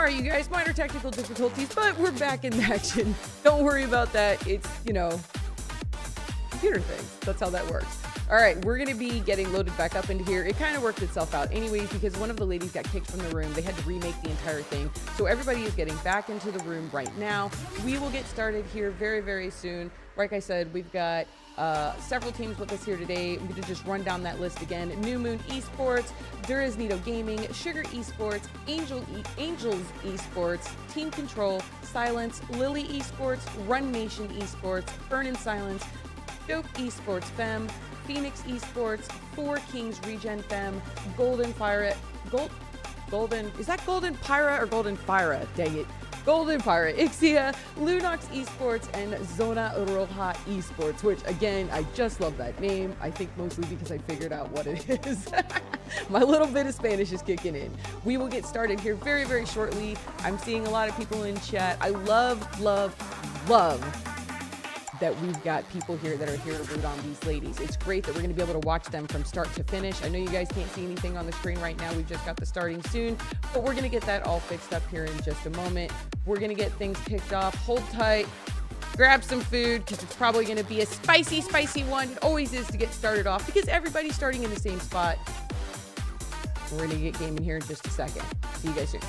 Sorry, you guys, minor technical difficulties, but we're back in action. Don't worry about that. It's, computer things. That's how that works. All right, we're going to be getting loaded back up into here. It kind of worked itself out anyways because one of the ladies got kicked from the room. They had to remake the entire thing. So everybody is getting back into the room right now. We will get started here very, very soon. Like I said, we've got several teams with us here today. I'm going to just run down that list again. New Moon Esports, Duraznito Gaming, Sugar Esports, Angels Esports, Team Control, Silence, Lily Esports, Run Nation Esports, Burn in Silence, Dope Esports Fem, Phoenix Esports, Four Kings Regen Fem, Golden Pirate, is that Golden Pyra or Golden Pyra? Dang it. Golden Pirate, Ixia, Lunox Esports, and Zona Roja Esports, which again, I just love that name. I think mostly because I figured out what it is. My little bit of Spanish is kicking in. We will get started here very, very shortly. I'm seeing a lot of people in chat. I love that we've got people here that are here to root on these ladies. It's great that we're going to be able to watch them from start to finish. I know you guys can't see anything on the screen right now. We've just got the starting soon, but we're going to get that all fixed up here in just a moment. We're going to get things kicked off. Hold tight. Grab some food because it's probably going to be a spicy one. It always is to get started off because everybody's starting in the same spot. We're going to get gaming here in just a second. See you guys soon.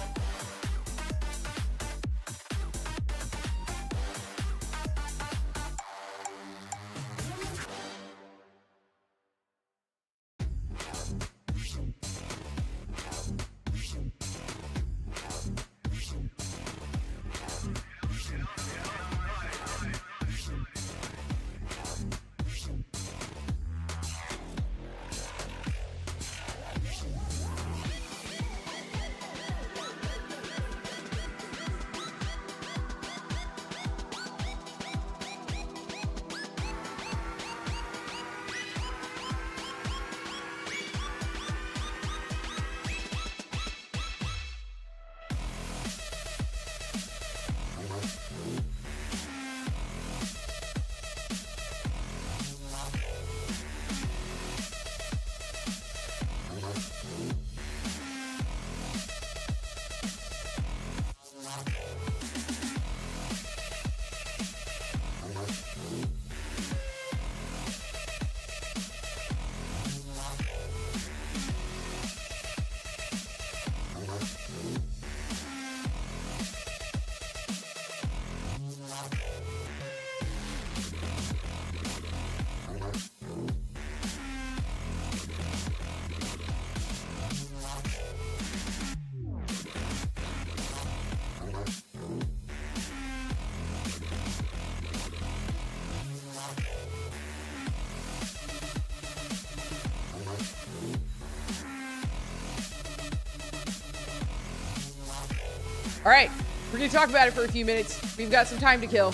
All right, we're going to talk about it for a few minutes. We've got some time to kill.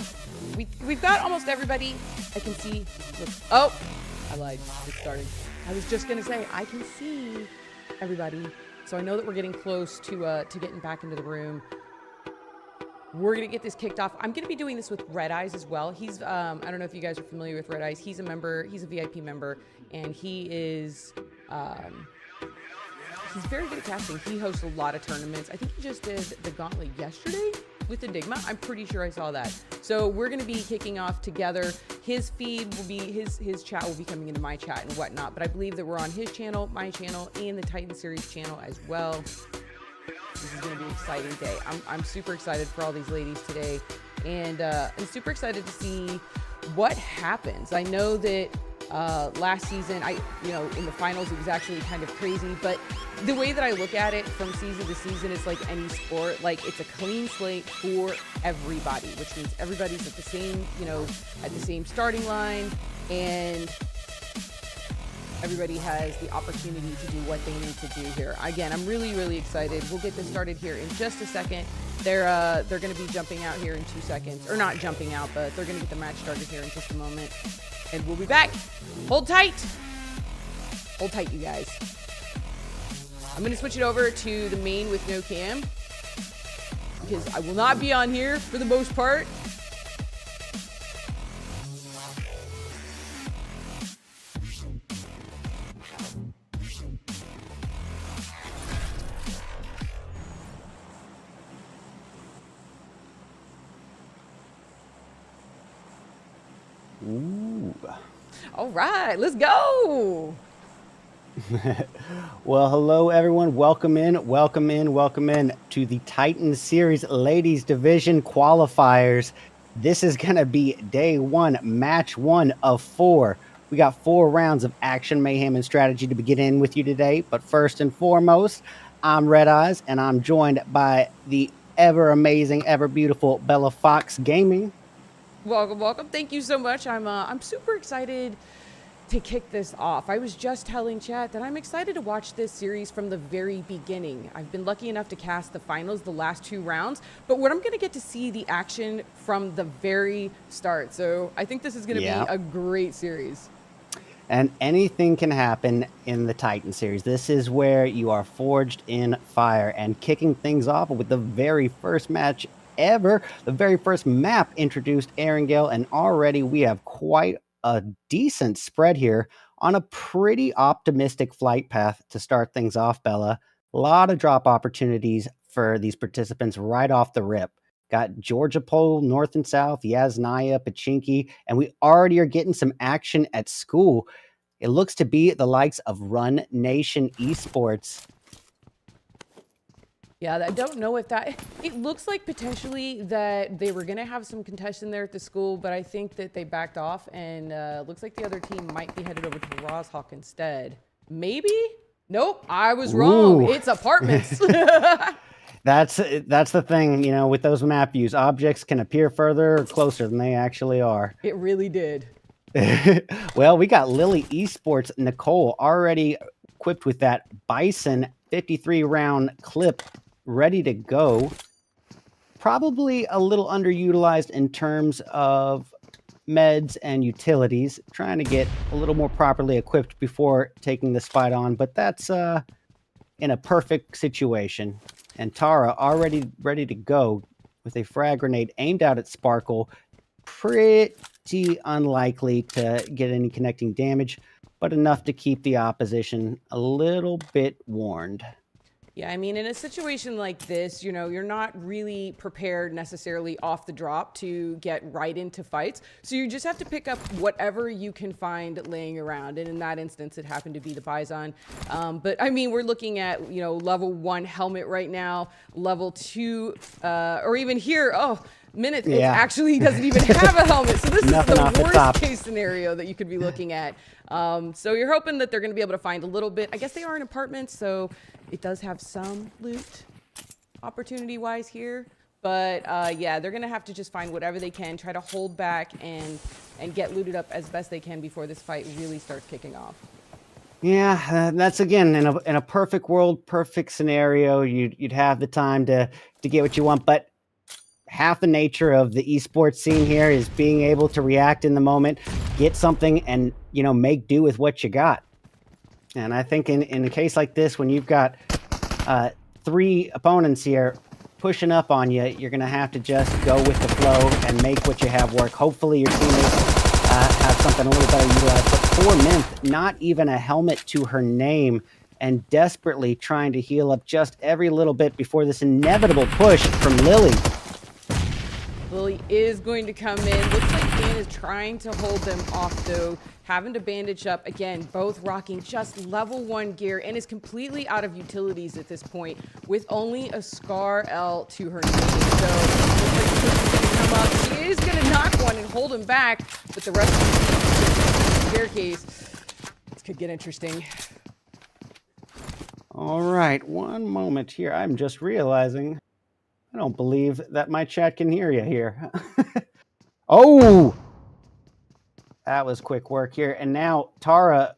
We've got almost everybody. I can see. Oh, I lied. It started. I was just going to say, I can see everybody. So I know that we're getting close to getting back into the room. We're going to get this kicked off. I'm going to be doing this with Red Eyes as well. He's, I don't know if you guys are familiar with Red Eyes. He's a member. He's a VIP member. And he is... he's very good at casting. He hosts a lot of tournaments. I think he just did the gauntlet yesterday with Enigma. I'm pretty sure I saw that. So we're going to be kicking off together. His feed will be, his chat will be coming into my chat and whatnot. But I believe that we're on his channel, my channel, and the Titan Series channel as well. This is going to be an exciting day. I'm super excited for all these ladies today. And I'm super excited to see what happens. I know that last season, in the finals, it was actually kind of crazy, but the way that I look at it from season to season is like any sport, like it's a clean slate for everybody, which means everybody's at the same, at the same starting line, and everybody has the opportunity to do what they need to do here. Again, I'm really, really excited. We'll get this started here in just a second. They're going to be jumping out here in 2 seconds, or not jumping out, but they're going to get the match started here in just a moment. And we'll be back. Hold tight. Hold tight, you guys. I'm going to switch it over to the main with no cam, because I will not be on here for the most part. All right, let's go. Well, hello everyone. Welcome in to the Titan Series Ladies Division qualifiers. This is going to be day one, match one of four. We got 4 rounds of action, mayhem, and strategy to begin with you today. But first and foremost, I'm Red Eyes, and I'm joined by the ever amazing, ever beautiful Bellafox Gaming. Welcome, welcome. Thank you so much. I'm super excited to kick this off. I was just telling chat that I'm excited to watch this series from the very beginning. I've been lucky enough to cast the finals the last 2 rounds, but what I'm going to get to see the action from the very start. So I think this is going to be a great series. And anything can happen in the Titan series. This is where you are forged in fire, and kicking things off with the very first match ever, the very first map introduced Erangel, and already we have quite a decent spread here on a pretty optimistic flight path to start things off, Bella. A lot of drop opportunities for these participants right off the rip. Got Georgia Pole, North and South, Yasnaya, Pachinki, and we already are getting some action at school. It looks to be the likes of Run Nation Esports. Yeah, I don't know if that... It looks like potentially that they were going to have some contention there at the school, but I think that they backed off, and looks like the other team might be headed over to Roshawk instead. Maybe? Nope, I was wrong. It's apartments. That's the thing, you know, with those map views. Objects can appear further or closer than they actually are. It really did. Well, we got Lily Esports Nicole already equipped with that Bison 53-round clip ready to go. Probably a little underutilized in terms of meds and utilities, trying to get a little more properly equipped before taking this fight on, but that's in a perfect situation. And Tara already ready to go with a frag grenade aimed out at Sparkle. Pretty unlikely to get any connecting damage, but enough to keep the opposition a little bit warned. Yeah, I mean, in a situation like this, you know, you're not really prepared necessarily off the drop to get right into fights. So you just have to pick up whatever you can find laying around. And in that instance, it happened to be the Bison. But I mean, we're looking at, you know, level 1 helmet right now, level 2, or even here, Minute, it actually doesn't even have a helmet. So this is the worst case scenario that you could be looking at. So you're hoping that they're going to be able to find a little bit. I guess they are in apartments, so it does have some loot opportunity-wise here. But yeah, they're going to have to just find whatever they can, try to hold back and get looted up as best they can before this fight really starts kicking off. Yeah, that's again in a perfect world, perfect scenario. You'd have the time to get what you want, but half the nature of the esports scene here is being able to react in the moment, get something, and, you know, make do with what you got. And I think in a case like this, when you've got 3 opponents here pushing up on you, you're going to have to just go with the flow and make what you have work. Hopefully your teammates have something a little better utilized. But poor Minth, not even a helmet to her name, and desperately trying to heal up just every little bit before this inevitable push from Lily. Lily is going to come in. Looks like Dan is trying to hold them off, though. Having to bandage up. Again, both rocking just level 1 gear and is completely out of utilities at this point with only a Scar L to her name. So, looks like she's going to come up. She is going to knock one and hold him back, but the rest of the staircase. This could get interesting. All right, one moment here. I'm just realizing I don't believe that my chat can hear you here. Oh! That was quick work here. And now Tara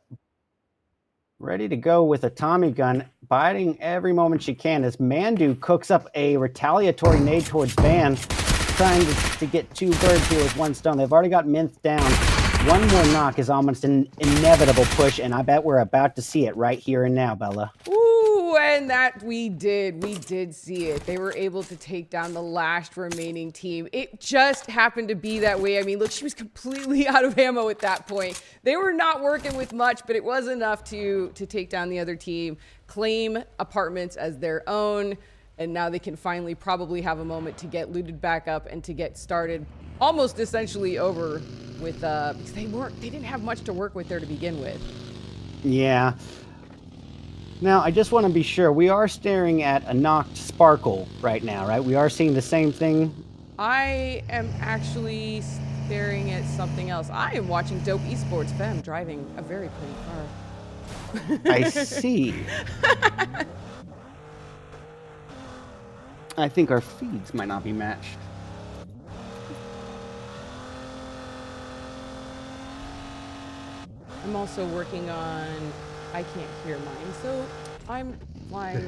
ready to go with a Tommy gun, biding every moment she can as Mandu cooks up a retaliatory nade towards Van, trying to get 2 birds here with 1 stone. They've already got Minth down. One more knock is almost an inevitable push, and I bet we're about to see it right here and now, Bella. Ooh, and that we did see it. They were able to take down the last remaining team. It just happened to be that way. I mean, look, she was completely out of ammo at that point. They were not working with much, but it was enough to take down the other team, claim apartments as their own, and now they can finally probably have a moment to get looted back up and to get started almost essentially over with because they didn't have much to work with there to begin with. Yeah. Now, I just want to be sure. We are staring at a knocked Sparkle right now, right? We are seeing the same thing. I am actually staring at something else. I am watching Dope Esports Femme driving a very pretty car. I see. I think our feeds might not be matched. I'm also working on, I can't hear mine, so I'm flying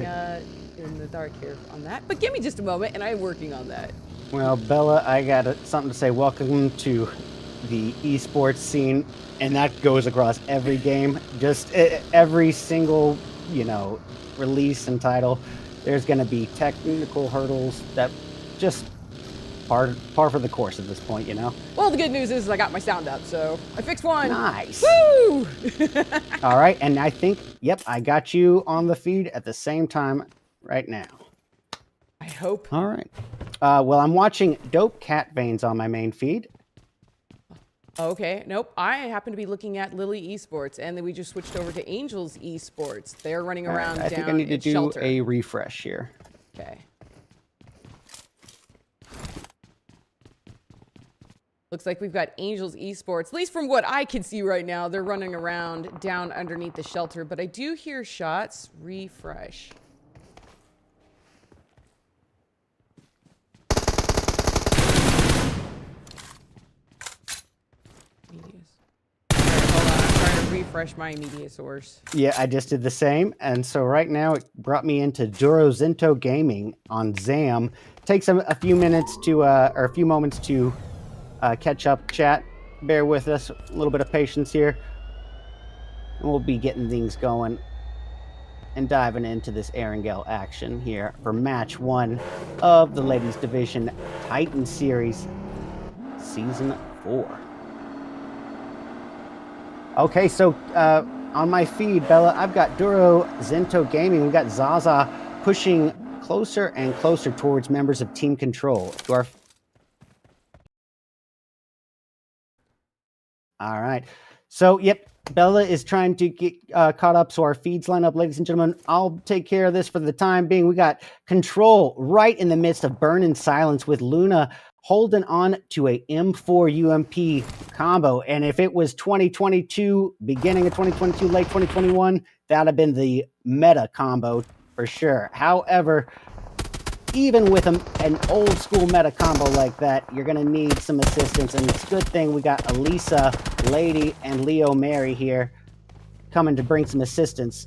in the dark here on that. But give me just a moment, and I'm working on that. Well, Bella, I got something to say. Welcome to the esports scene, and that goes across every game. Just every single, release and title. There's going to be technical hurdles that just par for the course at this point, Well, the good news is I got my sound up, so I fixed one. Nice. Woo! All right, and I think, yep, I got you on the feed at the same time right now. I hope. All right. Well, I'm watching Dope Cat Veins on my main feed. Okay, nope. I happen to be looking at Lily Esports, and then we just switched over to Angels Esports. They're running around I down think I need to do Shelter. a refresh here. Okay. Looks like we've got Angels Esports. At least from what I can see right now, they're running around down underneath the shelter. But I do hear shots. Refresh. Refresh my media source. Yeah, I just did the same. And so right now it brought me into Durozinto Gaming on ZAM. Takes a few minutes to, or a few moments to catch up, chat. Bear with us, a little bit of patience here. And we'll be getting things going and diving into this Erangel action here for match 1 of the Ladies Division Titan Series Season 4. Okay, so on my feed, Bella, I've got Durozinto Gaming. We've got Zaza pushing closer and closer towards members of Team Control. All right. So, yep, Bella is trying to get caught up, so our feeds line up, ladies and gentlemen. I'll take care of this for the time being. We got Control right in the midst of Burn in Silence with Luna holding on to a M4 UMP combo. And if it was 2022, beginning of 2022, late 2021, that would have been the meta combo for sure. However, even with an old school meta combo like that, you're going to need some assistance. And it's a good thing we got Elisa, Lady, and Leo Mary here coming to bring some assistance.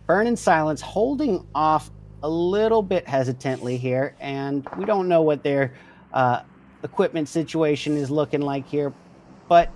Burn in Silence holding off a little bit hesitantly here, and we don't know what their equipment situation is looking like here, but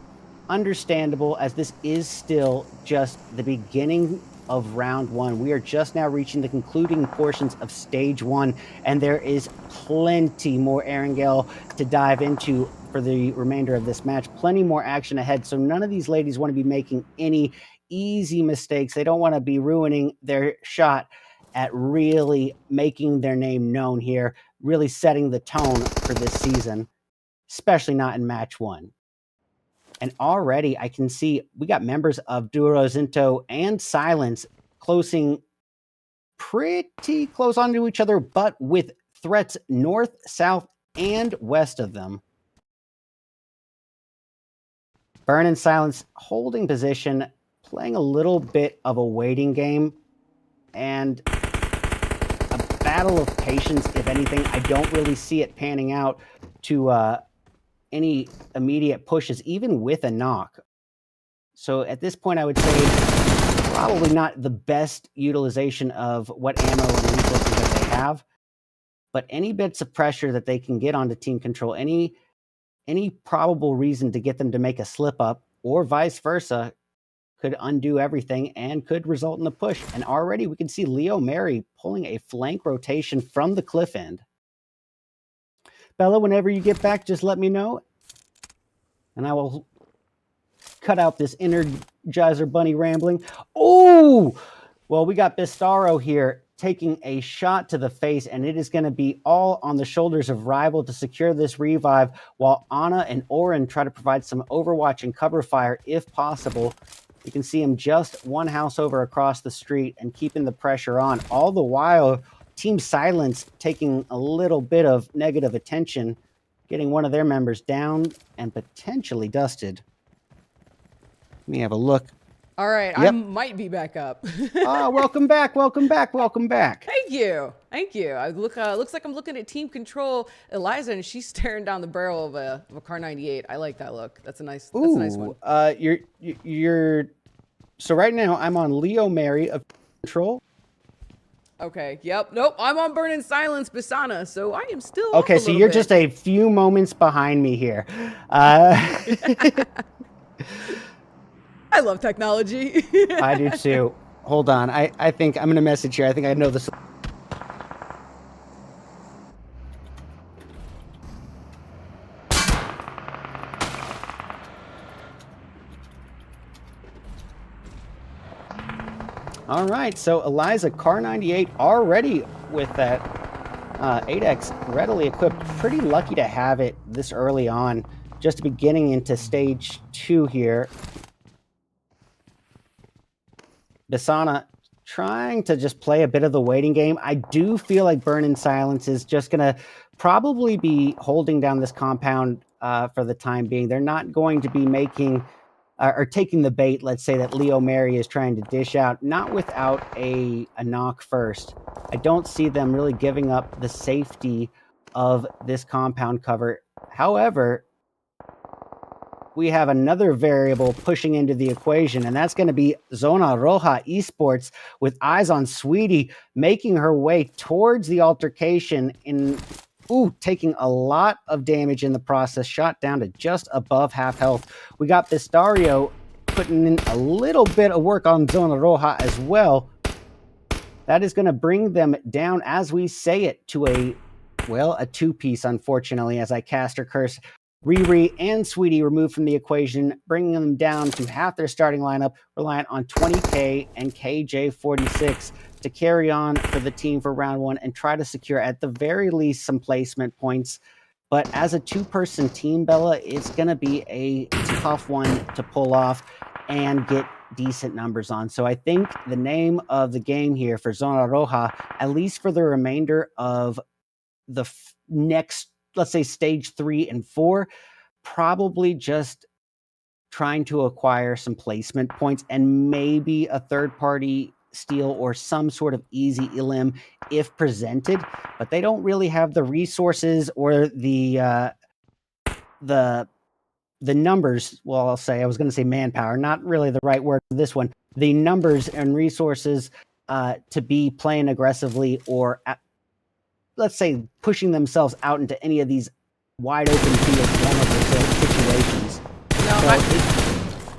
understandable as this is still just the beginning of round 1. We are just now reaching the concluding portions of stage 1, and there is plenty more Erangel to dive into for the remainder of this match. Plenty more action ahead, so none of these ladies want to be making any easy mistakes. They don't want to be ruining their shot at really making their name known here, really setting the tone for this season, especially not in match 1. And already I can see we got members of Durozinto and Silence closing pretty close onto each other, but with threats north, south, and west of them. Burn in Silence holding position, playing a little bit of a waiting game, and a battle of patience, if anything. I don't really see it panning out to any immediate pushes, even with a knock. So at this point, I would say probably not the best utilization of what ammo and resources that they have, but any bits of pressure that they can get onto Team Control, any probable reason to get them to make a slip up or vice versa could undo everything and could result in a push. And already we can see Leo Mary pulling a flank rotation from the cliff end. Bella, whenever you get back, just let me know, and I will cut out this Energizer Bunny rambling. Oh, well, we got Bistaro here taking a shot to the face, and it is going to be all on the shoulders of Rival to secure this revive, while Ana and Oren try to provide some overwatch and cover fire if possible. You can see him just one house over across the street and keeping the pressure on. All the while, Team Silence taking a little bit of negative attention, getting one of their members down and potentially dusted. Let me have a look. All right, I might be back up. Welcome back, welcome back, welcome back. Thank you, thank you. I look, looks like I'm looking at Team Control, Eliza, and she's staring down the barrel of a Car 98. I like that look. That's a nice one. You're. So right now I'm on Leo Mary of Control. Okay. Yep. Nope. I'm on Burning Silence, Basana. So I am still. Okay, so you're just a few moments behind me here. I love technology. I do too. Hold on. I think I'm going to message here. I think I know this. All right. So Eliza, Car 98 already with that 8X readily equipped. Pretty lucky to have it this early on. Just beginning into stage 2 here. Basana trying to just play a bit of the waiting game. I do feel like Burn in Silence is just going to probably be holding down this compound for the time being. They're not going to be making or taking the bait, let's say, that Leo Mary is trying to dish out, not without a knock first. I don't see them really giving up the safety of this compound cover. However, we have another variable pushing into the equation, and that's going to be Zona Roja Esports with eyes on Sweetie, making her way towards the altercation in, taking a lot of damage in the process, shot down to just above half health. We got Pistario putting in a little bit of work on Zona Roja as well. That is going to bring them down, as we say it, to a two-piece, unfortunately, as I cast her curse. Riri and Sweetie removed from the equation, bringing them down to half their starting lineup, reliant on 20K and KJ46 to carry on for the team for round 1 and try to secure, at the very least, some placement points. But as a two-person team, Bella, it's going to be a tough one to pull off and get decent numbers on. So I think the name of the game here for Zona Roja, at least for the remainder of the next, let's say, stage 3 and 4, probably just trying to acquire some placement points and maybe a third-party steal or some sort of easy elim if presented, but they don't really have the resources or the numbers. Well, I was going to say manpower, not really the right word for this one. The numbers and resources to be playing aggressively or let's say pushing themselves out into any of these wide open field situations.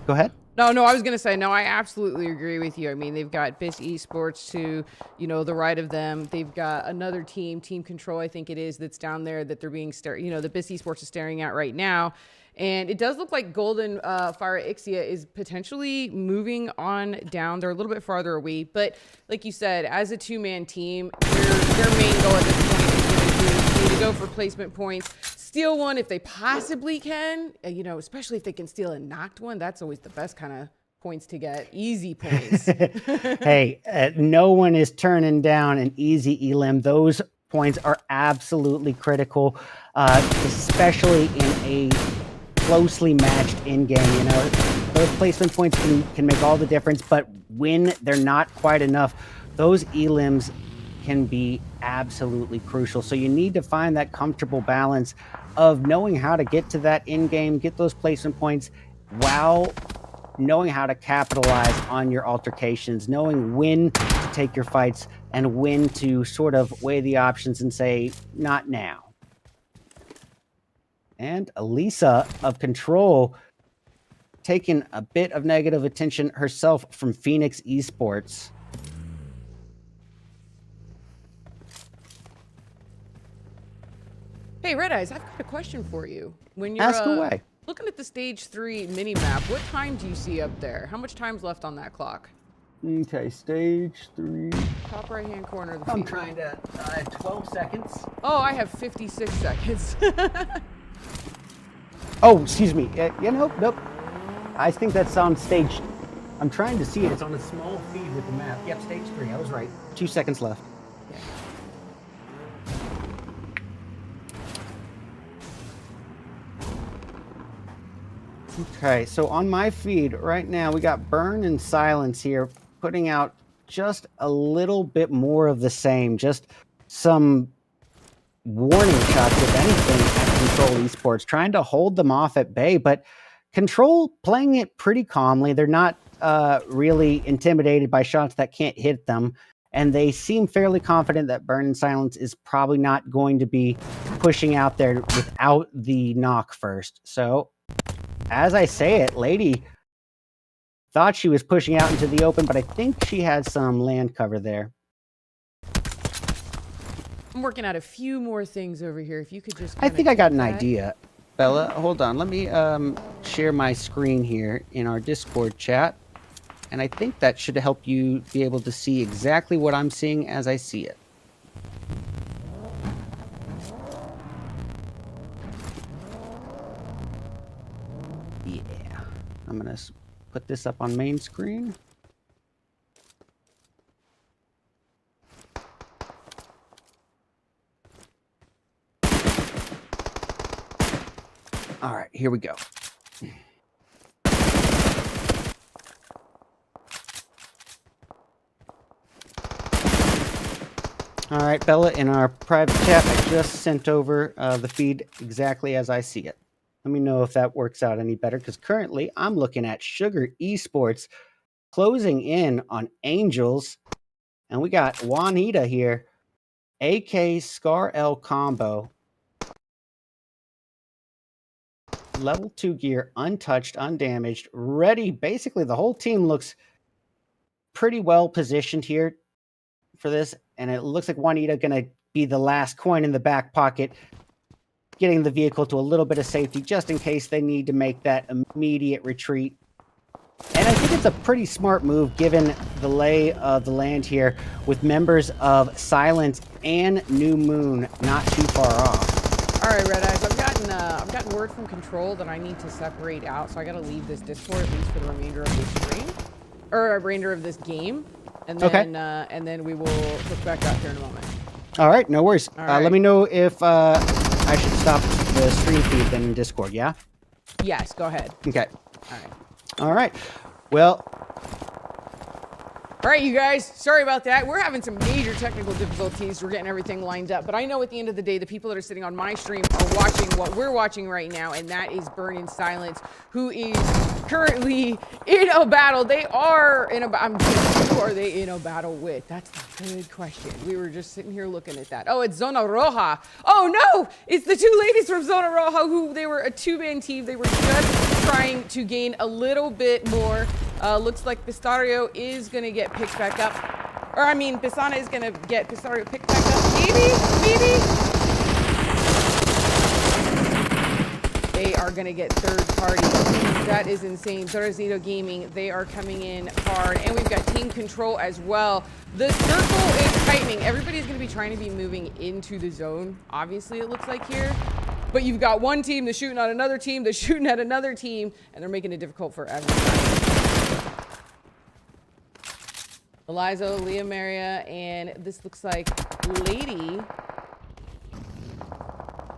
Go ahead. No, I was going to say, no, I absolutely agree with you. I mean, they've got BIS Esports to, the right of them. They've got another team, Team Control, I think it is, that's down there that they're being, the BIS Esports is staring at right now. And it does look like Golden Fire Ixia is potentially moving on down. They're a little bit farther away. But like you said, as a two-man team, their main goal at this point is to go for placement points, steal one if they possibly can, especially if they can steal a knocked one. That's always the best kind of points to get. Easy points. Hey, no one is turning down an easy elim. Those points are absolutely critical, especially in a closely matched in-game. Those placement points can make all the difference, but when they're not quite enough, those elims can be absolutely crucial. So you need to find that comfortable balance of knowing how to get to that in-game, get those placement points, while knowing how to capitalize on your altercations, knowing when to take your fights and when to sort of weigh the options and say, not now. And Elisa of Control taking a bit of negative attention herself from Phoenix Esports. Hey, Red Eyes, I've got a question for you. When you're Ask away. Looking at the stage 3 mini map, what time do you see up there? How much time's left on that clock? Okay, stage 3. Top right-hand corner of the I'm feed. trying to 12 seconds. Oh, I have 56 seconds. Oh, excuse me. Nope. I think that's on stage. I'm trying to see it. It's on a small feed with the map. Yep, stage 3. I was right. 2 seconds left. Yeah. Okay, so on my feed right now, we got Burn and Silence here, putting out just a little bit more of the same, just some warning shots, if anything, at Control Esports, trying to hold them off at bay, but Control playing it pretty calmly. They're not really intimidated by shots that can't hit them, and they seem fairly confident that Burn and Silence is probably not going to be pushing out there without the knock first. So, as I say it, Lady thought she was pushing out into the open, but I think she had some land cover there. I'm working out a few more things over here. If you could just I think I got an that. idea. Bella, hold on. Let me share my screen here in our Discord chat. And I think that should help you be able to see exactly what I'm seeing as I see it. Yeah. I'm going to put this up on main screen. All right, here we go. All right, Bella, in our private chat, I just sent over the feed exactly as I see it. Let me know if that works out any better, because currently I'm looking at Sugar Esports closing in on Angels, and we got Juanita here, AK Scar L combo, level 2 gear, untouched, undamaged, ready. Basically, the whole team looks pretty well positioned here for this, and it looks like Juanita gonna be the last coin in the back pocket, getting the vehicle to a little bit of safety just in case they need to make that immediate retreat. And I think it's a pretty smart move given the lay of the land here, with members of Silence and New Moon not too far off. All right, Red Eyes, I've gotten word from Control that I need to separate out, so I gotta leave this Discord at least for the remainder of this stream, or remainder of this game, and then and then we will hook back out here in a moment. All right, no worries. All right. Let me know if I should stop the stream feed then in Discord. Yeah. Yes, go ahead. Okay. All right. All right. Well. All right, you guys, sorry about that. We're having some major technical difficulties. We're getting everything lined up. But I know at the end of the day, the people that are sitting on my stream are watching what we're watching right now, and that is Burn in Silence, who is currently in a battle. They are in a who are they in a battle with? That's a good question. We were just sitting here looking at that. Oh, it's Zona Roja. Oh, no! It's the two ladies from Zona Roja who they were a two-man team. They were just trying to gain a little bit more. Looks like Pistario is going to get picked back up. Or, I mean, Pisana is going to get Pistario picked back up. Maybe? They are going to get third party. That is insane. Torresito Gaming, they are coming in hard. And we've got Team Control as well. The circle is tightening. Everybody's going to be trying to be moving into the zone, obviously, it looks like here. But you've got one team that's shooting at another team, that's shooting at another team, and they're making it difficult for everybody. Eliza, Leah Maria, and this looks like Lady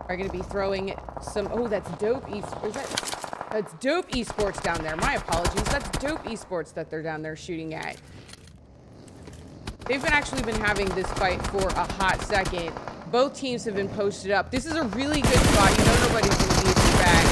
are going to be throwing some. Oh, that's Dope That's Dope Esports down there. My apologies. That's Dope Esports that they're down there shooting at. They've actually been having this fight for a hot second. Both teams have been posted up. This is a really good spot. You know nobody's going to be at your back.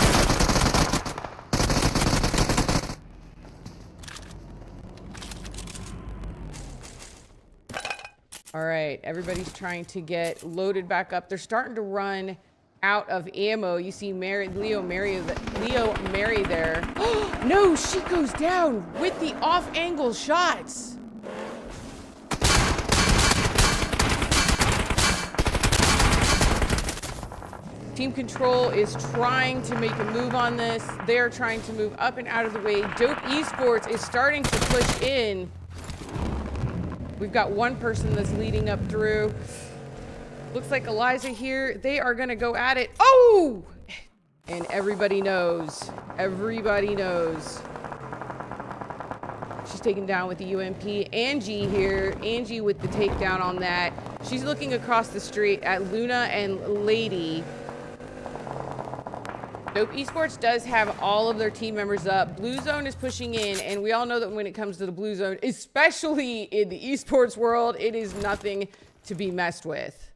All right, everybody's trying to get loaded back up. They're starting to run out of ammo. You see Leo Mary there. No, she goes down with the off-angle shots. Team Control is trying to make a move on this. They're trying to move up and out of the way. Dope Esports is starting to push in. We've got one person that's leading up through. Looks like Eliza here. They are going to go at it. Oh! And everybody knows. Everybody knows. She's taken down with the UMP. Angie here. Angie with the takedown on that. She's looking across the street at Luna and Lady. Dope Esports does have all of their team members up. Blue Zone is pushing in, and we all know that when it comes to the Blue Zone, especially in the esports world, it is nothing to be messed with.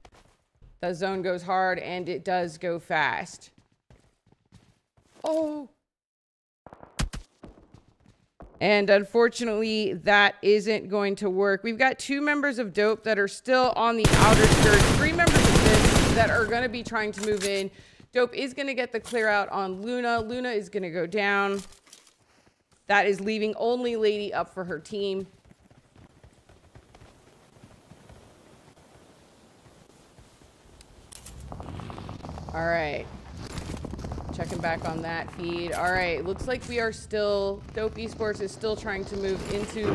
The zone goes hard, and it does go fast. Oh. And unfortunately, that isn't going to work. We've got 2 members of Dope that are still on the outer skirts, 3 members of this that are going to be trying to move in. Dope is going to get the clear out on Luna. Luna is going to go down. That is leaving only Lady up for her team. All right. Checking back on that feed. All right. Looks like we are still... Dope Esports is still trying to move into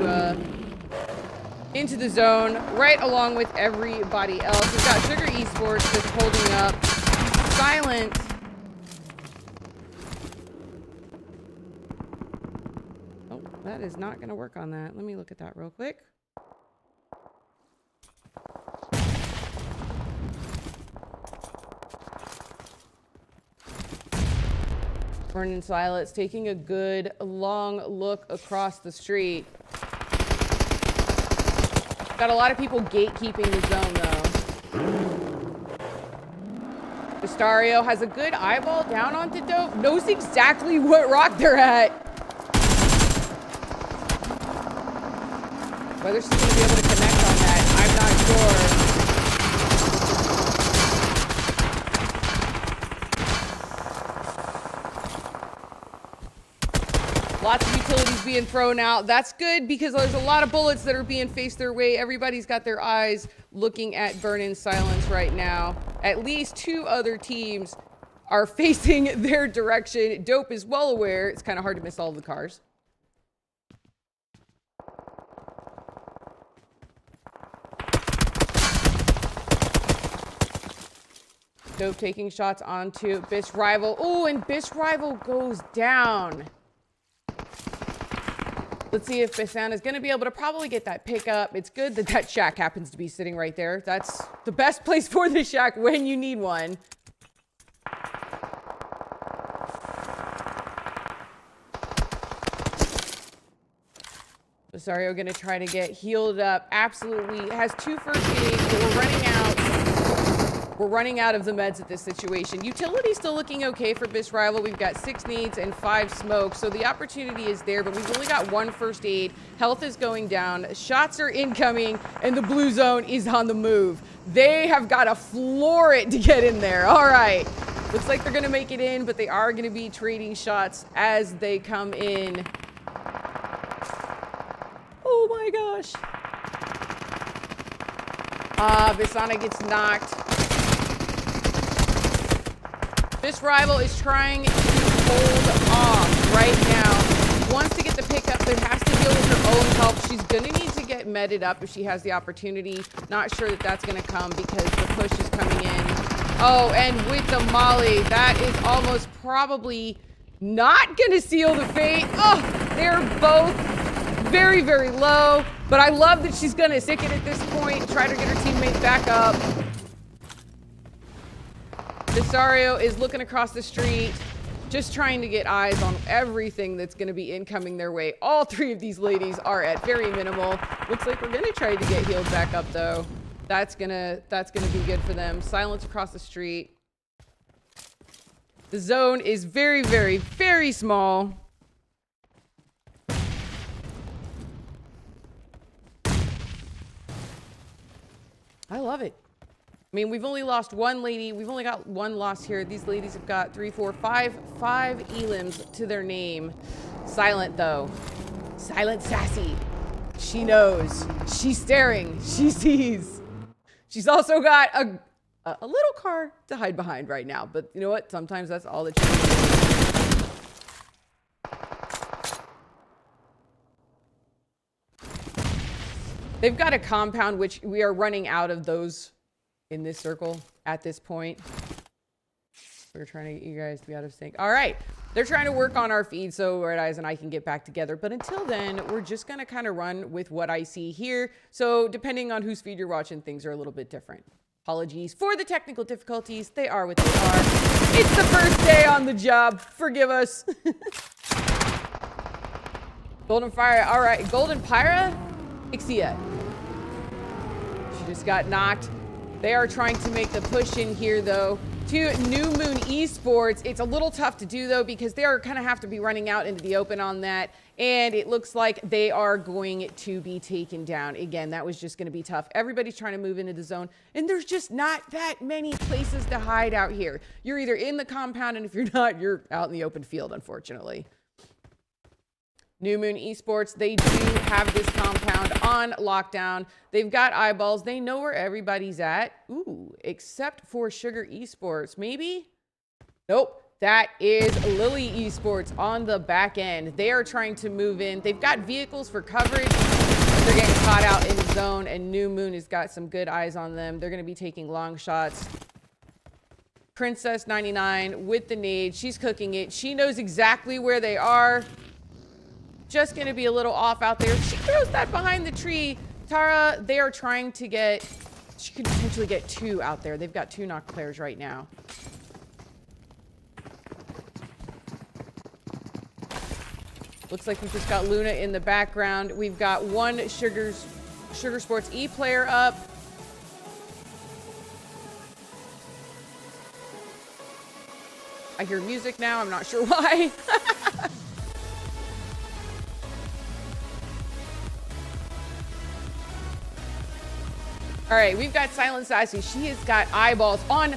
the zone right along with everybody else. We've got Sugar Esports just holding up. Silent. Oh, that is not going to work on that. Let me look at that real quick. Vernon Silence taking a good long look across the street. Got a lot of people gatekeeping the zone though. Vistario has a good eyeball down onto Dope. Knows exactly what rock they're at. Whether she's going to be able to connect on that, I'm not sure. Lots of utilities being thrown out. That's good because there's a lot of bullets that are being faced their way. Everybody's got their eyes looking at Burn-In Silence right now. At least 2 other teams are facing their direction. Dope is well aware. It's kind of hard to miss all of the cars. Dope taking shots onto Bish Rival. Oh, and Bish Rival goes down. Let's see if Bisan is going to be able to probably get that pickup. It's good that that shack happens to be sitting right there. That's the best place for the shack when you need one. Rosario going to try to get healed up. Absolutely has 2 first aids, but we're running out. We're running out of the meds at this situation. Utility still looking okay for Bish Rival. We've got 6 nades and 5 smokes, so the opportunity is there, but we've only got 1 first aid. Health is going down. Shots are incoming, and the blue zone is on the move. They have got to floor it to get in there. All right. Looks like they're going to make it in, but they are going to be trading shots as they come in. Oh my gosh. Bisana gets knocked. This rival is trying to hold off right now. Wants to get the pickup, but has to deal with her own health. She's going to need to get medded up if she has the opportunity. Not sure that that's going to come because the push is coming in. Oh, and with the molly, that is almost probably not going to seal the fate. Oh, they're both very, very low. But I love that she's going to stick it at this point, try to get her teammate back up. Visario is looking across the street, just trying to get eyes on everything that's going to be incoming their way. All 3 of these ladies are at very minimal. Looks like we're going to try to get healed back up, though. That's gonna be good for them. Silence across the street. The zone is very, very, very small. I love it. I mean, we've only lost 1 lady. We've only got 1 loss here. These ladies have got 3, 4, 5 elims to their name. Silent, though. Silent sassy. She knows. She's staring. She sees. She's also got a little car to hide behind right now. But you know what? Sometimes that's all that you need. They've got a compound, which we are running out of those in this circle at this point. We're trying to get you guys to be out of sync. All right. They're trying to work on our feed so Red Eyes and I can get back together. But until then, we're just going to kind of run with what I see here. So depending on whose feed you're watching, things are a little bit different. Apologies for the technical difficulties. They are what they are. It's the first day on the job. Forgive us. Golden Fire. All right. Golden Pyra. Ixia. She just got knocked. They are trying to make the push in here, though, to New Moon Esports. It's a little tough to do, though, because they are kind of have to be running out into the open on that. And it looks like they are going to be taken down. Again, that was just going to be tough. Everybody's trying to move into the zone, and there's just not that many places to hide out here. You're either in the compound, and if you're not, you're out in the open field, unfortunately. New Moon Esports, they do have this compound on lockdown. They've got eyeballs. They know where everybody's at. Ooh, except for Sugar Esports. Maybe? Nope. That is Lily Esports on the back end. They are trying to move in. They've got vehicles for coverage. They're getting caught out in zone, and New Moon has got some good eyes on them. They're going to be taking long shots. Princess 99 with the nade. She's cooking it. She knows exactly where they are. Just going to be a little off out there. She throws that behind the tree. Tara, they are trying to get... She could potentially get 2 out there. They've got 2 knocked players right now. Looks like we just got Luna in the background. We've got one Sugar Sports E player up. I hear music now. I'm not sure why. All right, we've got Silent Sassy. She has got eyeballs on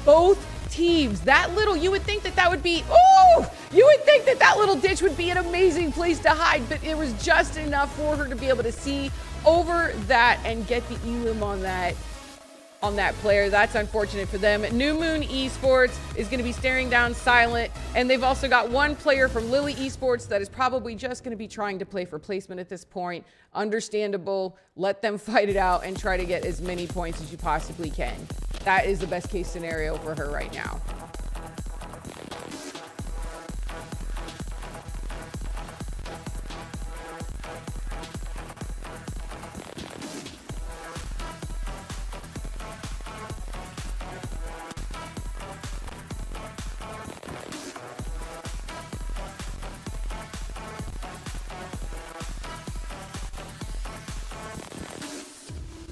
both teams. That little, you would think that that would be, oh, you would think that that little ditch would be an amazing place to hide, but it was just enough for her to be able to see over that and get the elim on that player. That's unfortunate for them. New Moon Esports is going to be staring down Silent, and they've also got one player from Lily Esports that is probably just going to be trying to play for placement at this point. Understandable. Let them fight it out and try to get as many points as you possibly can. That is the best case scenario for her right now.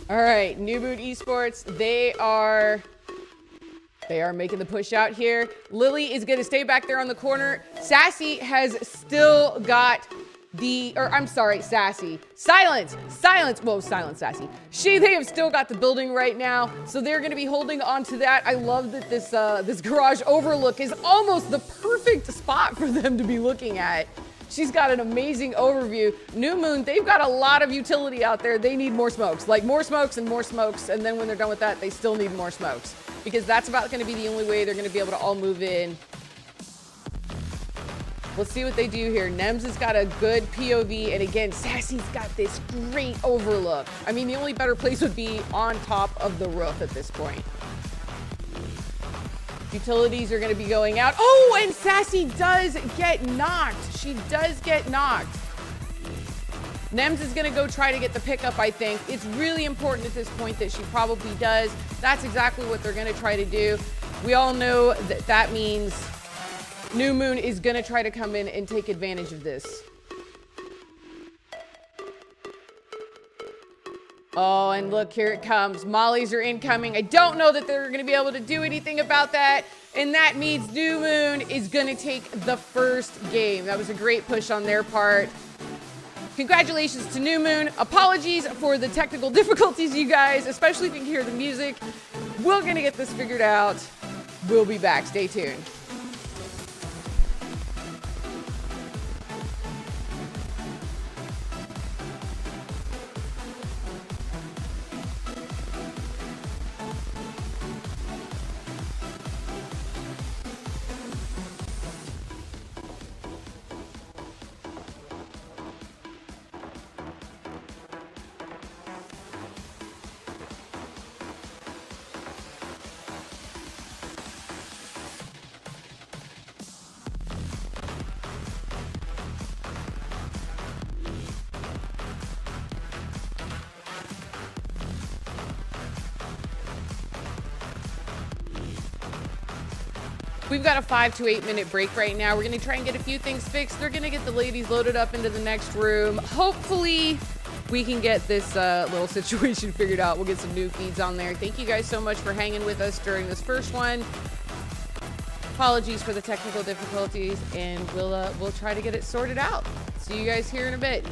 All right, New Moon Esports, they are making the push out here. Lily is gonna stay back there on the corner. Sassy has still got Sassy. Silence, Sassy. They have still got the building right now, so they're gonna be holding on to that. I love that this garage overlook is almost the perfect spot for them to be looking at. She's got an amazing overview. New Moon, they've got a lot of utility out there. They need more smokes, like more smokes and more smokes. And then when they're done with that, they still need more smokes because that's about going to be the only way they're going to be able to all move in. Let's see what they do here. Nems has got a good POV. And again, Sassy's got this great overlook. I mean, the only better place would be on top of the roof at this point. Utilities are going to be going out. Oh, and Sassy does get knocked. She does get knocked. Nems is going to go try to get the pickup, I think. It's really important at this point that she probably does. That's exactly what they're going to try to do. We all know that that means New Moon is going to try to come in and take advantage of this. Oh, and look, here it comes. Mollies are incoming. I don't know that they're going to be able to do anything about that. And that means New Moon is going to take the first game. That was a great push on their part. Congratulations to New Moon. Apologies for the technical difficulties, you guys, especially if you can hear the music. We're going to get this figured out. We'll be back. Stay tuned. We've got a 5 to 8 minute break right now. We're going to try and get a few things fixed. They're going to get the ladies loaded up into the next room. Hopefully, we can get this little situation figured out. We'll get some new feeds on there. Thank you guys so much for hanging with us during this first one. Apologies for the technical difficulties, and we'll try to get it sorted out. See you guys here in a bit.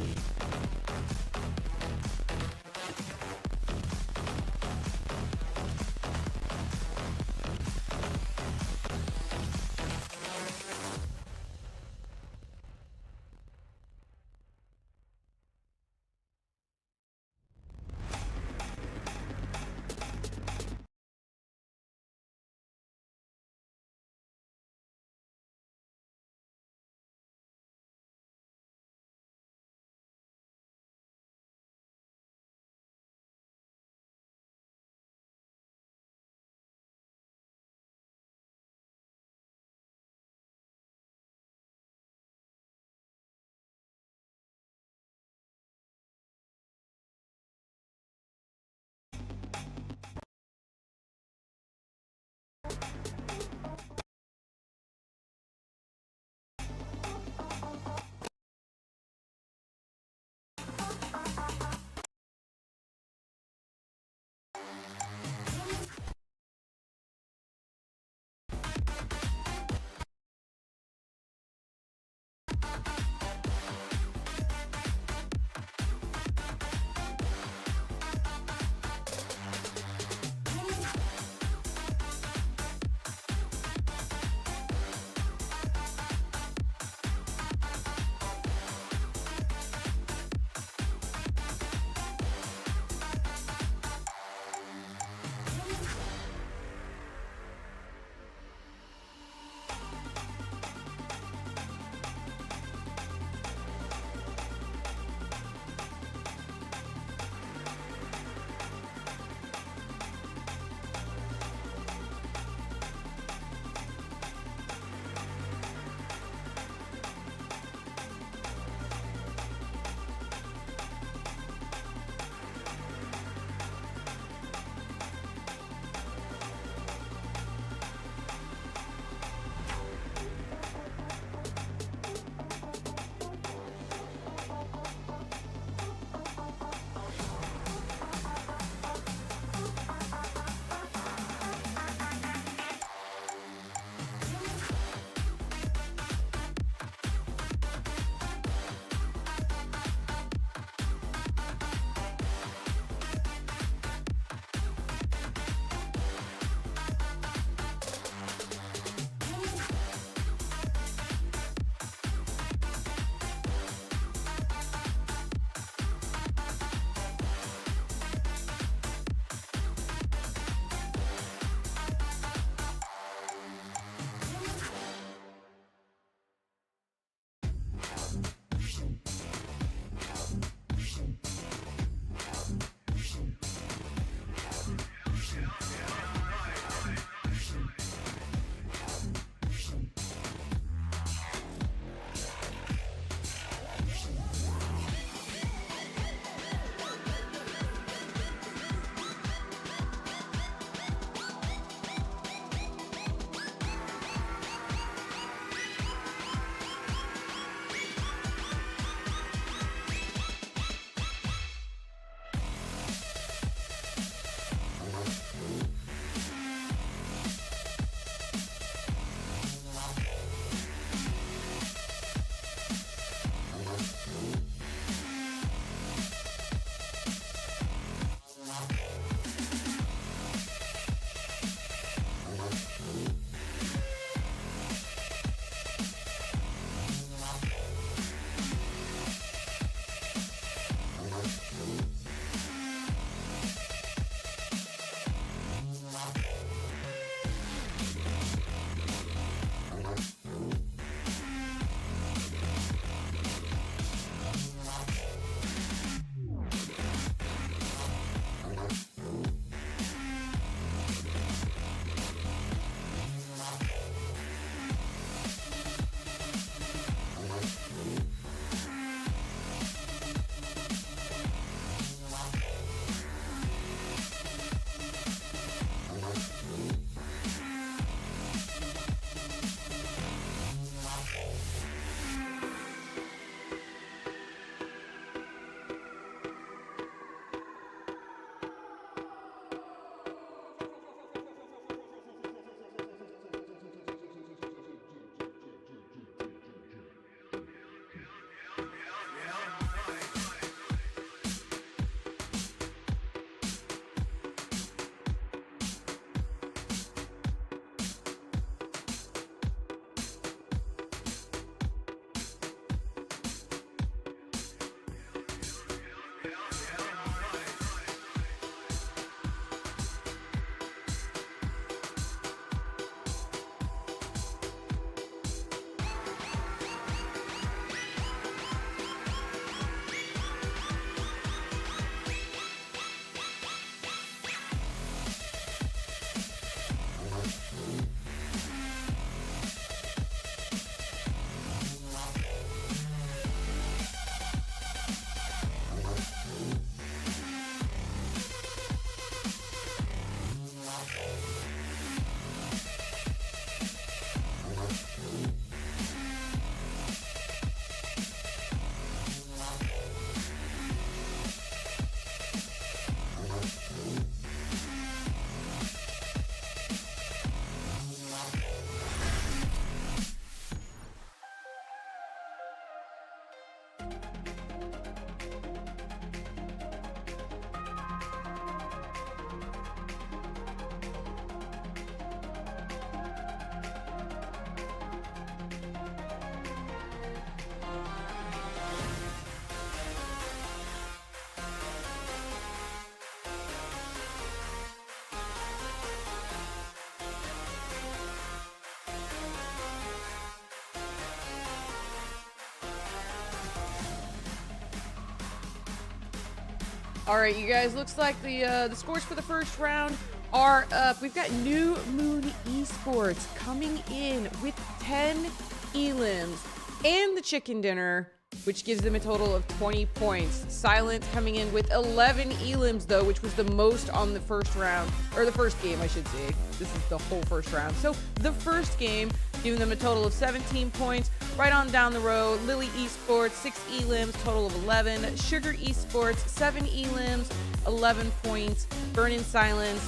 All right, you guys, looks like the scores for the first round are up. We've got New Moon Esports coming in with 10 elims and the chicken dinner, which gives them a total of 20 points. Silent coming in with 11 elims, though, which was the most on the first round, or the first game, I should say. This is the whole first round. So the first game, giving them a total of 17 points. Right on down the road, Lily Esports, 6 elims, total of 11. Sugar Esports, 7 elims, 11 points. Burning Silence,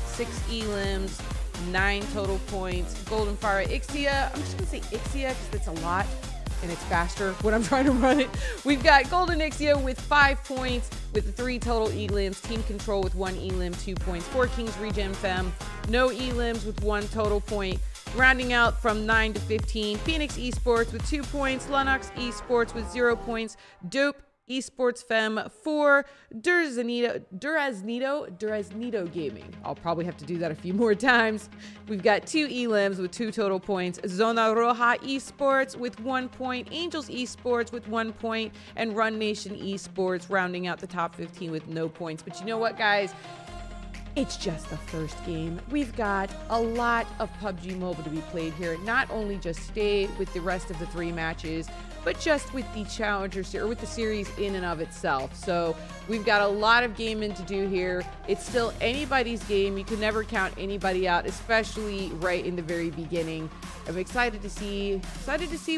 6 elims, 9 total points. Golden Fire Ixia, I'm just gonna say Ixia because that's a lot and it's faster when I'm trying to run it. We've got Golden Ixia with 5 points with 3 total elims. Team Control with 1 elim, 2 points. 4 Kings Regen Fem, no elims with 1 total point. Rounding out from 9 to 15, Phoenix Esports with 2 points. Lunox Esports with 0 points. Dope Esports Fem 4, Duraznito Gaming. I'll probably have to do that a few more times. We've got 2 elims with 2 total points. Zona Roja Esports with 1 point. Angels Esports with 1 point. And Run Nation Esports rounding out the top 15 with no points. But you know what, guys? It's just the first game. We've got a lot of PUBG Mobile to be played here. Not only just stay with the rest of the 3 matches, but just with the Challenger or with the series in and of itself. So we've got a lot of gaming to do here. It's still anybody's game. You can never count anybody out, especially right in the very beginning. I'm excited to see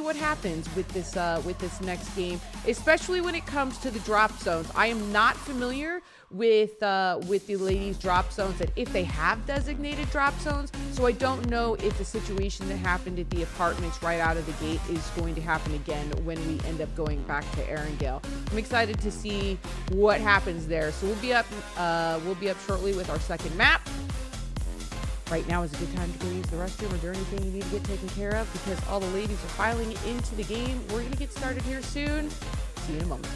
what happens with this next game, especially when it comes to the drop zones. I am not familiar with the ladies' drop zones, that if they have designated drop zones, so I don't know if the situation that happened at the apartments right out of the gate is going to happen again when we end up going back to Erangel. I'm excited to see what happens there. So we'll be up shortly with our second map. Right now is a good time to go use the restroom. Is there anything you need to get taken care of? Because all the ladies are filing into the game. We're gonna get started here soon. See you in a moment.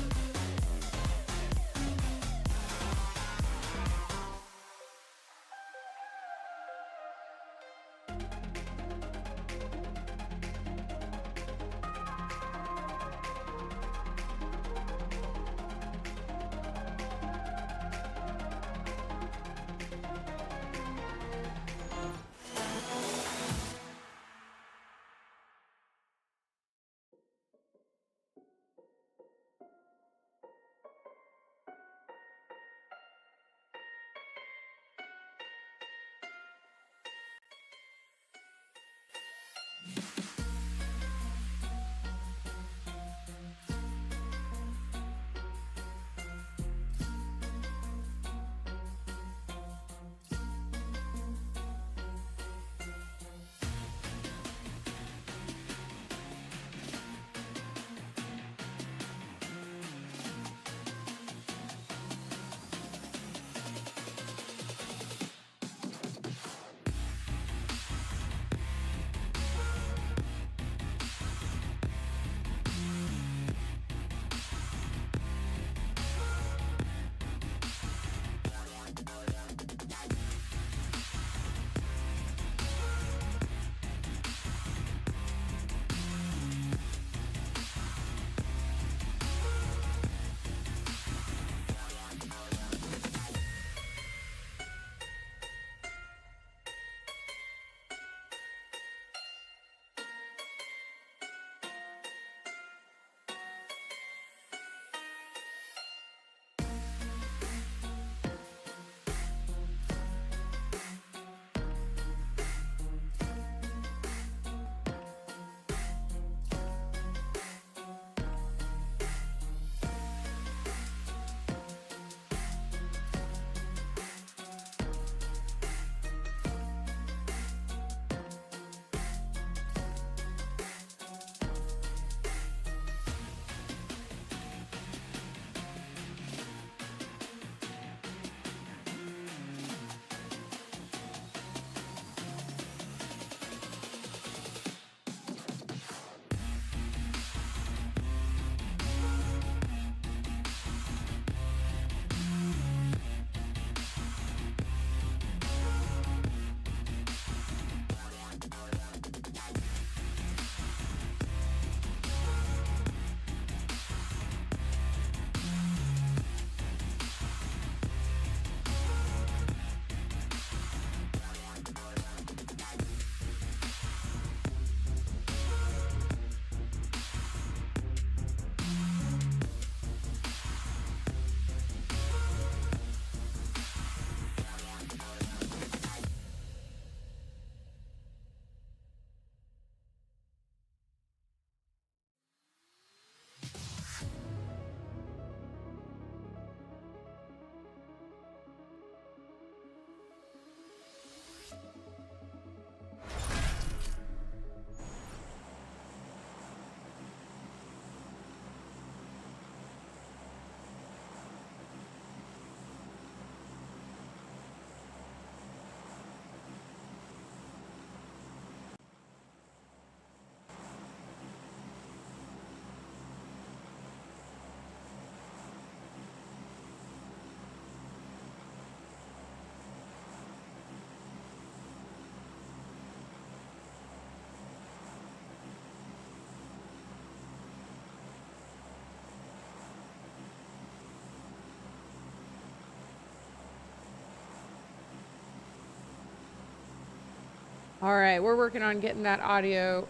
All right, we're working on getting that audio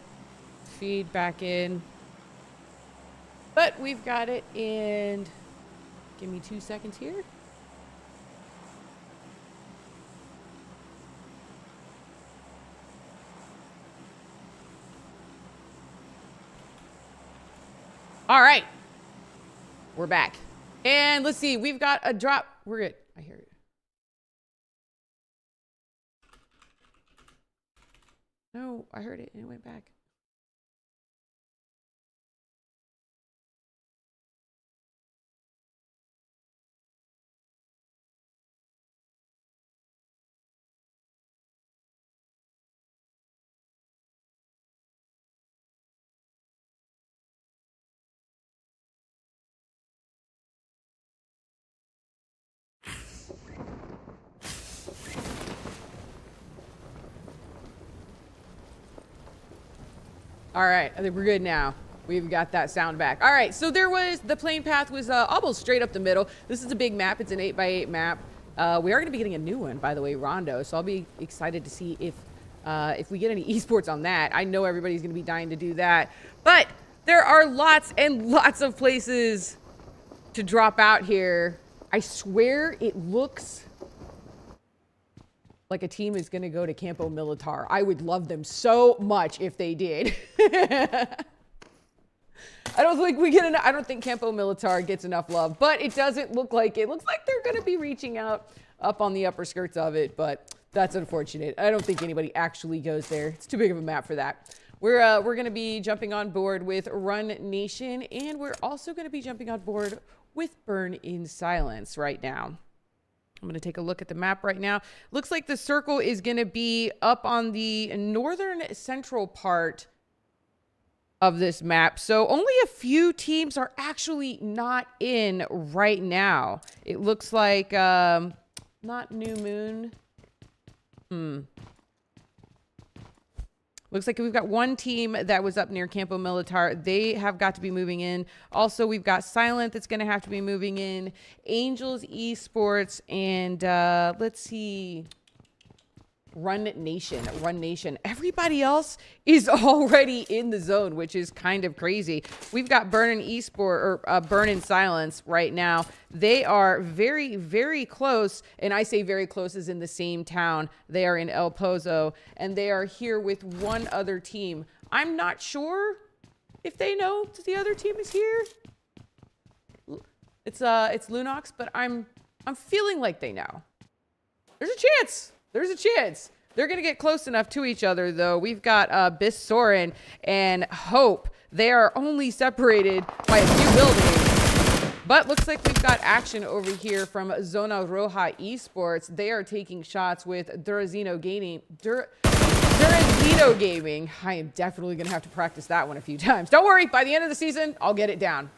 feed back in. But we've got it in. Give me 2 seconds here. All right. We're back. And let's see. We've got a drop. We're good. I hear it. No, I heard it and it went back. All right, I think we're good now. We've got that sound back. All right, so there was, the plane path was almost straight up the middle. This is a big map. It's an 8x8 map. We are going to be getting a new one, by the way, Rondo. So I'll be excited to see if we get any esports on that. I know everybody's going to be dying to do that. But there are lots and lots of places to drop out here. I swear it looks like a team is going to go to Campo Militar. I would love them so much if they did. I don't think Campo Militar gets enough love, but it doesn't look like it. Looks like they're going to be reaching out up on the upper skirts of it, but that's unfortunate. I don't think anybody actually goes there. It's too big of a map for that. We're going to be jumping on board with Run Nation, and we're also going to be jumping on board with Burn in Silence right now. I'm going to take a look at the map right now. Looks like the circle is going to be up on the northern central part of this map. So only a few teams are actually not in right now. It looks like not New Moon. Looks like we've got one team that was up near Campo Militar. They have got to be moving in. Also, we've got Silent that's going to have to be moving in. Angels Esports, and let's see. Run Nation. Everybody else is already in the zone, which is kind of crazy. We've got Burn in Silence right now. They are very, very close, and I say very close as in the same town. They are in El Pozo, and they are here with one other team. I'm not sure if they know that the other team is here. It's Lunox, but I'm feeling like they know. There's a chance. There's a chance. They're going to get close enough to each other, though. We've got Bis Soren and Hope. They are only separated by a few buildings. But looks like we've got action over here from Zona Roja Esports. They are taking shots with Durazino Gaming. Durazino Gaming. I am definitely going to have to practice that one a few times. Don't worry. By the end of the season, I'll get it down.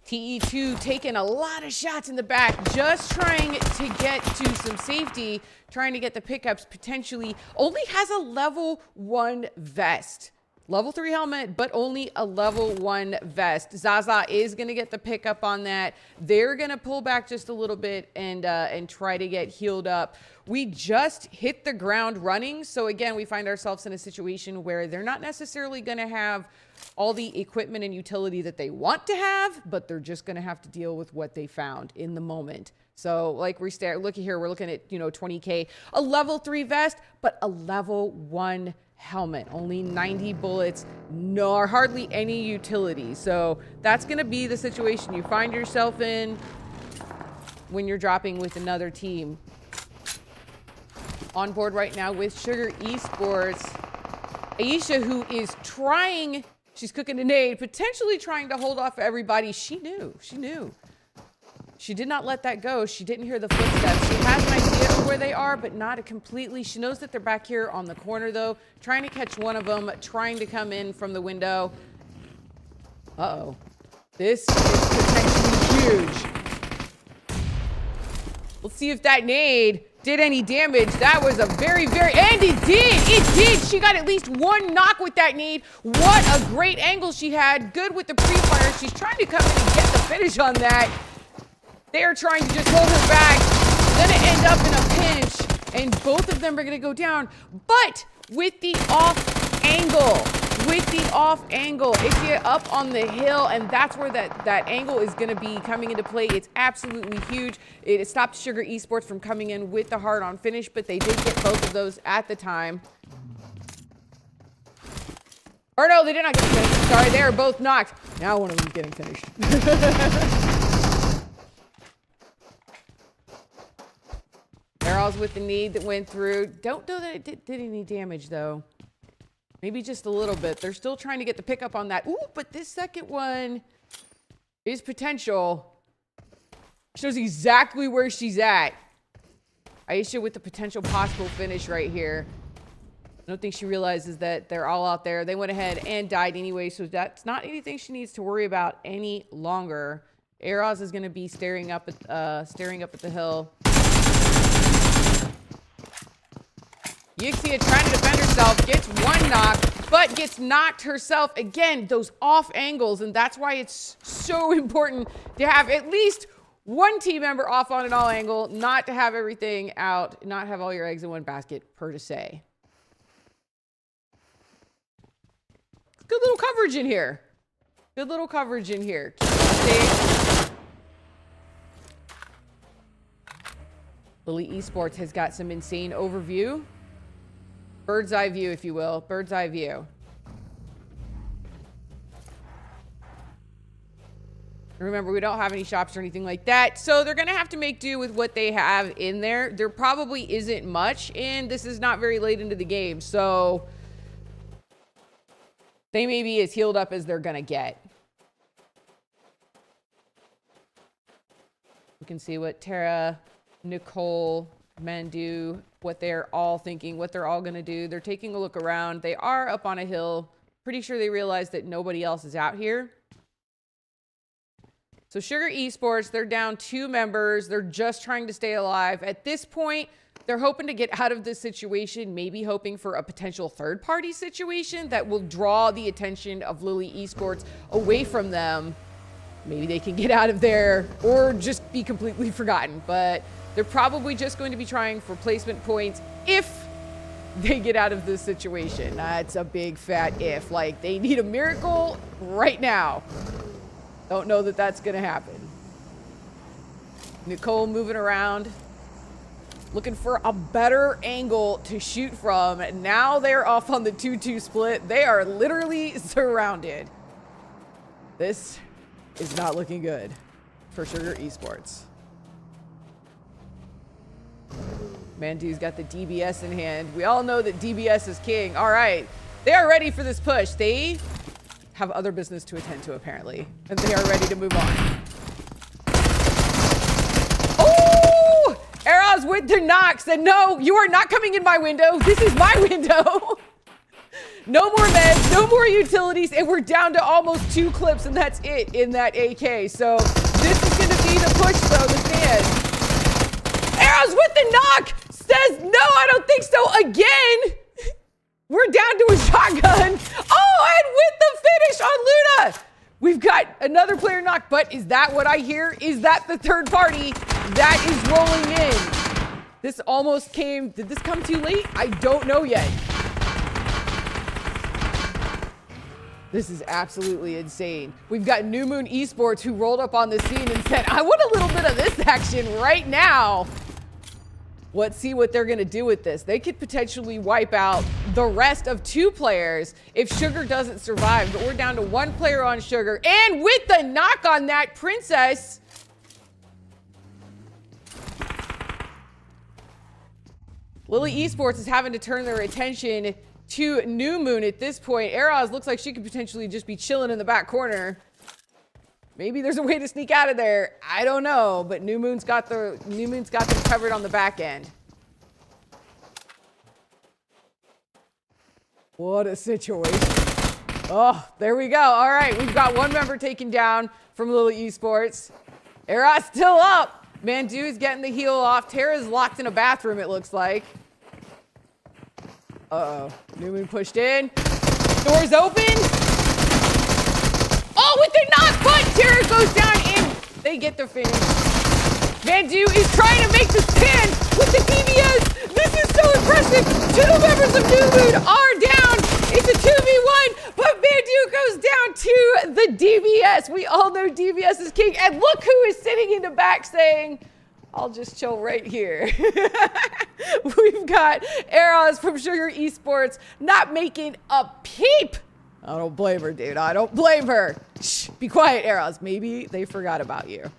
TE2 taking a lot of shots in the back, just trying to get to some safety, trying to get the pickups potentially. Only has a level 1 vest. Level 3 helmet, but only a level 1 vest. Zaza is going to get the pickup on that. They're going to pull back just a little bit and try to get healed up. We just hit the ground running. So again, we find ourselves in a situation where they're not necessarily going to have all the equipment and utility that they want to have, but they're just going to have to deal with what they found in the moment. So like looking here, we're looking at, 20K, a level 3 vest, but a level 1 helmet, only 90 bullets, no, hardly any utility. So that's going to be the situation you find yourself in when you're dropping with another team. On board right now with Sugar Esports, Aisha, who is trying, she's cooking a nade, potentially trying to hold off everybody. She knew. She did not let that go. She didn't hear the footsteps. She has an idea of where they are, but not completely. She knows that they're back here on the corner, though, trying to catch one of them, trying to come in from the window. Uh-oh. This is potentially huge. Let's see if that nade did any damage. That was a very, and it did. She got at least one knock with that nade. What a great angle she had. Good with the pre-fire. She's trying to come in and get the finish on that. They're trying to just hold her back. Gonna end up in a pinch, and both of them are gonna go down. But with the off angle, if you're up on the hill, and that's where that angle is gonna be coming into play, it's absolutely huge. It stopped Sugar Esports from coming in with the hard-on finish, but they did get both of those at the time. Or no, they did not get finished. Sorry, they are both knocked. Now one of them's getting finished. Arrows with the nade that went through. Don't know that it did any damage, though. Maybe just a little bit. They're still trying to get the pickup on that. Ooh, but this second one is potential. Shows exactly where she's at. Aisha with the potential possible finish right here. I don't think she realizes that they're all out there. They went ahead and died anyway, so that's not anything she needs to worry about any longer. Eros is going to be staring up at the hill. Yixia trying to defend herself, gets one knock, but gets knocked herself. Again, those off angles, and that's why it's so important to have at least one team member off on an all angle, not to have everything out, not have all your eggs in one basket, per se. Good little coverage in here. Good little coverage in here. Lily Esports has got some insane overview. Bird's eye view, if you will. Bird's eye view. Remember, we don't have any shops or anything like that, so they're going to have to make do with what they have in there. There probably isn't much, and this is not very late into the game, so they may be as healed up as they're going to get. We can see what Tara, Nicole, Mandu, what they're all thinking, what they're all going to do. They're taking a look around. They are up on a hill. Pretty sure they realize that nobody else is out here. So Sugar Esports, they're down 2 members. They're just trying to stay alive. At this point, they're hoping to get out of this situation, maybe hoping for a potential third-party situation that will draw the attention of Lily Esports away from them. Maybe they can get out of there or just be completely forgotten. But they're probably just going to be trying for placement points if they get out of this situation. That's a big fat if. Like, they need a miracle right now. Don't know that that's going to happen. Nicole moving around, looking for a better angle to shoot from. Now they're off on the 2-2 split. They are literally surrounded. This is not looking good for Sugar Esports. Mandu's got the DBS in hand. We all know that DBS is king. All right. They are ready for this push. They have other business to attend to, apparently. And they are ready to move on. Oh! Eros with the knock said, no, you are not coming in my window. This is my window. No more meds, no more utilities, and we're down to almost 2 clips, and that's it in that AK. So this is going to be the push, though, the stand. Eros with the knock says, no, I don't think so again. We're down to a shotgun. Oh, and with the finish on Luna. We've got another player knocked, but is that what I hear? Is that the third party that is rolling in? This almost came, did this come too late? I don't know yet. This is absolutely insane. We've got New Moon Esports who rolled up on the scene and said, I want a little bit of this action right now. Let's see what they're going to do with this. They could potentially wipe out the rest of 2 players if Sugar doesn't survive. But we're down to 1 player on Sugar. And with the knock on that, Princess. Lily Esports is having to turn their attention to New Moon at this point. Eros looks like she could potentially just be chilling in the back corner. Maybe there's a way to sneak out of there. I don't know, but New Moon's got them covered on the back end. What a situation. Oh, there we go. All right, we've got 1 member taken down from Lily Esports. Eros still up. Mandu's getting the heal off. Tara's locked in a bathroom, it looks like. Uh-oh. New Moon pushed in. Doors open. Oh, with the knock, but Tara goes down and they get the finish. Mandu is trying to make the stand with the DBS. This is so impressive. 2 members of New Moon are down. It's a 2v1, but Mandu goes down to the DBS. We all know DBS is king. And look who is sitting in the back saying, I'll just chill right here. We've got Eros from Sugar Esports not making a peep. I don't blame her, dude. I don't blame her. Shh, be quiet, Eros. Maybe they forgot about you.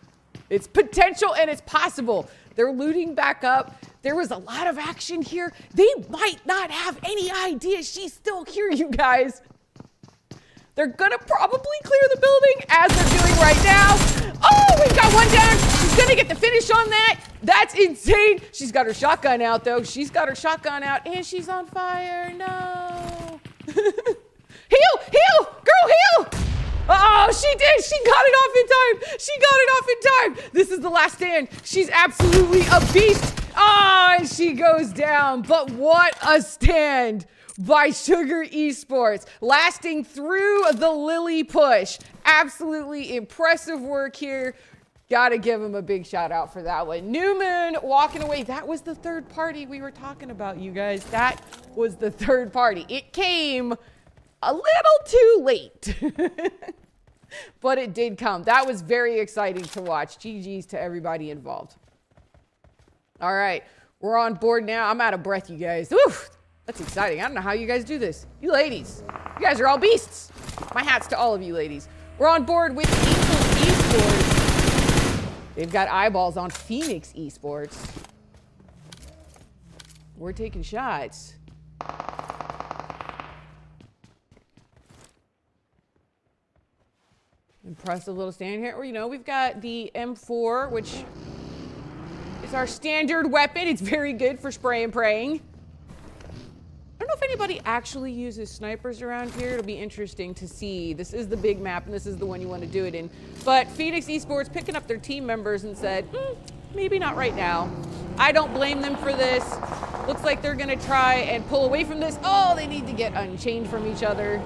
It's potential and it's possible. They're looting back up. There was a lot of action here. They might not have any idea she's still here, you guys. They're gonna probably clear the building as they're doing right now. Oh, we've got one down. She's gonna get the finish on that. That's insane. She's got her shotgun out though. She's got her shotgun out and she's on fire. No. Heal, heal, girl, heal. Oh, she did. She got it off in time. She got it off in time. This is the last stand. She's absolutely a beast. Oh, and she goes down. But what a stand by Sugar Esports, lasting through the Lily push. Absolutely impressive work here. Gotta give him a big shout out for that one. New Moon walking away. That was the third party we were talking about, you guys. That was the third party. It came a little too late, but it did come. That was very exciting to watch. GG's to everybody involved. All right, we're on board now. I'm out of breath, you guys. Oof. That's exciting. I don't know how you guys do this. You ladies, you guys are all beasts. My hat's to all of you ladies. We're on board with Angel Esports. They've got eyeballs on Phoenix Esports. We're taking shots. Impressive little stand here. Or, you know, we've got the M4, which is our standard weapon. It's very good for spray and praying. I don't know if anybody actually uses snipers around here. It'll be interesting to see. This is the big map, and this is the one you want to do it in. But Phoenix Esports picking up their team members and said, maybe not right now. I don't blame them for this. Looks like they're going to try and pull away from this. Oh, they need to get unchained from each other.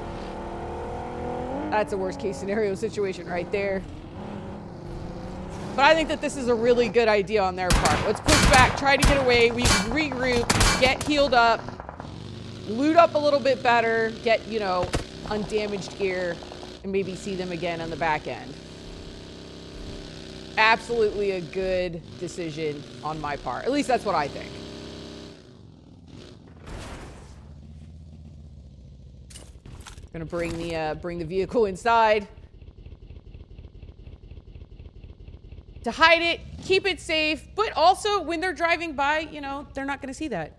That's a worst case scenario situation right there. But I think that this is a really good idea on their part. Let's push back, try to get away. We regroup, get healed up, loot up a little bit better, get, you know, undamaged gear, and maybe see them again on the back end. Absolutely a good decision on my part. At least that's what I think. Gonna bring the vehicle inside to hide it, keep it safe, but also when they're driving by, you know, they're not gonna see that.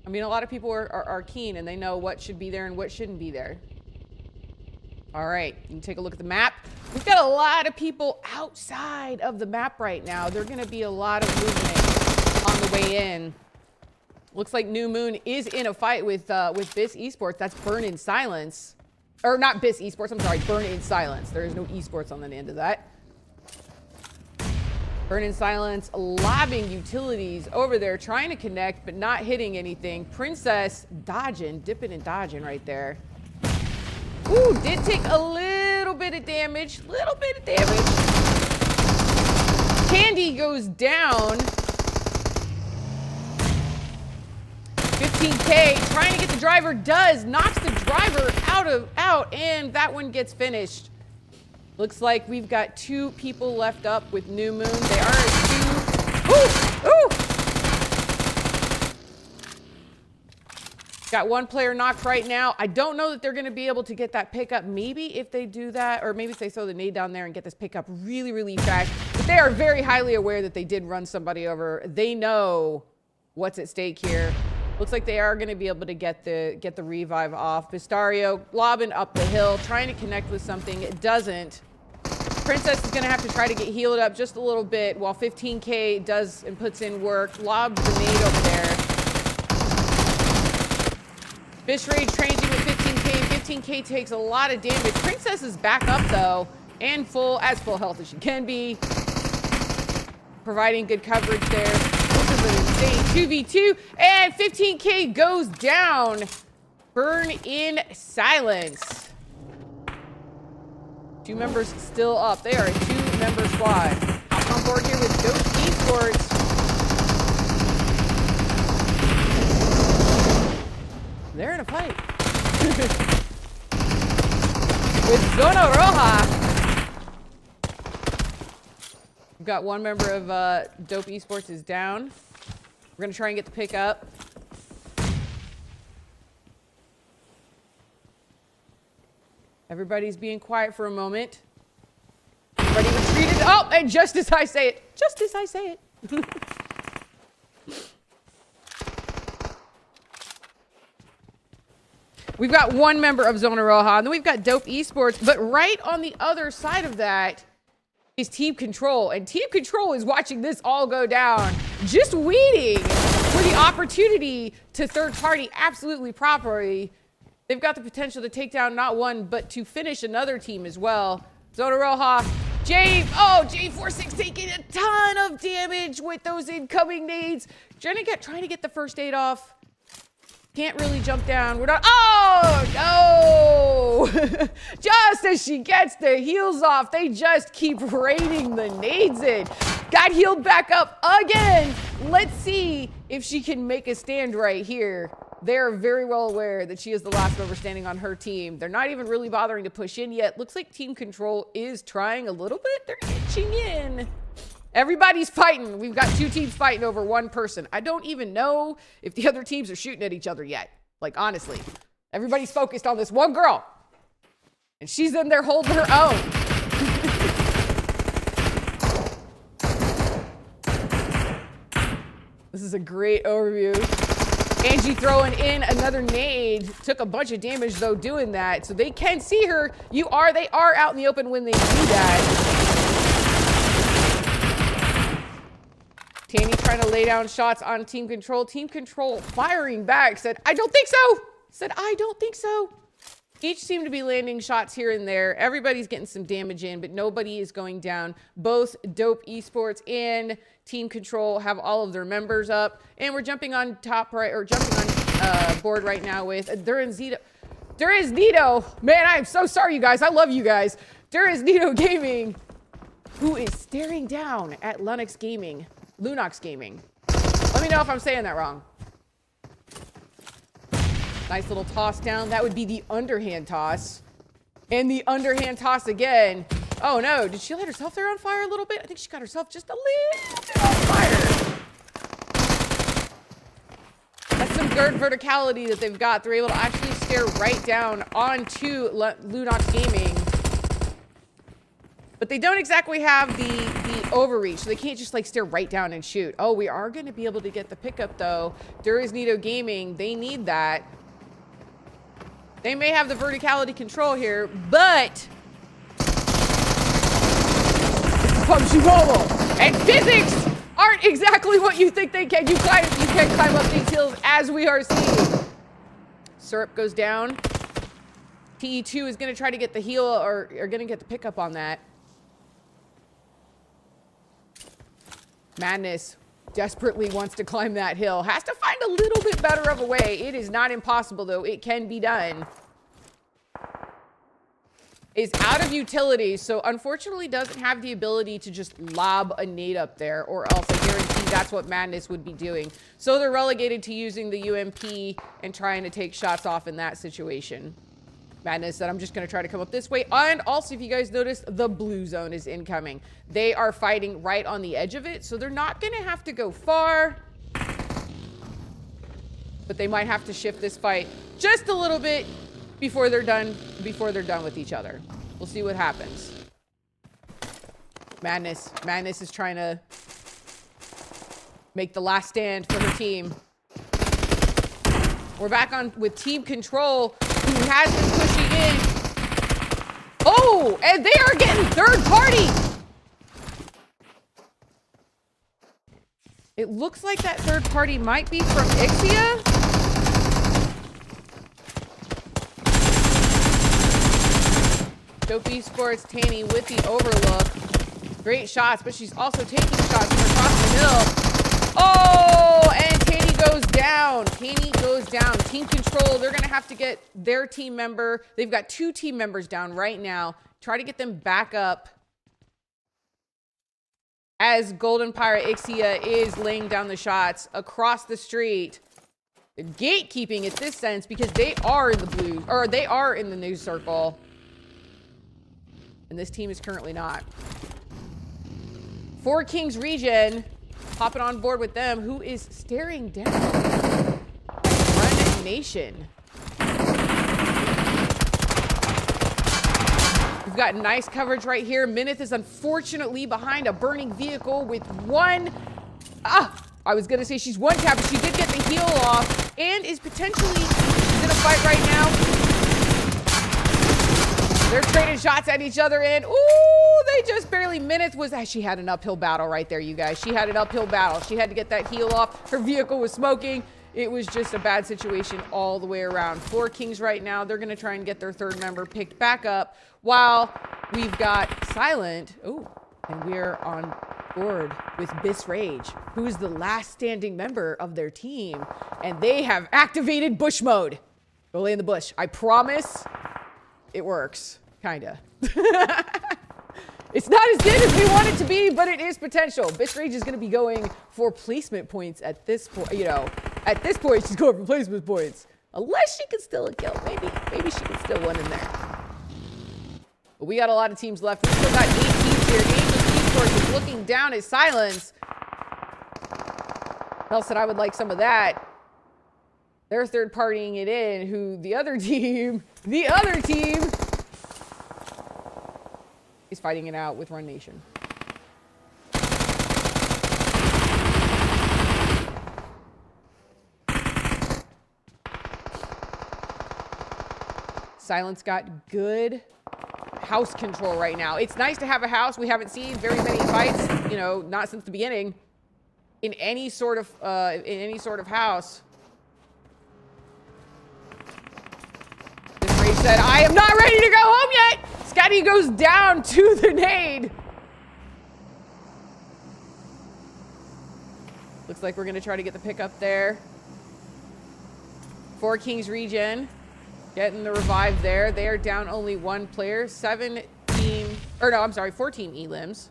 I mean, a lot of people are keen and they know what should be there and what shouldn't be there. All right, you can take a look at the map. We've got a lot of people outside of the map right now. There's gonna be a lot of movement on the way in. Looks like New Moon is in a fight with Biss Esports. That's Burn in Silence. Or not Biss Esports, I'm sorry, Burn in Silence. There is no esports on the end of that. Burn in Silence, lobbing utilities over there, trying to connect, but not hitting anything. Princess dodging, dipping and dodging right there. Ooh, did take a little bit of damage. Candy goes down. 15K, trying to get the driver, knocks the driver out, and that one gets finished. Looks like we've got 2 people left up with New Moon. They are at 2. Ooh! Got 1 player knocked right now. I don't know that they're gonna be able to get that pickup. Maybe if they do that, or maybe if they throw the nade down there and get this pickup really, really fast. But they are very highly aware that they did run somebody over. They know what's at stake here. Looks like they are going to be able to get the revive off. Pistario lobbing up the hill, trying to connect with something. It doesn't. Princess is going to have to try to get healed up just a little bit while 15K does and puts in work. Lobs the nade over there. Bish Rage transing with 15K. 15K takes a lot of damage. Princess is back up though, and full health as she can be. providing good coverage there. This is an insane 2v2, and 15K goes down. Burn in silence. 2 members still up. They are a 2-member squad. Hop on board here with Dope Esports. They're in a fight. With Zona Roja. We've got 1 member of Dope Esports is down. We're gonna try and get the pick up. Everybody's being quiet for a moment. Everybody retreated. Oh, and just as I say it. We've got 1 member of Zona Roja, and then we've got Dope Esports, but right on the other side of that is Team Control, and Team Control is watching this all go down, just waiting for the opportunity to third party absolutely properly. They've got the potential to take down not one, but to finish another team as well. Zona Roja, J46 taking a ton of damage with those incoming nades. Trying to get the first aid off. Can't really jump down. We're not. Oh, no! Just as she gets the heals off, they just keep raining the nades in. Got healed back up again. Let's see if she can make a stand right here. They're very well aware that she is the last member standing on her team. They're not even really bothering to push in yet. Looks like Team Control is trying a little bit. They're inching in. Everybody's fighting. We've got 2 teams fighting over 1 person. I don't even know if the other teams are shooting at each other yet. Like, honestly. Everybody's focused on this one girl. And she's in there holding her own. This is a great overview. Angie throwing in another nade. Took a bunch of damage, though, doing that. So they can see her. They are out in the open when they do that. Tanny trying to lay down shots on Team Control. Team Control firing back. Said, I don't think so. Said, I don't think so. Each seem to be landing shots here and there. Everybody's getting some damage in, but nobody is going down. Both Dope Esports and Team Control have all of their members up. And we're jumping on top right, or jumping on board right now with Duriznito. Man, I am so sorry, you guys. I love you guys. Duriznito Gaming, who is staring down at Lunox Gaming. Let me know if I'm saying that wrong. Nice little toss down. That would be the underhand toss. And the underhand toss again. Oh no, did she let herself there on fire a little bit? I think she got herself just a little bit on fire. That's some good verticality that they've got. They're able to actually stare right down onto Lunox Gaming. But they don't exactly have the overreach, so they can't just like stare right down and shoot. Oh, we are going to be able to get the pickup though. Duriznito Gaming, they need that. They may have the verticality control here, but PUBG Mobile and physics aren't exactly what you think they can. You can climb up these hills as we are seeing. Syrup goes down. TE2 is going to try to get the heal or going to get the pickup on that. Madness desperately wants to climb that hill. Has to find a little bit better of a way. It is not impossible, though. It can be done. Is out of utility, so unfortunately doesn't have the ability to just lob a nade up there, or else I guarantee that's what Madness would be doing. So they're relegated to using the UMP and trying to take shots off in that situation. Madness said, I'm just going to try to come up this way. And also, if you guys noticed, the blue zone is incoming. They are fighting right on the edge of it, so they're not going to have to go far. But they might have to shift this fight just a little bit before they're done with each other. We'll see what happens. Madness is trying to make the last stand for her team. We're back on with Team Control, who has been pushing in. Oh, and they are getting third party. It looks like that third party might be from Ixia. Dope Esports, Tanny with the overlook. Great shots, but she's also taking shots from her hill. Oh, and Tanny goes down. Tanny goes down. Team control, they're going to have to get their team member. They've got 2 team members down right now. Try to get them back up as Golden Pirate Ixia is laying down the shots across the street. They're gatekeeping at this sense because they are in the blue, or they are in the news circle. And this team is currently not. 4 Kings region, hopping on board with them. Who is staring down? Run Nation. We've got nice coverage right here. Minith is unfortunately behind a burning vehicle with 1. I was gonna say she's 1 tap, but she did get the heal off and is potentially in a fight right now. They're trading shots at each other, and ooh, they just barely. Minith was, she had an uphill battle right there, you guys. She had an uphill battle. She had to get that heal off. Her vehicle was smoking. It was just a bad situation all the way around. 4 Kings right now. They're going to try and get their 3rd member picked back up while we've got Silent. Oh, and we're on board with Biss Rage, who is the last standing member of their team. And they have activated bush mode. Go lay in the bush. I promise it works. Kinda. It's not as good as we want it to be, but it is potential. Biss Rage is going to be going for placement points at this point. You know, at this point, she's going for placement points. Unless she can steal a kill. Maybe she can steal one in there. But we got a lot of teams left. We still got 8 teams here. Angels Esports is looking down at Silence. Mel said I would like some of that. They're third partying it in, who the other team is fighting it out with Run Nation. Silence got good house control right now. It's nice to have a house. We haven't seen very many fights, you know, not since the beginning, in any sort of house. This Rage said, I am not ready to go home yet. Scotty goes down to the nade. Looks like we're going to try to get the pick up there. 4 Kings region getting the revive there. They are down only 1 player. 14 elims.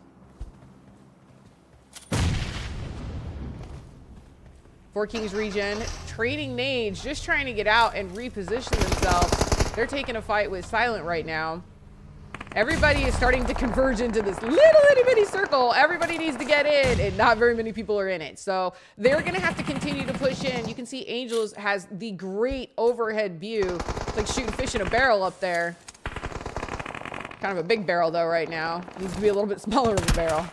4 Kings region trading nades, just trying to get out and reposition themselves. They're taking a fight with Silent right now. Everybody is starting to converge into this little itty bitty circle. Everybody needs to get in, and not very many people are in it. So they're going to have to continue to push in. You can see Angels has the great overhead view. It's like shooting fish in a barrel up there. Kind of a big barrel, though, right now. Needs to be a little bit smaller of a barrel.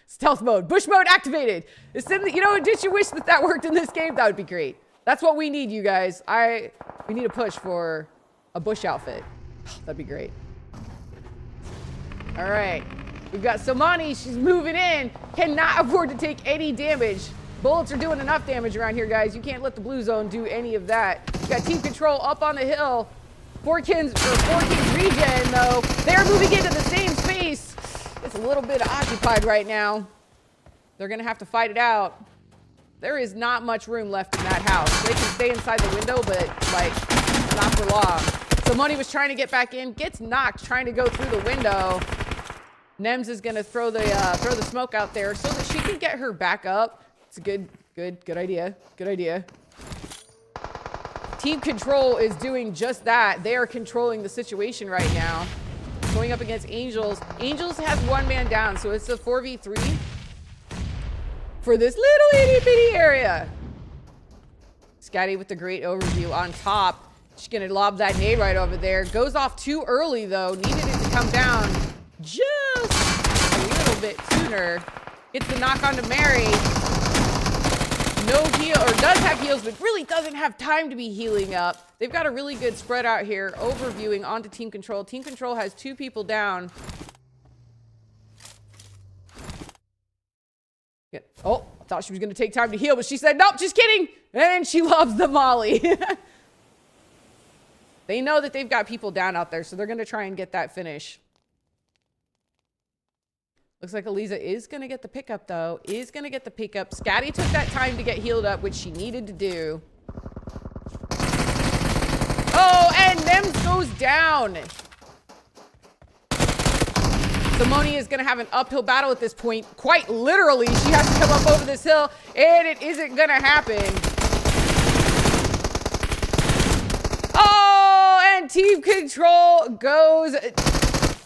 Stealth mode. Bush mode activated. You know, did you wish that worked in this game? That would be great. That's what we need, you guys. We need a push for a bush outfit. That'd be great. All right. We've got Somani. She's moving in. Cannot afford to take any damage. Bullets are doing enough damage around here, guys. You can't let the blue zone do any of that. We've got team control up on the hill. 4 Kings region, though. They're moving into the same space. It's a little bit occupied right now. They're going to have to fight it out. There is not much room left in that house. They can stay inside the window, but, like, not for long. So Money was trying to get back in, gets knocked, trying to go through the window. Nems is going to throw the smoke out there so that she can get her back up. It's a good idea. Good idea. Team control is doing just that. They are controlling the situation right now. Going up against Angels. Angels has 1 man down, so it's a 4v3 for this little itty bitty area. Scotty with the great overview on top. She's gonna lob that nade right over there. Goes off too early though. Needed it to come down just a little bit sooner. Gets the knock onto Mary. No heal, or does have heals, but really doesn't have time to be healing up. They've got a really good spread out here. Overviewing onto team control. Team control has 2 people down. Yeah. Oh, I thought she was going to take time to heal, but she said, nope, just kidding. And she loves the molly. They know that they've got people down out there, so they're going to try and get that finish. Looks like Eliza is going to get the pickup, though. Is going to get the pickup. Scatty took that time to get healed up, which she needed to do. Oh, and Nems goes down. Simone is going to have an uphill battle at this point. Quite literally, she has to come up over this hill, and it isn't going to happen. Oh, and Team Control goes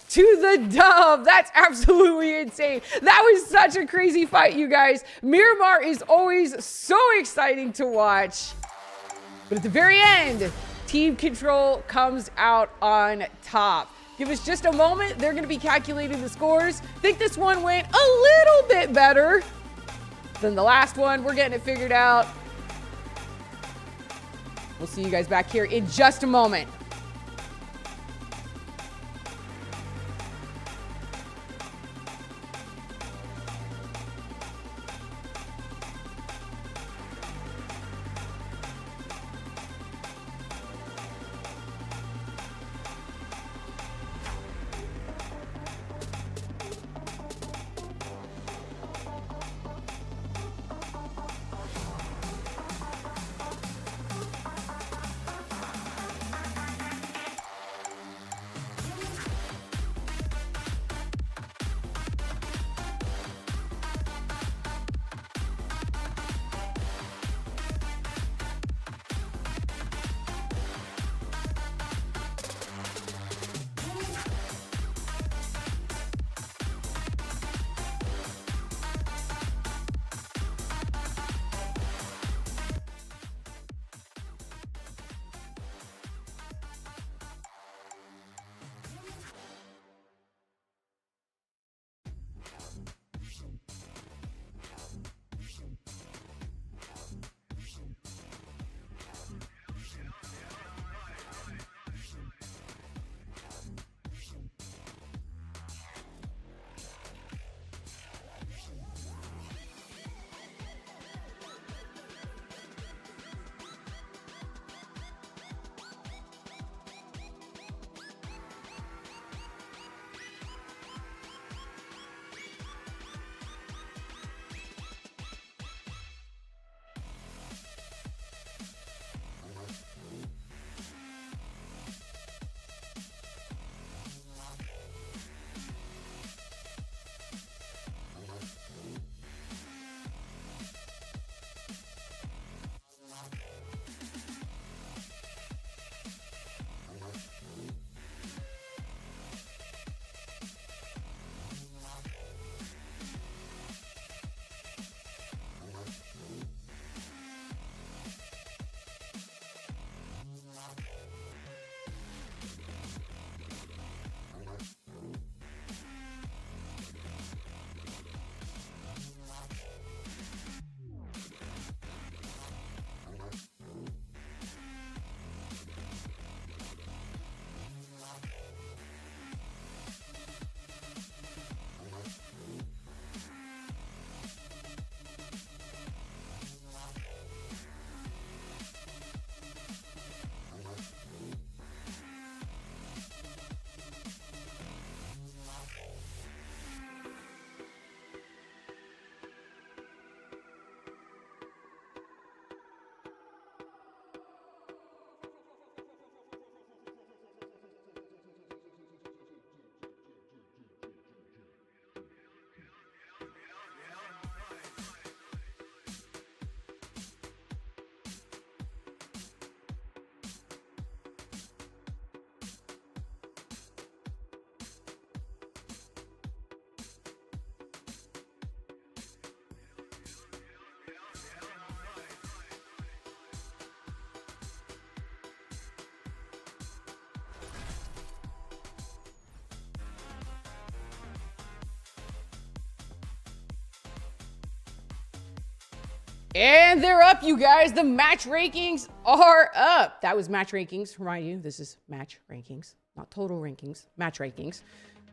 to the dub. That's absolutely insane. That was such a crazy fight, you guys. Miramar is always so exciting to watch. But at the very end, Team Control comes out on top. Give us just a moment. They're going to be calculating the scores. Think this one went a little bit better than the last one. We're getting it figured out. We'll see you guys back here in just a moment. And they're up, you guys. The match rankings are up. That was match rankings. Remind you, this is match rankings, not total rankings, match rankings.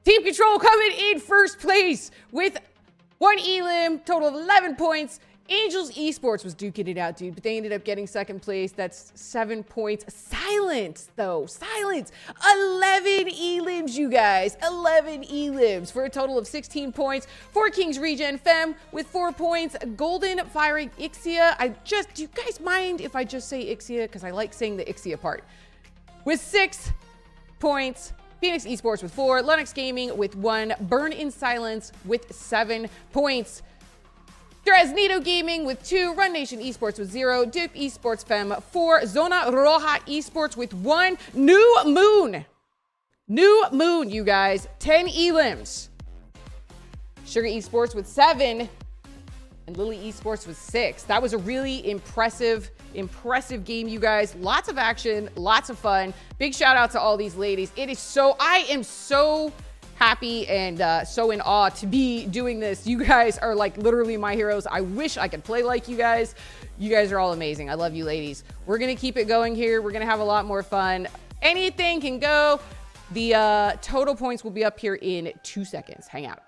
Team Control coming in first place with 1 elim, total of 11 points. Angels Esports was duking it out, dude, but they ended up getting second place. That's 7 points. Silence, though. Silence. 11 elims, you guys. 11 elims for a total of 16 points. 4 Kings Regen Fem with 4 points. Golden Firing Ixia. Do you guys mind if I just say Ixia? Because I like saying the Ixia part. With 6 points. Phoenix Esports with 4. Lennox Gaming with 1. Burn in Silence with 7 points. Dresnito Gaming with 2, Run Nation Esports with 0, Duke Esports Fem 4, Zona Roja Esports with 1, New Moon, you guys, 10 elims. Sugar Esports with 7, and Lily Esports with 6. That was a really impressive game, you guys. Lots of action, lots of fun. Big shout out to all these ladies. I am so happy and so in awe to be doing this. You guys are like literally my heroes. I wish I could play like you guys. You guys are all amazing. I love you ladies. We're gonna keep it going here. We're gonna have a lot more fun. Anything can go. The total points will be up here in 2 seconds. Hang out.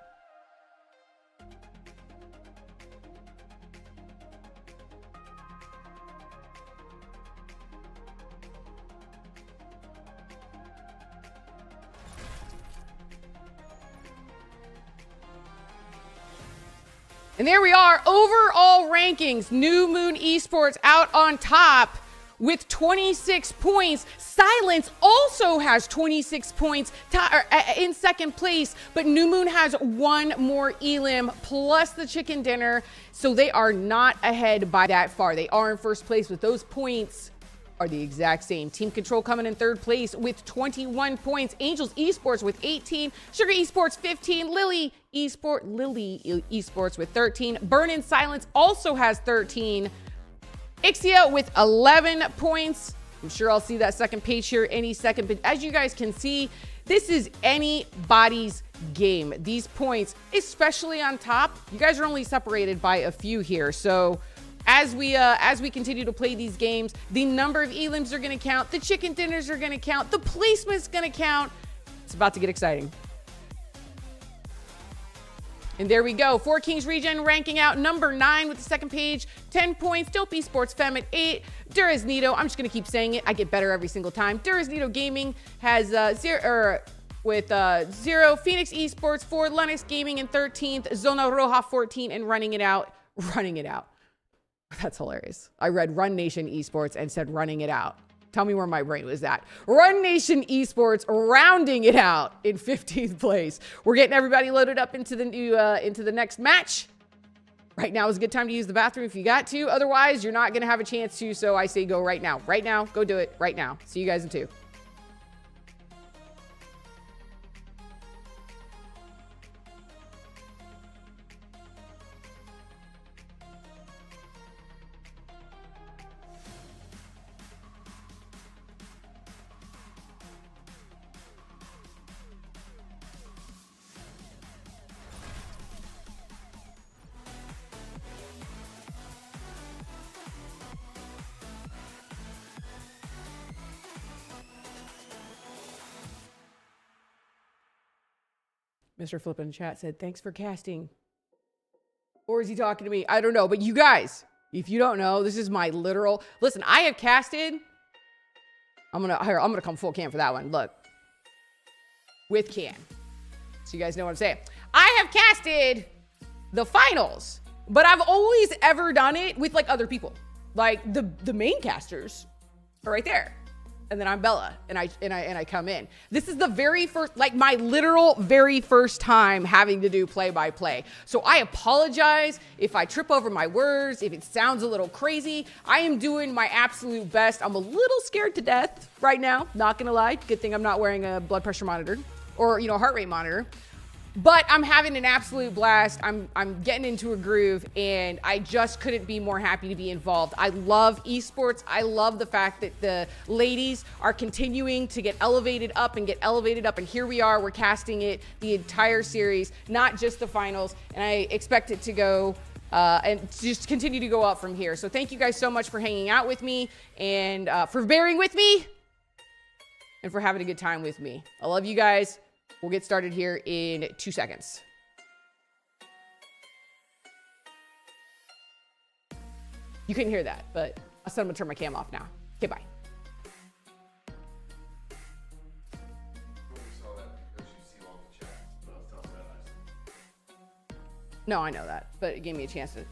And there we are, overall rankings. New Moon Esports out on top with 26 points. Silence also has 26 points in second place, but New Moon has 1 more elim plus the chicken dinner. So they are not ahead by that far. They are in first place with those points are the exact same. Team Control coming in third place with 21 points. Angels Esports with 18. Sugar Esports 15. Lily Esports with 13. Burn in Silence also has 13. Ixia with 11 points. I'm sure I'll see that second page here any second. But as you guys can see, this is anybody's game. These points, especially on top, you guys are only separated by a few here. So as we continue to play these games, the number of elims are going to count. The chicken dinners are going to count. The placement's going to count. It's about to get exciting. And there we go. 4 Kings Regen ranking out number 9 with the second page. 10 points. Dope Esports Fem at 8. Duraznito. I'm just going to keep saying it. I get better every single time. Duraznito Gaming has 0 with 0. Phoenix Esports 4. Lennox Gaming in 13th. Zona Roja 14 and running it out. That's hilarious. I read Run Nation Esports and said running it out. Tell me where my brain was at. Run Nation Esports rounding it out in 15th place. We're getting everybody loaded up into the next match. Right now is a good time to use the bathroom if you got to. Otherwise, you're not going to have a chance to. So I say go right now. Right now. Go do it right now. See you guys in 2. Mr. Flip in chat said, thanks for casting. Or is he talking to me? I don't know. But you guys, if you don't know, this is my literal... Listen, I have casted... I'm gonna come full cam for that one. Look. With cam. So you guys know what I'm saying. I have casted the finals. But I've always ever done it with like other people. Like the main casters are right there. And then I'm Bella, and I come in. This is the very first, like my literal very first time having to do play-by-play. So I apologize if I trip over my words, if it sounds a little crazy. I am doing my absolute best. I'm a little scared to death right now, not gonna lie. Good thing I'm not wearing a blood pressure monitor or, heart rate monitor. But I'm having an absolute blast. I'm getting into a groove, and I just couldn't be more happy to be involved. I love esports. I love the fact that the ladies are continuing to get elevated up, and here we are. We're casting it the entire series, not just the finals, and I expect it to go and just continue to go up from here. So thank you guys so much for hanging out with me and for bearing with me and for having a good time with me. I love you guys. We'll get started here in 2 seconds. You couldn't hear that, but I said I'm gonna turn my cam off now. Okay, bye. No, I know that, but it gave me a chance to.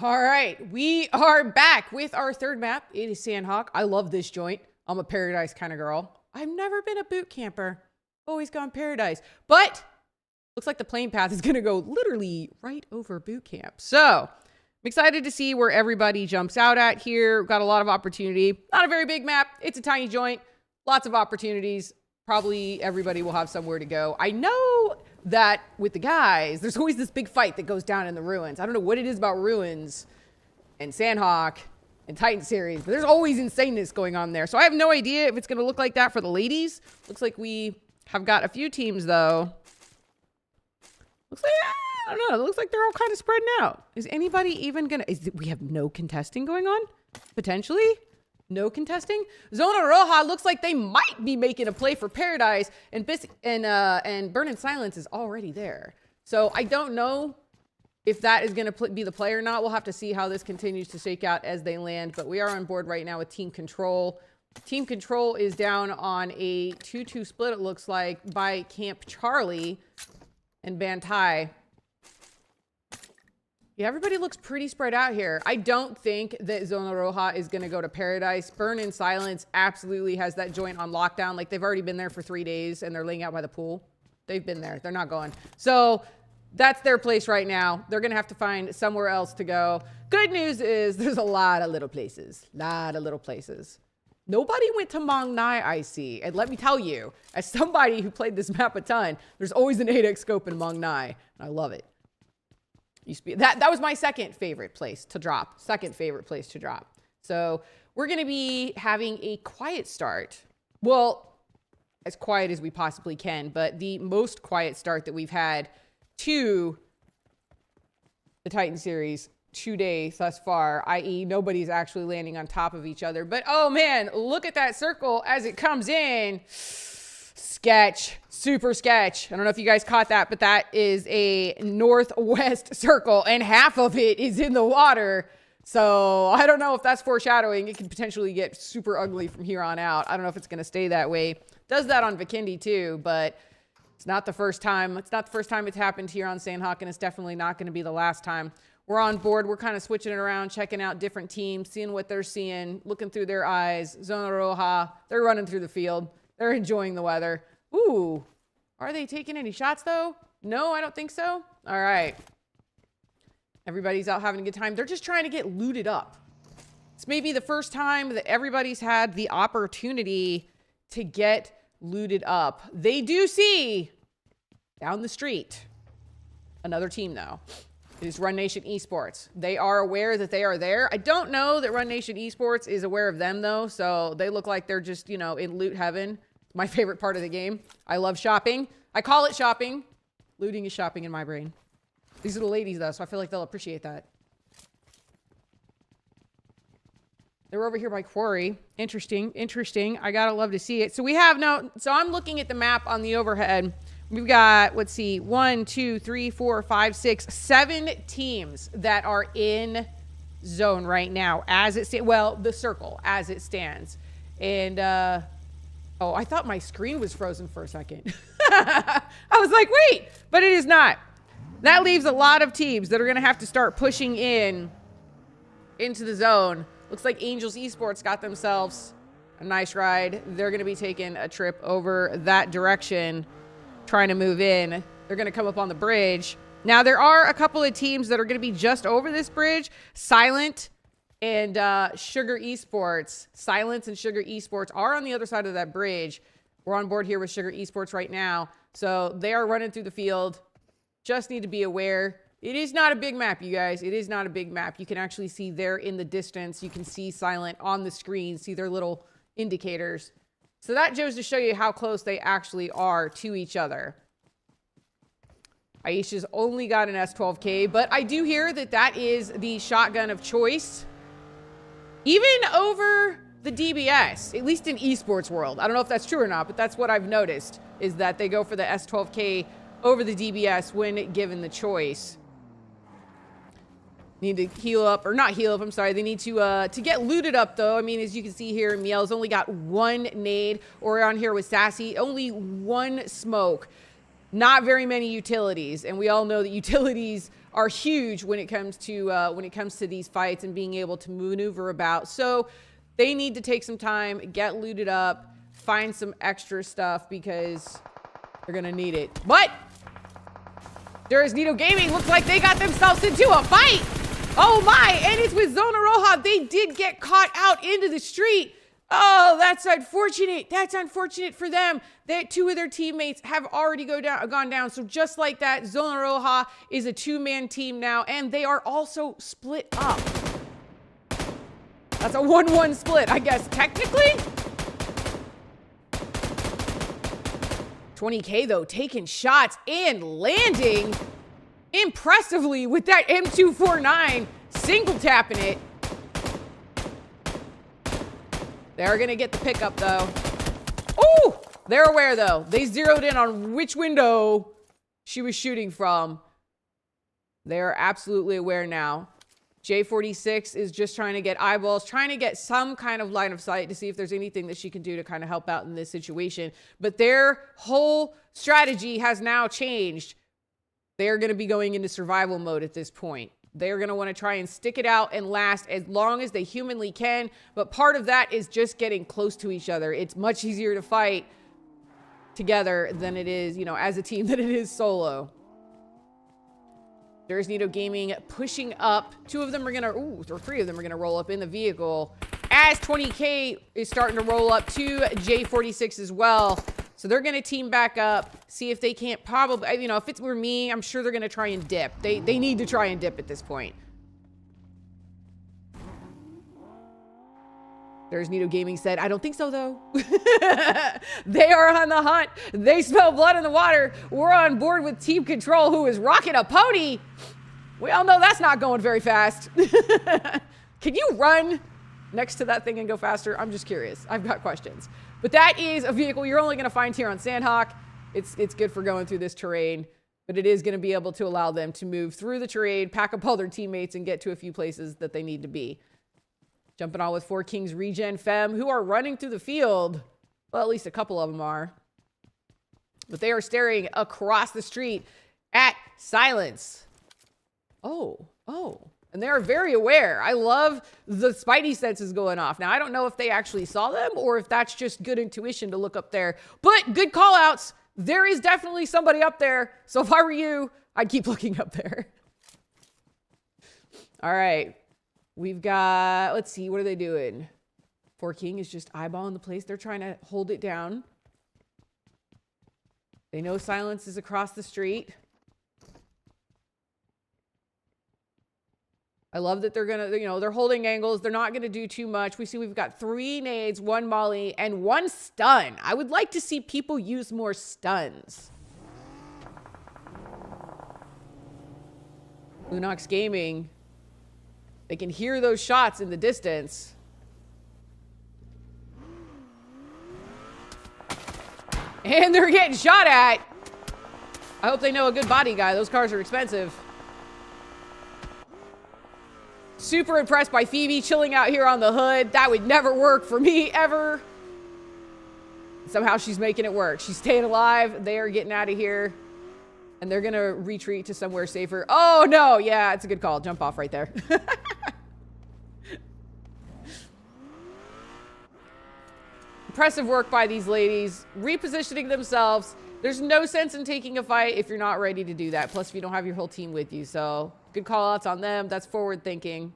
All right, we are back with our third map. It is Sandhawk. I love this joint. I'm a Paradise kind of girl. I've never been a boot camper. Always gone Paradise. But looks like the plane path is going to go literally right over boot camp. So I'm excited to see where everybody jumps out at here. We've got a lot of opportunity. Not a very big map. It's a tiny joint. Lots of opportunities. Probably everybody will have somewhere to go. I know that with the guys, there's always this big fight that goes down in the ruins. I don't know what it is about ruins and Sandhawk and Titan series, but there's always insaneness going on there. So I have no idea if it's going to look like that for the ladies. Looks like we have got a few teams though. Looks like, I don't know. It looks like they're all kind of spreading out. Is anybody even going to, we have no contesting going on? Potentially? No contesting. Zona Roja looks like they might be making a play for Paradise, and Burn in Silence is already there. So I don't know if that is going to be the play or not. We'll have to see how this continues to shake out as they land. But we are on board right now with Team Control. Team Control is down on a 2-2 split, it looks like, by Camp Charlie and Bantai. Yeah, everybody looks pretty spread out here. I don't think that Zona Roja is going to go to Paradise. Burn in Silence absolutely has that joint on lockdown. Like, they've already been there for 3 days, and they're laying out by the pool. They've been there. They're not going. So that's their place right now. They're going to have to find somewhere else to go. Good news is there's a lot of little places. Nobody went to Mong Nai, I see. And let me tell you, as somebody who played this map a ton, there's always an 8x scope in Mong Nai, and I love it. That was my second favorite place to drop. So we're going to be having a quiet start. Well, as quiet as we possibly can, but the most quiet start that we've had to the Titan series today thus far, i.e. nobody's actually landing on top of each other. But oh man, look at that circle as it comes in. Sketch, super sketch. I don't know if you guys caught that, but that is a northwest circle and half of it is in the water. So I don't know if that's foreshadowing. It could potentially get super ugly from here on out. I don't know if it's going to stay that way. Does that on Vikendi too, but it's not the first time. It's not the first time it's happened here on Sandhawk, and it's definitely not going to be the last time. We're on board. We're kind of switching it around, checking out different teams, seeing what they're seeing, looking through their eyes. Zona Roja, they're running through the field. They're enjoying the weather. Ooh, are they taking any shots though? No, I don't think so. All right. Everybody's out having a good time. They're just trying to get looted up. It's maybe the first time that everybody's had the opportunity to get looted up. They do see down the street another team though. It is Run Nation Esports. They are aware that they are there. I don't know that Run Nation Esports is aware of them though. So they look like they're just, you know, in loot heaven. My favorite part of the game. I love shopping. I call it shopping. Looting is shopping in my brain. These are the ladies though, so I feel like they'll appreciate that. They're over here by Quarry. Interesting. I gotta love to see it. So we have so I'm looking at the map on the overhead. We've got, let's see, 1, 2, 3, 4, 5, 6, 7 teams that are in zone right now as it stands. Well, the circle as it stands. And, oh, I thought my screen was frozen for a second. I was like, wait, but it is not. That leaves a lot of teams that are going to have to start pushing into the zone. Looks like Angels Esports got themselves a nice ride. They're going to be taking a trip over that direction, trying to move in. They're going to come up on the bridge. Now, there are a couple of teams that are going to be just over this bridge. Silent and Sugar Esports. Silence and Sugar Esports are on the other side of that bridge. We're on board here with Sugar Esports right now. So they are running through the field. Just need to be aware. It is not a big map, you guys. It is not a big map. You can actually see there in the distance. You can see Silent on the screen, see their little indicators. So that goes to show you how close they actually are to each other. Aisha's only got an S12K, but I do hear that that is the shotgun of choice. Even over the DBS, at least in esports world. I don't know if that's true or not, but that's what I've noticed, is that they go for the S12K over the DBS when given the choice. Need to heal up, or not heal up, I'm sorry. They need to get looted up, though. I mean, as you can see here, Miel's only got 1 nade. Or on here with Sassy, only 1 smoke. not very many utilities, and we all know that utilities are huge when it comes to these fights and being able to maneuver about. So they need to take some time, get looted up, find some extra stuff because they're gonna need it. But there's Nito Gaming. Looks like they got themselves into a fight. Oh my! And it's with Zona Roja. They did get caught out into the street. Oh, that's unfortunate. That's unfortunate for them. That 2 of their teammates have already gone down. So just like that, Zona Roja is a 2-man team now, and they are also split up. That's a 1-1 split, I guess, technically. 20K, though, taking shots and landing impressively with that M249, single tapping it. They're going to get the pickup, though. Ooh! They're aware, though. They zeroed in on which window she was shooting from. They're absolutely aware now. J46 is just trying to get eyeballs, trying to get some kind of line of sight to see if there's anything that she can do to kind of help out in this situation. But their whole strategy has now changed. They're going to be going into survival mode at this point. They're going to want to try and stick it out and last as long as they humanly can. But part of that is just getting close to each other. It's much easier to fight together than it is, you know, as a team than it is solo. There's Nito Gaming pushing up. 2 of them are going to, or 3 of them are going to roll up in the vehicle as 20K is starting to roll up to J46 as well. So they're going to team back up, see if they can't probably, you know, if it were me, I'm sure they're going to try and dip. They need to try and dip at this point. There's Nito Gaming said, I don't think so, though. They are on the hunt. They smell blood in the water. We're on board with Team Control, who is rocking a pony. We all know that's not going very fast. Can you run next to that thing and go faster? I'm just curious. I've got questions. But that is a vehicle you're only going to find here on Sandhawk. It's good for going through this terrain, but it is going to be able to allow them to move through the terrain, pack up all their teammates, and get to a few places that they need to be. Jumping on with 4 Kings Regen Fem, who are running through the field. Well, at least a couple of them are. But they are staring across the street at Silence. Oh. And they are very aware. I love the spidey senses going off. Now, I don't know if they actually saw them or if that's just good intuition to look up there. But good call outs. There is definitely somebody up there. So if I were you, I'd keep looking up there. All right. We've got, let's see, what are they doing? 4 King is just eyeballing the place. They're trying to hold it down. They know Silence is across the street. I love that they're going to, you know, they're holding angles. They're not going to do too much. We see we've got 3 nades, 1 molly, and 1 stun. I would like to see people use more stuns. Lunox Gaming. They can hear those shots in the distance. And they're getting shot at. I hope they know a good body guy. Those cars are expensive. Super impressed by Phoebe chilling out here on the hood. That would never work for me, ever. Somehow she's making it work. She's staying alive. They are getting out of here. And they're going to retreat to somewhere safer. Oh, no. Yeah, it's a good call. Jump off right there. Impressive work by these ladies. Repositioning themselves. There's no sense in taking a fight if you're not ready to do that. Plus, if you don't have your whole team with you. So, good call outs on them. That's forward thinking.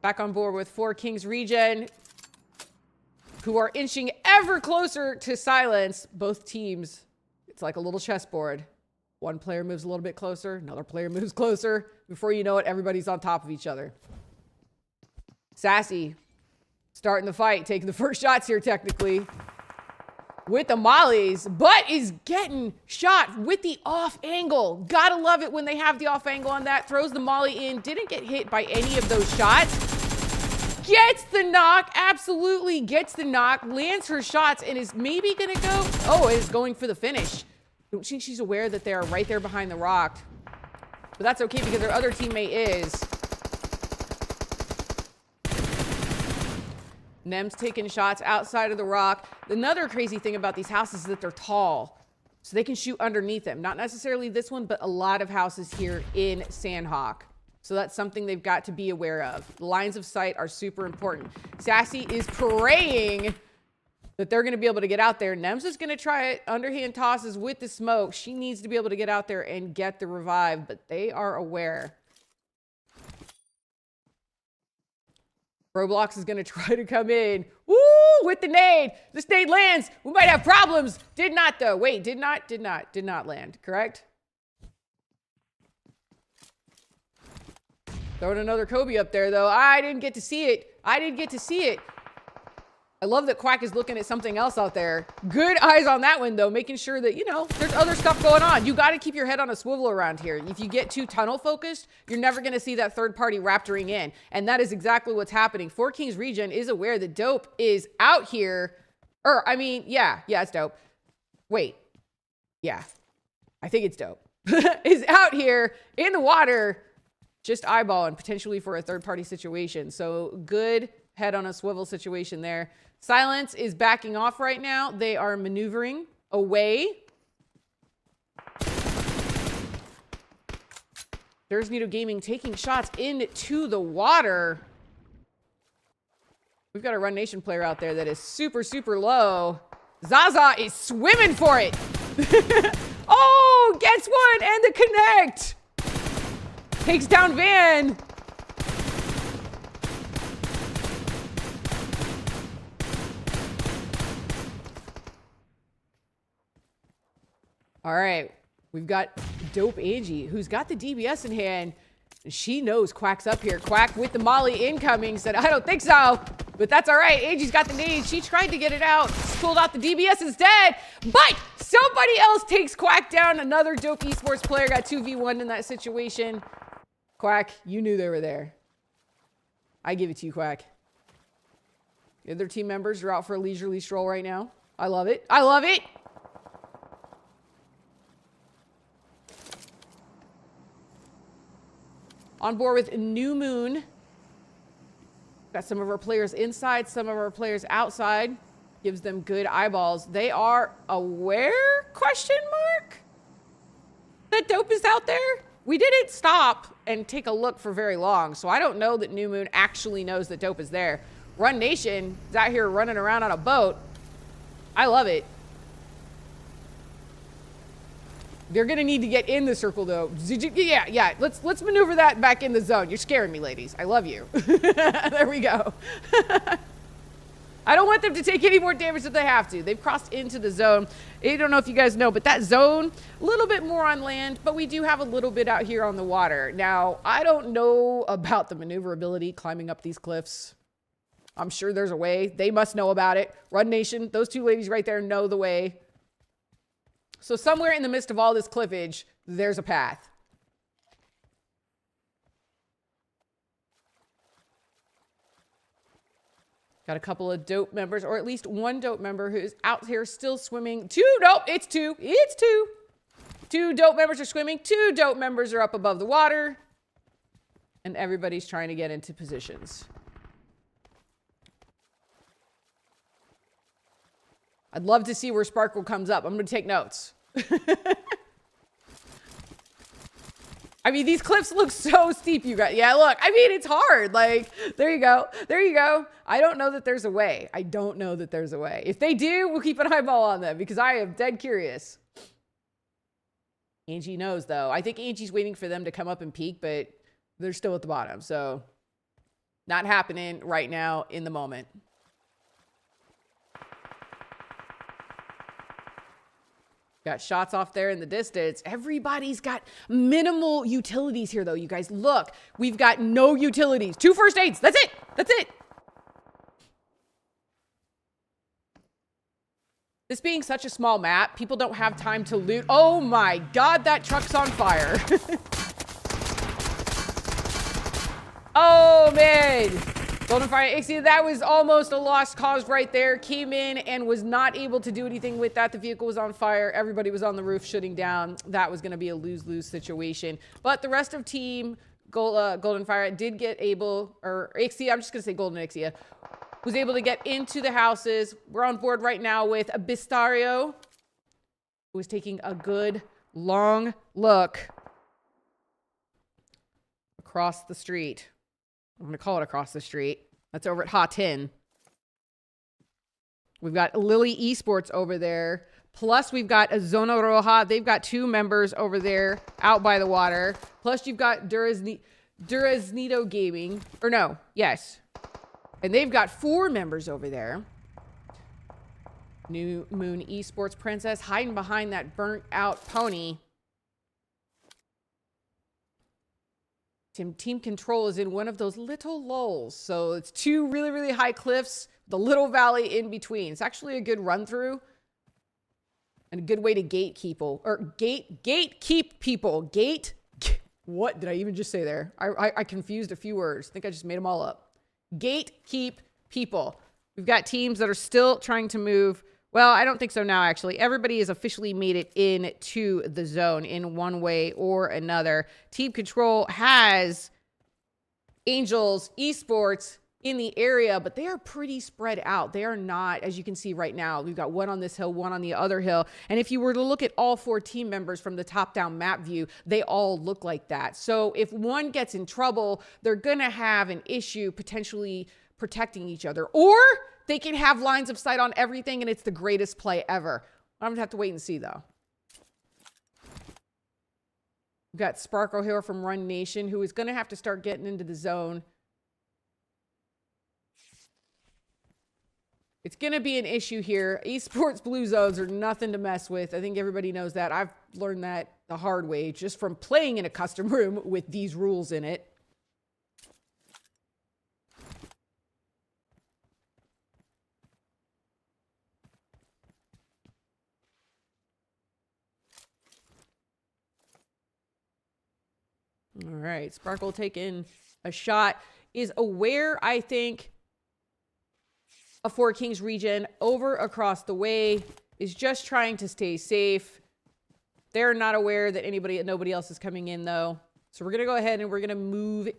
Back on board with 4 Kings Regen, who are inching ever closer to Silence. Both teams, it's like a little chessboard. One player moves a little bit closer. Another player moves closer. Before you know it, everybody's on top of each other. Sassy starting the fight, taking the first shots here technically with the mollies, but is getting shot with the off angle. Gotta love it when they have the off angle on that. Throws the molly in, didn't get hit by any of those shots. Gets the knock, absolutely gets the knock, lands her shots, and is maybe gonna go, oh, is going for the finish. Don't think she's aware that they are right there behind the rock. But that's okay because their other teammate is. Nem's taking shots outside of the rock. Another crazy thing about these houses is that they're tall. So they can shoot underneath them. Not necessarily this one, but a lot of houses here in Sandhawk. So that's something they've got to be aware of. The lines of sight are super important. Sassy is praying that they're going to be able to get out there. Nems is going to try it. Underhand tosses with the smoke. She needs to be able to get out there and get the revive, but they are aware. Roblox is going to try to come in. Woo! With the nade. This nade lands. We might have problems. Did not, though. Wait, did not land. Correct? Throwing another Kobe up there, though. I didn't get to see it. I love that Quack is looking at something else out there. Good eyes on that one, though, making sure that, you know, there's other stuff going on. You got to keep your head on a swivel around here. If you get too tunnel focused, you're never going to see that third party raptoring in. And that is exactly what's happening. Four Kings Regen is aware that Dope is out here. Yeah, it's Dope. Wait. Yeah. I think it's Dope. Is out here in the water, just eyeballing potentially for a third party situation. So good head on a swivel situation there. Silence is backing off right now. They are maneuvering away. There's Nito Gaming taking shots into the water. We've got a Run Nation player out there that is super, super low. Zaza is swimming for it. Oh, gets one and the connect. Takes down Van. All right, we've got Dope Angie, who's got the DBS in hand. She knows Quack's up here. Quack with the Molly incoming said, I don't think so, but that's all right. Angie's got the nade. She tried to get it out, pulled out the DBS instead, but somebody else takes Quack down. Another Dope Esports player got 2v1 in that situation. Quack, you knew they were there. I give it to you, Quack. The other team members are out for a leisurely stroll right now. I love it. I love it. On board with New Moon. Got some of our players inside, some of our players outside. Gives them good eyeballs. They are aware, question mark, that Dope is out there? We didn't stop and take a look for very long, so I don't know that New Moon actually knows that Dope is there. Run Nation is out here running around on a boat. I love it. They're gonna need to get in the circle though. Yeah. Let's maneuver that back in the zone. You're scaring me, ladies. I love you. There we go. I don't want them to take any more damage if they have to. They've crossed into the zone. I don't know if you guys know, but that zone, a little bit more on land, but we do have a little bit out here on the water. Now, I don't know about the maneuverability climbing up these cliffs. I'm sure there's a way. They must know about it. Run Nation, those two ladies right there know the way. So somewhere in the midst of all this cliffage, there's a path. Got a couple of Dope members, or at least one Dope member who's out here still swimming. It's two. Two Dope members are swimming. Two Dope members are up above the water. And everybody's trying to get into positions. I'd love to see where Sparkle comes up. I'm going to take notes. I mean, these cliffs look so steep, you guys. Yeah, look. I mean, it's hard. Like, there you go. There you go. I don't know that there's a way. If they do, we'll keep an eyeball on them because I am dead curious. Angie knows, though. I think Angie's waiting for them to come up and peek, but they're still at the bottom. So, not happening right now in the moment. Got shots off there in the distance. Everybody's got minimal utilities here, though, you guys. Look, we've got no utilities. 2 first aids. That's it. That's it. This being such a small map, people don't have time to loot. Oh my God, that truck's on fire. Oh man. Golden Fire Ixia, that was almost a lost cause right there. Came in and was not able to do anything with that. The vehicle was on fire. Everybody was on the roof shooting down. That was going to be a lose-lose situation. But the rest of team Golden Fire did get able, or Ixia, I'm just going to say Golden Ixia, was able to get into the houses. We're on board right now with Bistario, who is taking a good long look across the street. I'm going to call it across the street. That's over at Ha Tin. We've got Lily Esports over there. Plus, we've got a Zona Roja. They've got 2 members over there out by the water. Plus, you've got Duraznito Gaming. Or no, yes. And they've got 4 members over there. New Moon Esports Princess hiding behind that burnt out pony. Team Control is in one of those little lulls. So it's 2 really, really high cliffs, the little valley in between. It's actually a good run through and a good way to gatekeep people. What did I even just say there? I confused a few words. I think I just made them all up. Gatekeep people. We've got teams that are still trying to move. Well, I don't think so now, actually. Everybody has officially made it into the zone in one way or another. Team Control has Angels Esports in the area, but they are pretty spread out. They are not, as you can see right now, we've got one on this hill, one on the other hill. And if you were to look at all 4 team members from the top-down map view, they all look like that. So if one gets in trouble, they're going to have an issue potentially protecting each other. Or they can have lines of sight on everything, and it's the greatest play ever. I'm going to have to wait and see, though. We've got Sparkle Hill from Run Nation, who is going to have to start getting into the zone. It's going to be an issue here. Esports blue zones are nothing to mess with. I think everybody knows that. I've learned that the hard way just from playing in a custom room with these rules in it. All right, Sparkle taking a shot. Is aware, I think, of Four Kings region over across the way. Is just trying to stay safe. They're not aware that nobody else is coming in, though. So we're going to go ahead and we're going to move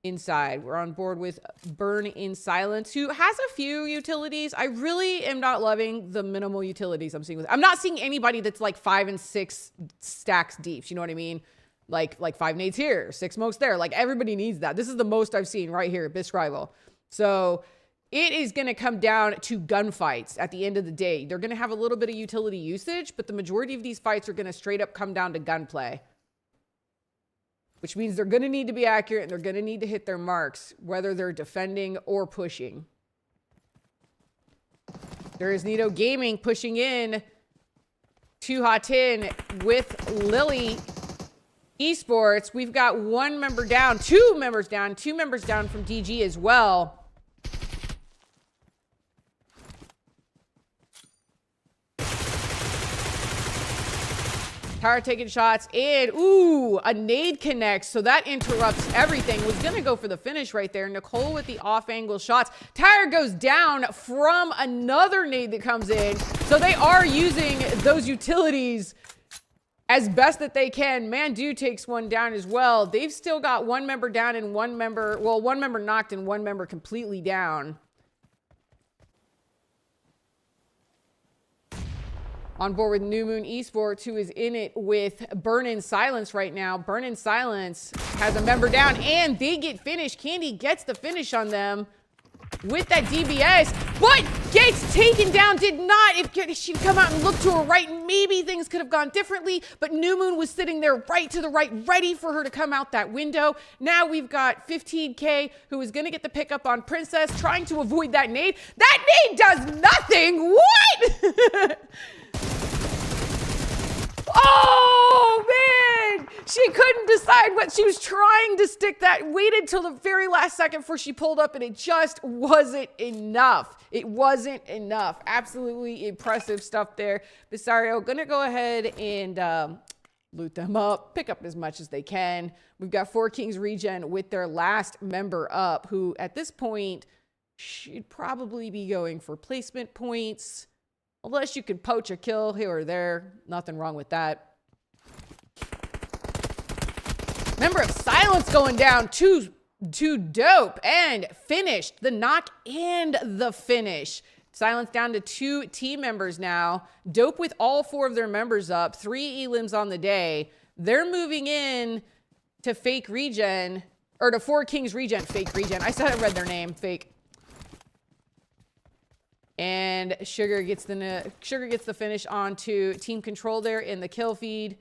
inside. We're on board with Burn in Silence, who has a few utilities. I really am not loving the minimal utilities I'm seeing. I'm not seeing anybody that's like 5 and 6 stacks deep. You know what I mean? Like 5 nades here, 6 smokes there. Like everybody needs that. This is the most I've seen right here at Bisque Rival. So it is going to come down to gunfights at the end of the day. They're going to have a little bit of utility usage, but the majority of these fights are going to straight up come down to gunplay. Which means they're going to need to be accurate and they're going to need to hit their marks, whether they're defending or pushing. There is Nito Gaming pushing in to Ha Tin with Lily Esports. We've got 1 member down, 2 members down, 2 members down from DG as well. Tara taking shots, and ooh, a nade connects, so that interrupts everything. Was gonna go for the finish right there. Nicole with the off-angle shots. Tara goes down from another nade that comes in, so they are using those utilities as best that they can. Mandu takes one down as well. They've still got 1 member down and 1 member, well, 1 member knocked and 1 member completely down. On board with New Moon Esports, who is in it with Burn in Silence right now. Burn in Silence has a member down, and they get finished. Candy gets the finish on them with that DBS, but gets taken down. Did not. If she'd come out and look to her right, maybe things could have gone differently, but New Moon was sitting there right to the right, ready for her to come out that window. Now we've got 15K, who is going to get the pickup on Princess, trying to avoid that nade. That nade does nothing. What? Oh, man! She couldn't decide what she was trying to stick that. Waited till the very last second before she pulled up, and it just wasn't enough. It wasn't enough. Absolutely impressive stuff there. Bisario gonna go ahead and loot them up, pick up as much as they can. We've got Four Kings Regen with their last member up, who at this point should probably be going for placement points. Unless you could poach a kill here or there. Nothing wrong with that. Member of Silence going down. Too dope. And finished. The knock and the finish. Silence down to 2 team members now. Dope with all 4 of their members up. 3 elims on the day. They're moving in to fake regen, or to 4 Kings regen, fake regen. I said I read their name, fake. And Sugar gets the finish onto team control there in the kill feed.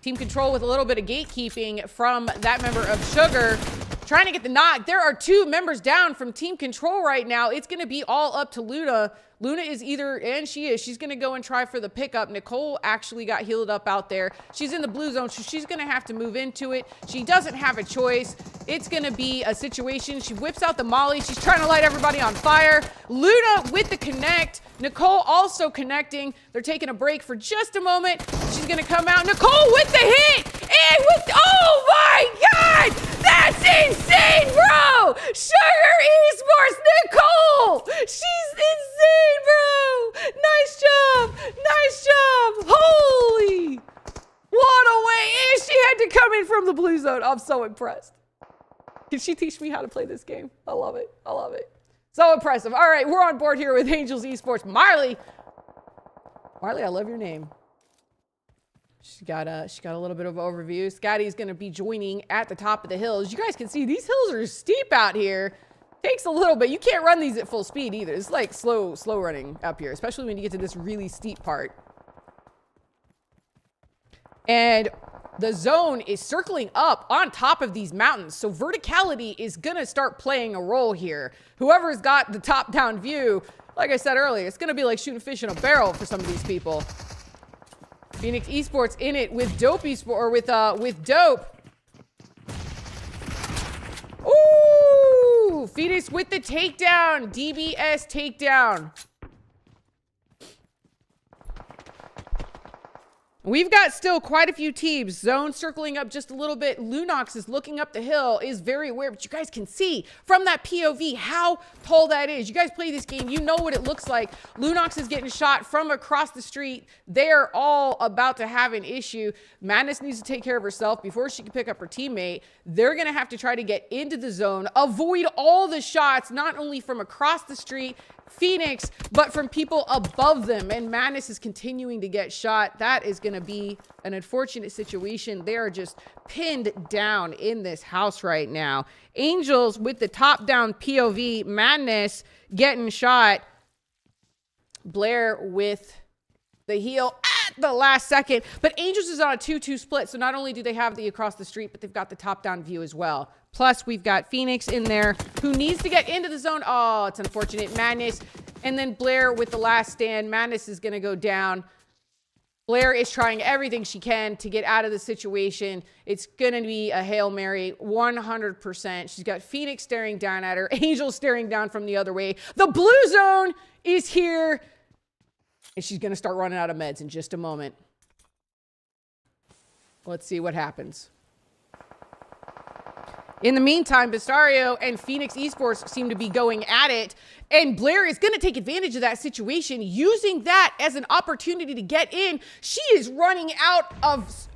Team control with a little bit of gatekeeping from that member of Sugar. Trying to get the knock. There are 2 members down from team control right now. It's going to be all up to Luna. Luna is she's going to go and try for the pickup. Nicole actually got healed up out there. She's in the blue zone, so she's going to have to move into it. She doesn't have a choice. It's going to be a situation. She whips out the molly. She's trying to light everybody on fire. Luna with the connect. Nicole also connecting. They're taking a break for just a moment. She's going to come out. Nicole with the hit. And with, oh my God! That's insane, bro! Sugar Esports, Nicole! She's insane, bro! Nice job! Nice job! Holy! What a way! And she had to come in from the blue zone. I'm so impressed. Can she teach me how to play this game? I love it. I love it. So impressive. All right, we're on board here with Angels Esports. Marley, I love your name. She got a little bit of overview. Scotty's going to be joining at the top of the hills. You guys can see these hills are steep out here. Takes a little bit. You can't run these at full speed either. It's like slow running up here, especially when you get to this really steep part. And the zone is circling up on top of these mountains. So verticality is going to start playing a role here. Whoever's got the top-down view, like I said earlier, it's going to be like shooting fish in a barrel for some of these people. Phoenix Esports in it with Dope Esports, or with Dope. Ooh! Phoenix with the takedown. DBS takedown. We've got still quite a few teams. Zone circling up just a little bit. Lunox is looking up the hill, is very aware, but you guys can see from that POV how tall that is. You guys play this game, you know what it looks like. Lunox is getting shot from across the street. They're all about to have an issue. Madness needs to take care of herself before she can pick up her teammate. They're going to have to try to get into the zone, avoid all the shots, not only from across the street, Phoenix, but from people above them. And Madness is continuing to get shot. That is going to be an unfortunate situation. They are just pinned down in this house right now. Angels with the top-down POV. Madness getting shot. Blair with the heal at the last second. But Angels is on a 2-2 split. So not only do they have the across the street, but they've got the top-down view as well. Plus, we've got Phoenix in there who needs to get into the zone. Oh, it's unfortunate. Madness. And then Blair with the last stand. Madness is going to go down. Blair is trying everything she can to get out of the situation. It's going to be a Hail Mary, 100%. She's got Phoenix staring down at her. Angel staring down from the other way. The blue zone is here. And she's going to start running out of meds in just a moment. Let's see what happens. In the meantime, Bistario and Phoenix Esports seem to be going at it. And Blair is going to take advantage of that situation, using that as an opportunity to get in. She is running out of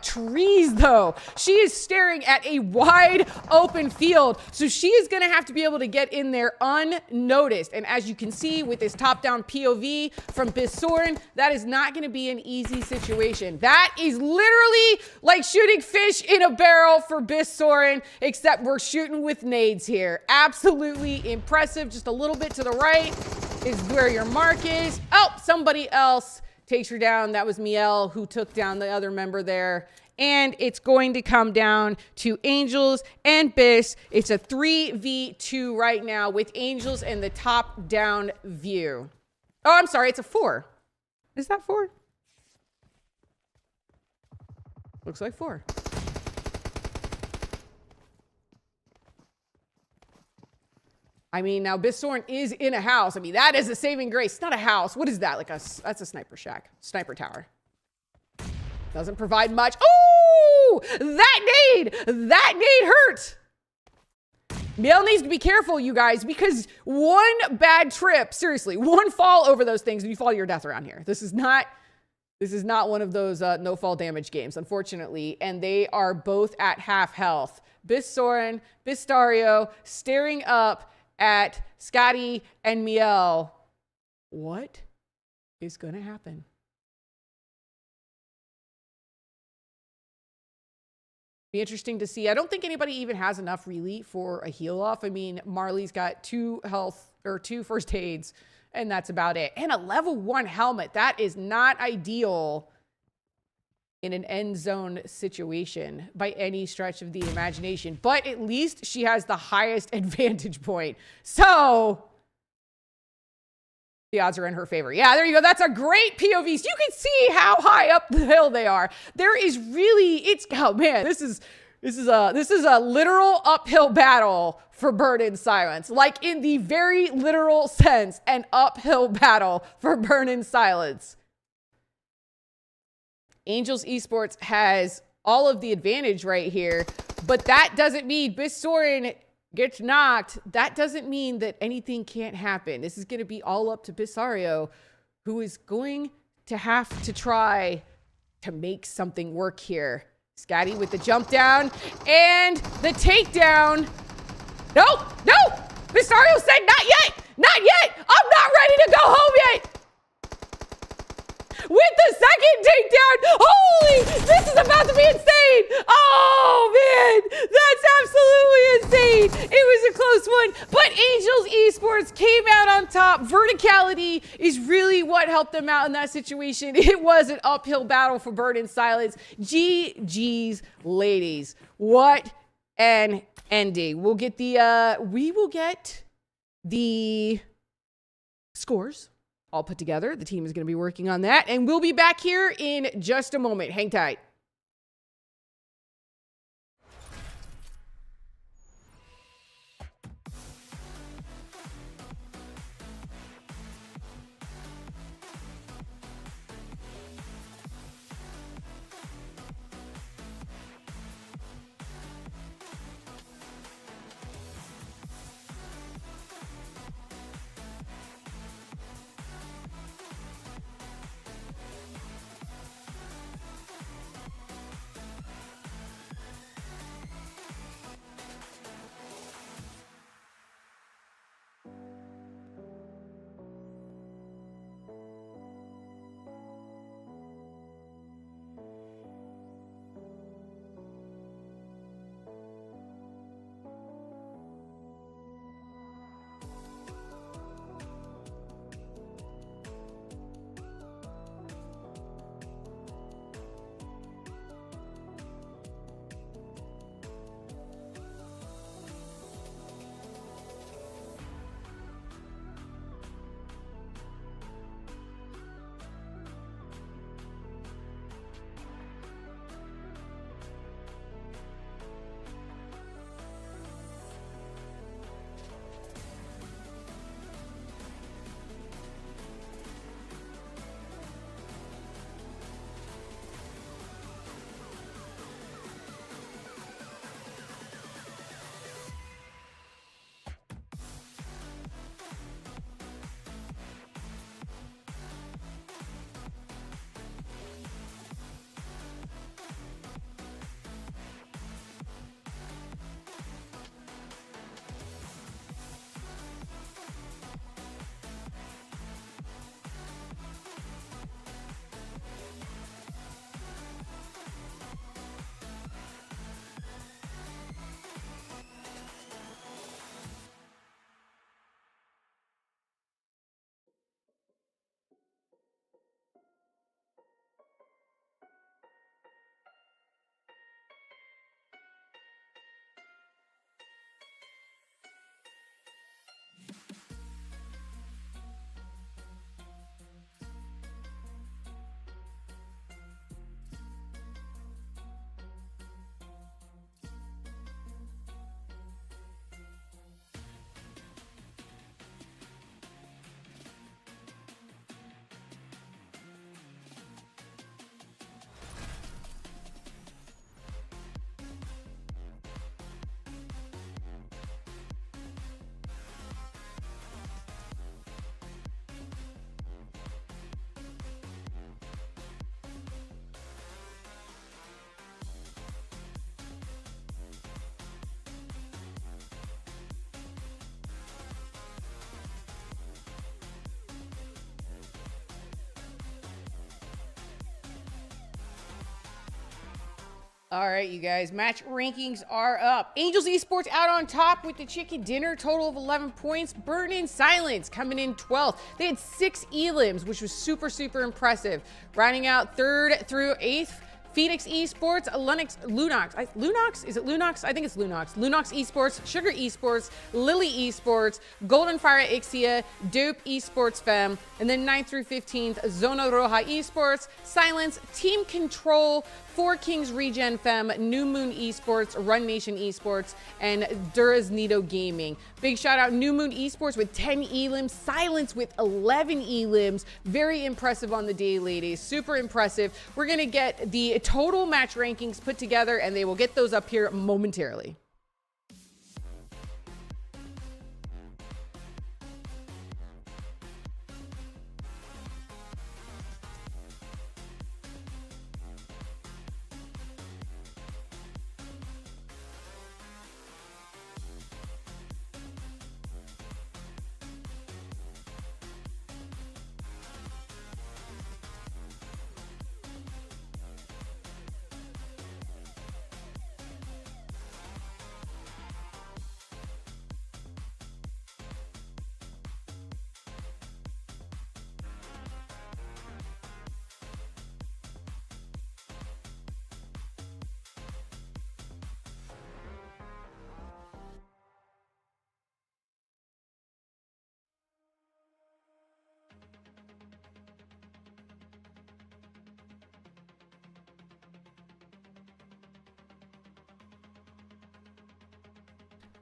trees, though. She is staring at a wide open field. So she is going to have to be able to get in there unnoticed. And as you can see with this top-down POV from Bisoren, that is not going to be an easy situation. That is literally like shooting fish in a barrel for Bisoren, except we're shooting with nades here. Absolutely impressive. Just a little bit to the right is where your mark is. Oh, somebody else takes her down. That was Miel who took down the other member there. And it's going to come down to Angels and Bis. It's a 3v2 right now with Angels in the top-down view. Oh, I'm sorry. It's a 4. Is that 4? Looks like 4. I mean, now Bisoren is in a house. I mean, that is a saving grace. It's not a house. What is that? That's a sniper shack. Sniper tower. Doesn't provide much. Oh, that nade hurt. Miel needs to be careful, you guys, because one bad trip, seriously, one fall over those things and you fall to your death around here. This is not one of those no fall damage games, unfortunately. And they are both at half health. Bistario staring up at Scotty and Miel. What is going to happen? Be interesting to see. I don't think anybody even has enough really for a heal off. I mean, Marley's got 2 first aids, and that's about it. And a level 1 helmet. That is not ideal in an end zone situation by any stretch of the imagination. But at least she has the highest advantage point. So the odds are in her favor. Yeah, there you go. That's a great POV. You can see how high up the hill they are. There is really, oh man, this is a literal uphill battle for Burn in Silence. Like in the very literal sense, an uphill battle for Burn in Silence. Angels Esports has all of the advantage right here, but that doesn't mean Bisorin gets knocked. That doesn't mean that anything can't happen. This is going to be all up to Bisario, who is going to have to try to make something work here. Scotty with the jump down and the takedown. No, Bisario said not yet. I'm not ready to go home yet. With the second takedown. Holy, this is about to be insane. Oh, man, that's absolutely insane. It was a close one, but Angels Esports came out on top. Verticality is really what helped them out in that situation. It was an uphill battle for Burn in Silence. GG's, ladies. What an ending. We will get the scores all put together. The team is going to be working on that, and we'll be back here in just a moment. Hang tight. All right, you guys, match rankings are up. Angels Esports out on top with the chicken dinner, total of 11 points. Burn in Silence coming in 12th. They had 6 elims, which was super, super impressive. Rounding out 3rd through 8th, Phoenix Esports, Lunox? Is it Lunox? I think it's Lunox. Lunox Esports, Sugar Esports, Lily Esports, Golden Fire Ixia, Dope Esports Fem, and then 9th through 15th, Zona Roja Esports, Silence, Team Control, Four Kings Regen Fem, New Moon Esports, Run Nation Esports, and Duraznito Gaming. Big shout out New Moon Esports with 10 elims, Silence with 11 elims. Very impressive on the day, ladies. Super impressive. We're going to get the total match rankings put together, and they will get those up here momentarily.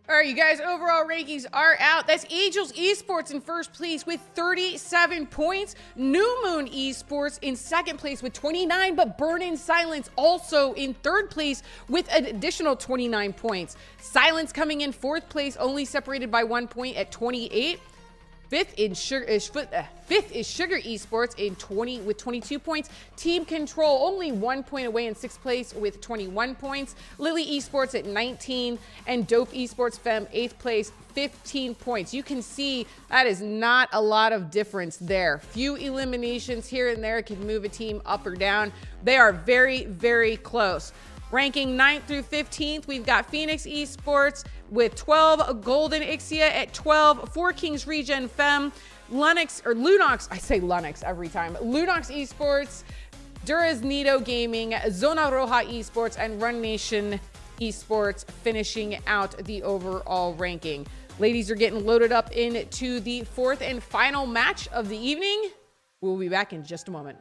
All right, you guys, overall rankings are out. That's Angels Esports in first place with 37 points. New Moon Esports in second place with 29, but Burn in Silence also in third place with an additional 29 points. Silence coming in fourth place, only separated by 1 point at 28. Fifth is Sugar Esports with 22 points. Team Control only 1 point away in sixth place with 21 points. Lily Esports at 19, and Dope Esports Fem 8th place, 15 points. You can see that is not a lot of difference there. Few eliminations here and there can move a team up or down. They are very, very close. Ranking 9th through 15th, we've got Phoenix Esports with 12, Golden Ixia at 12, Four Kings Regen Fem, Lunox, I say Lunox every time, Lunox Esports, Duraznito Gaming, Zona Roja Esports, and Run Nation Esports finishing out the overall ranking. Ladies are getting loaded up into the 4th and final match of the evening. We'll be back in just a moment.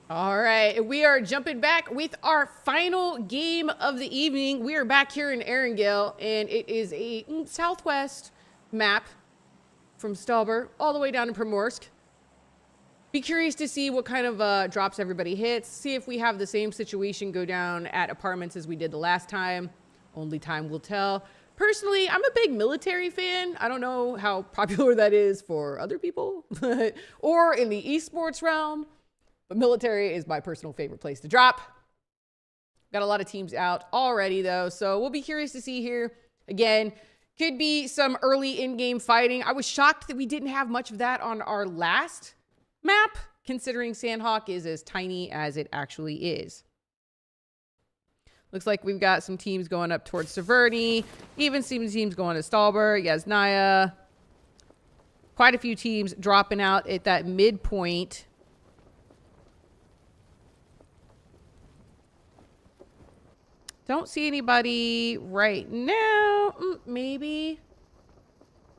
All right, we are jumping back with our final game of the evening. We are back here in Erangel, and it is a southwest map from Stalber all the way down to Primorsk. Be curious to see what kind of drops everybody hits. See if we have the same situation go down at apartments as we did the last time. Only time will tell. Personally, I'm a big military fan. I don't know how popular that is for other people or in the esports realm. But military is my personal favorite place to drop. Got a lot of teams out already, though, so we'll be curious to see here. Again, could be some early in-game fighting. I was shocked that we didn't have much of that on our last map, considering Sandhawk is as tiny as it actually is. Looks like we've got some teams going up towards Severny. Even some teams going to Stalber, Yasnaya. Quite a few teams dropping out at that midpoint. Don't see anybody right now. Maybe.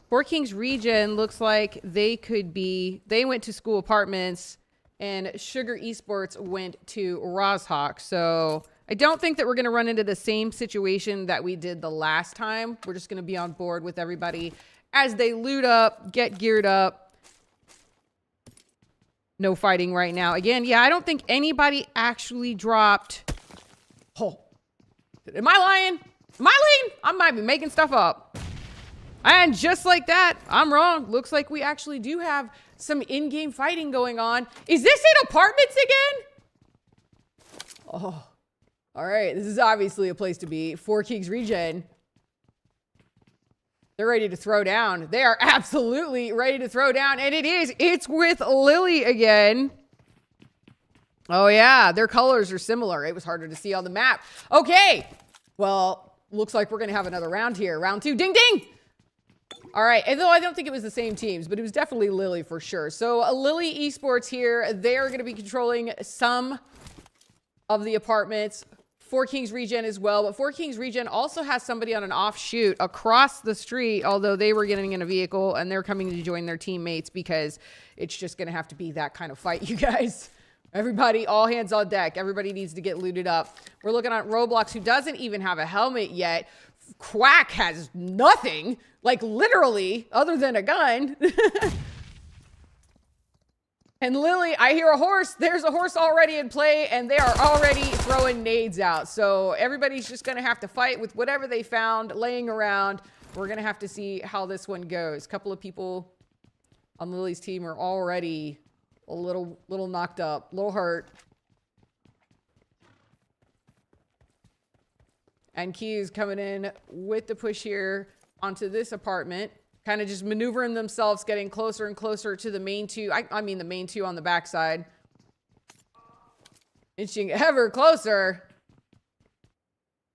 Four Kings region looks like they could be. They went to school apartments, and Sugar Esports went to Rozhawk. So I don't think that we're going to run into the same situation that we did the last time. We're just going to be on board with everybody as they loot up, get geared up. No fighting right now. Again, yeah, I don't think anybody actually dropped. Oh. Am I lying? Am I lying? I might be making stuff up. And just like that, I'm wrong. Looks like we actually do have some in-game fighting going on. Is this in apartments again? Oh, all right. This is obviously a place to be. Four Kings region. They're ready to throw down. They are absolutely ready to throw down. And it is. It's with Lily again. Oh, yeah. Their colors are similar. It was harder to see on the map. Okay. Well, looks like we're going to have another round here. Round two. Ding, ding. All right. And though I don't think it was the same teams, but it was definitely Lily for sure. So Lily Esports here. They're going to be controlling some of the apartments. Four Kings region as well. But Four Kings region also has somebody on an offshoot across the street, although they were getting in a vehicle and they're coming to join their teammates because it's just going to have to be that kind of fight, you guys. Everybody, all hands on deck. Everybody needs to get looted up. We're looking at Roblox, who doesn't even have a helmet yet. Quack has nothing, like literally, other than a gun. And Lily, I hear a horse. There's a horse already in play, and they are already throwing nades out. So everybody's just going to have to fight with whatever they found laying around. We're going to have to see how this one goes. A couple of people on Lily's team are already a little knocked up, a little hurt. And Key's coming in with the push here onto this apartment. Kind of just maneuvering themselves, getting closer and closer to the main two. I mean the main two on the backside. Inching ever closer.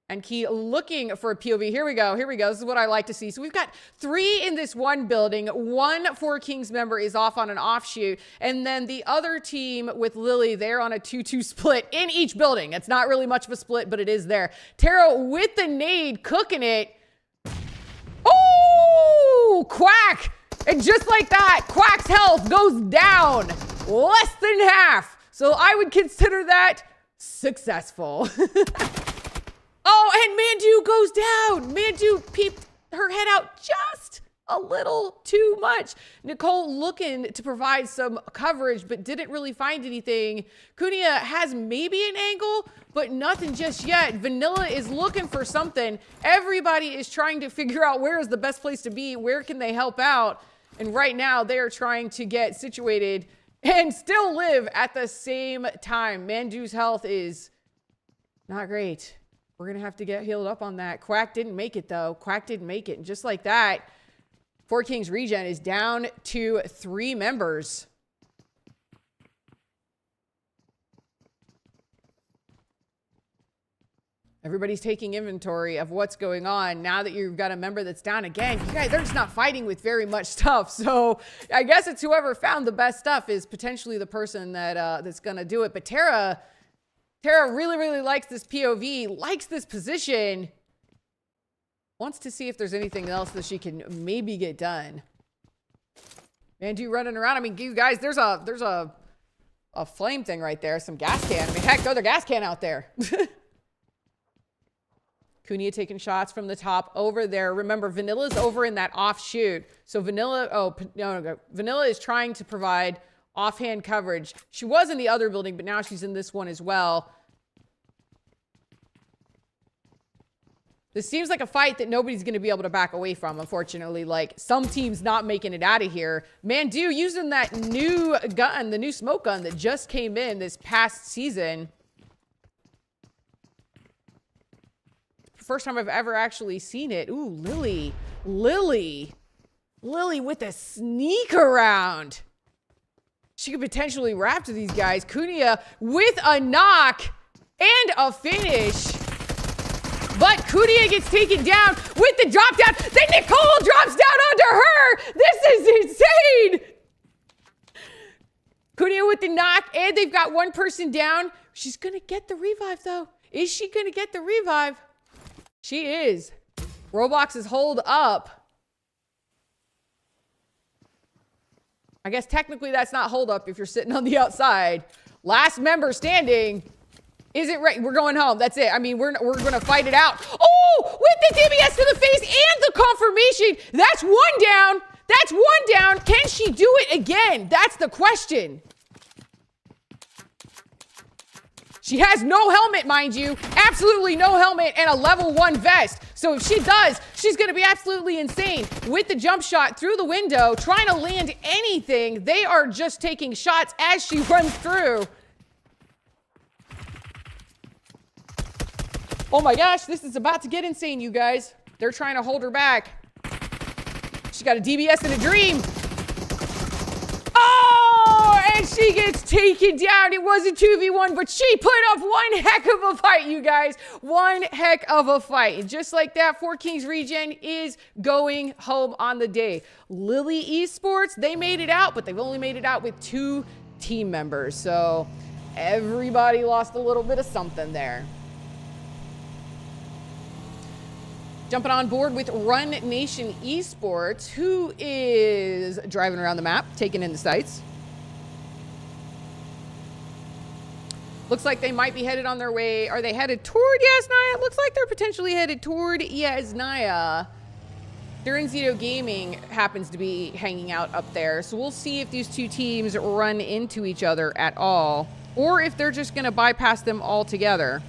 And Key looking for a POV. Here we go. Here we go. This is what I like to see. So we've got 3 in this one building. One Four Kings member is off on an offshoot. And then the other team with Lily, they're on a 2-2 split in each building. It's not really much of a split, but it is there. Tara with the nade, cooking it. Oh, Quack. And just like that, Quack's health goes down less than half. So I would consider that successful. Oh, and Mandu goes down. Mandu peeped her head out just a little too much. Nicole looking to provide some coverage, but didn't really find anything. Kunia has maybe an angle, but nothing just yet. Vanilla is looking for something. Everybody is trying to figure out where is the best place to be. Where can they help out? And right now they are trying to get situated and still live at the same time. Mandu's health is not great. We're going to have to get healed up on that. Quack didn't make it, though. Quack didn't make it. And just like that, Four Kings Regen is down to 3 members. Everybody's taking inventory of what's going on. Now that you've got a member that's down again, you guys, they're just not fighting with very much stuff. So I guess it's whoever found the best stuff is potentially the person that that's going to do it. But Tara really, really likes this POV, likes this position, wants to see if there's anything else that she can maybe get done. Mandu running around. I mean, you guys, there's a a flame thing right there. Some gas can. I mean, heck, throw their gas can out there. Cunha taking shots from the top over there. Remember, Vanilla's over in that offshoot. So Vanilla, no. Vanilla is trying to provide offhand coverage. She was in the other building, but now she's in this one as well. This seems like a fight that nobody's going to be able to back away from, unfortunately. Like, some teams not making it out of here. Mandu using that new gun, the new smoke gun that just came in this past season. First time I've ever actually seen it. Ooh, Lily with a sneak around. She could potentially rap to these guys. Cunha with a knock and a finish. But Cunha gets taken down with the drop down. Then Nicole drops down onto her. This is insane. Cunha with the knock, and they've got one person down. She's going to get the revive, though. Is she going to get the revive? She is. Roblox is hold up. I guess technically that's not hold up if you're sitting on the outside. Last member standing. Is it right? We're going home. That's it. I mean, we're going to fight it out. Oh, with the DBS to the face and the confirmation. That's one down. That's one down. Can she do it again? That's the question. She has no helmet, mind you. Absolutely no helmet and a level 1 vest. So if she does, she's going to be absolutely insane. With the jump shot through the window, trying to land anything. They are just taking shots as she runs through. Oh my gosh, this is about to get insane, you guys. They're trying to hold her back. She got a DBS and a dream. Oh, and she gets taken down. It was a 2v1, but she put up one heck of a fight, you guys. One heck of a fight. And just like that, Four Kings Regen is going home on the day. Lily Esports, they made it out, but they've only made it out with 2 team members. So everybody lost a little bit of something there. Jumping on board with Run Nation Esports, who is driving around the map, taking in the sights. Looks like they might be headed on their way. Are they headed toward Yasnaya? Looks like they're potentially headed toward Yasnaya. During Zito Gaming happens to be hanging out up there. So we'll see if these two teams run into each other at all, or if they're just going to bypass them altogether.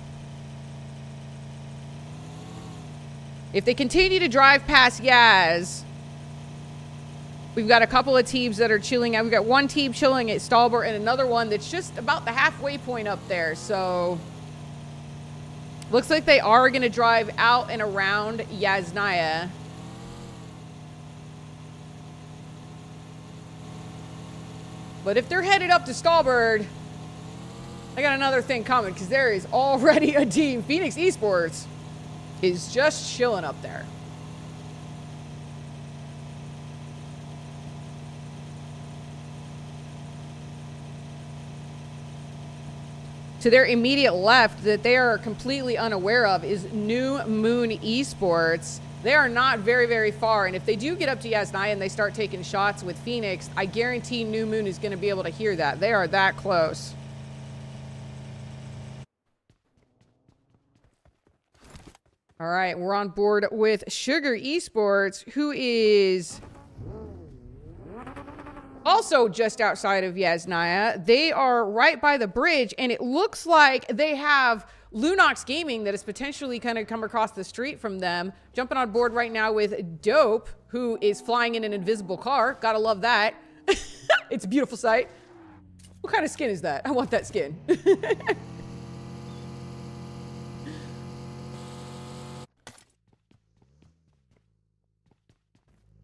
If they continue to drive past Yaz, we've got a couple of teams that are chilling out. We've got one team chilling at Stalbert and another one that's just about the halfway point up there. So looks like they are going to drive out and around Yasnaya. But if they're headed up to Stalbert, I got another thing coming, because there is already a team. Phoenix Esports is just chilling up there. To their immediate left, that they are completely unaware of, is New Moon Esports. They are not very, very far. And if they do get up to Yasnaya and they start taking shots with Phoenix, I guarantee New Moon is going to be able to hear that. They are that close. All right, we're on board with Sugar Esports, who is also just outside of Yasnaya. They are right by the bridge, and it looks like they have Lunox Gaming that is potentially kind of come across the street from them. Jumping on board right now with Dope, who is flying in an invisible car. Gotta love that. It's a beautiful sight. What kind of skin is that? I want that skin.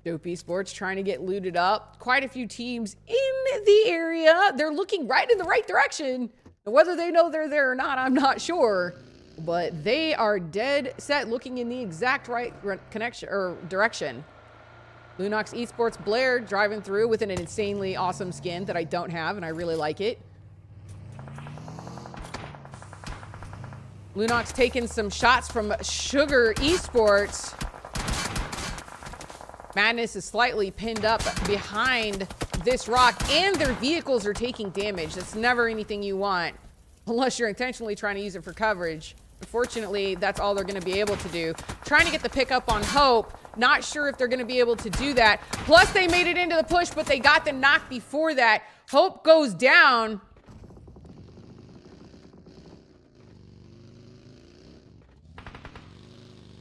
Dope Esports trying to get looted up. Quite a few teams in the area. They're looking right in the right direction. Whether they know they're there or not, I'm not sure. But they are dead set looking in the exact right connection or direction. Lunox Esports Blair driving through with an insanely awesome skin that I don't have, and I really like it. Lunox taking some shots from Sugar Esports. Madness is slightly pinned up behind this rock, and their vehicles are taking damage. That's never anything you want, unless you're intentionally trying to use it for coverage. Unfortunately, that's all they're going to be able to do. Trying to get the pickup on Hope. Not sure if they're going to be able to do that. Plus, they made it into the push, but they got the knock before that. Hope goes down.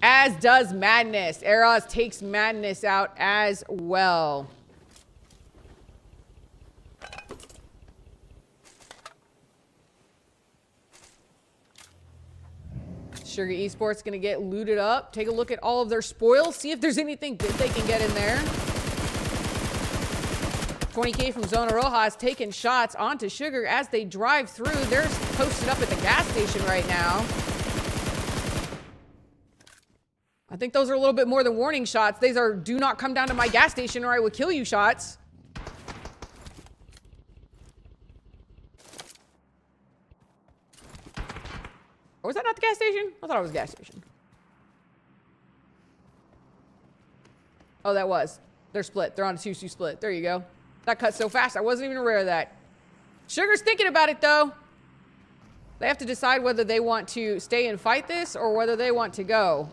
As does Madness. Eros takes Madness out as well. Sugar Esports gonna get looted up. Take a look at all of their spoils. See if there's anything good they can get in there. 20K from Zona Rojas taking shots onto Sugar as they drive through. They're posted up at the gas station right now. I think those are a little bit more than warning shots. These are do not come down to my gas station or I will kill you shots. Or was that not the gas station? I thought it was a gas station. Oh, that was. They're split. They're on a 2-2 split. There you go. That cut so fast. I wasn't even aware of that. Sugar's thinking about it, though. They have to decide whether they want to stay and fight this or whether they want to go.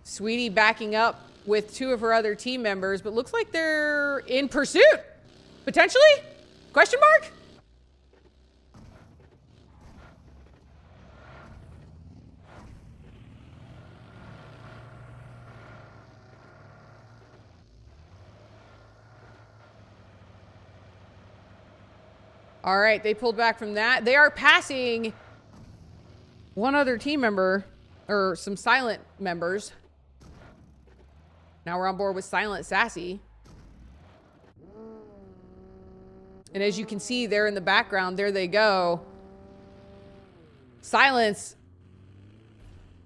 Sweetie backing up with 2 of her other team members, but looks like they're in pursuit. Potentially? Question mark? All right, they pulled back from that. They are passing one other team member, or some silent members. Now we're on board with Silent Sassy. And as you can see there in the background, there they go. Silence,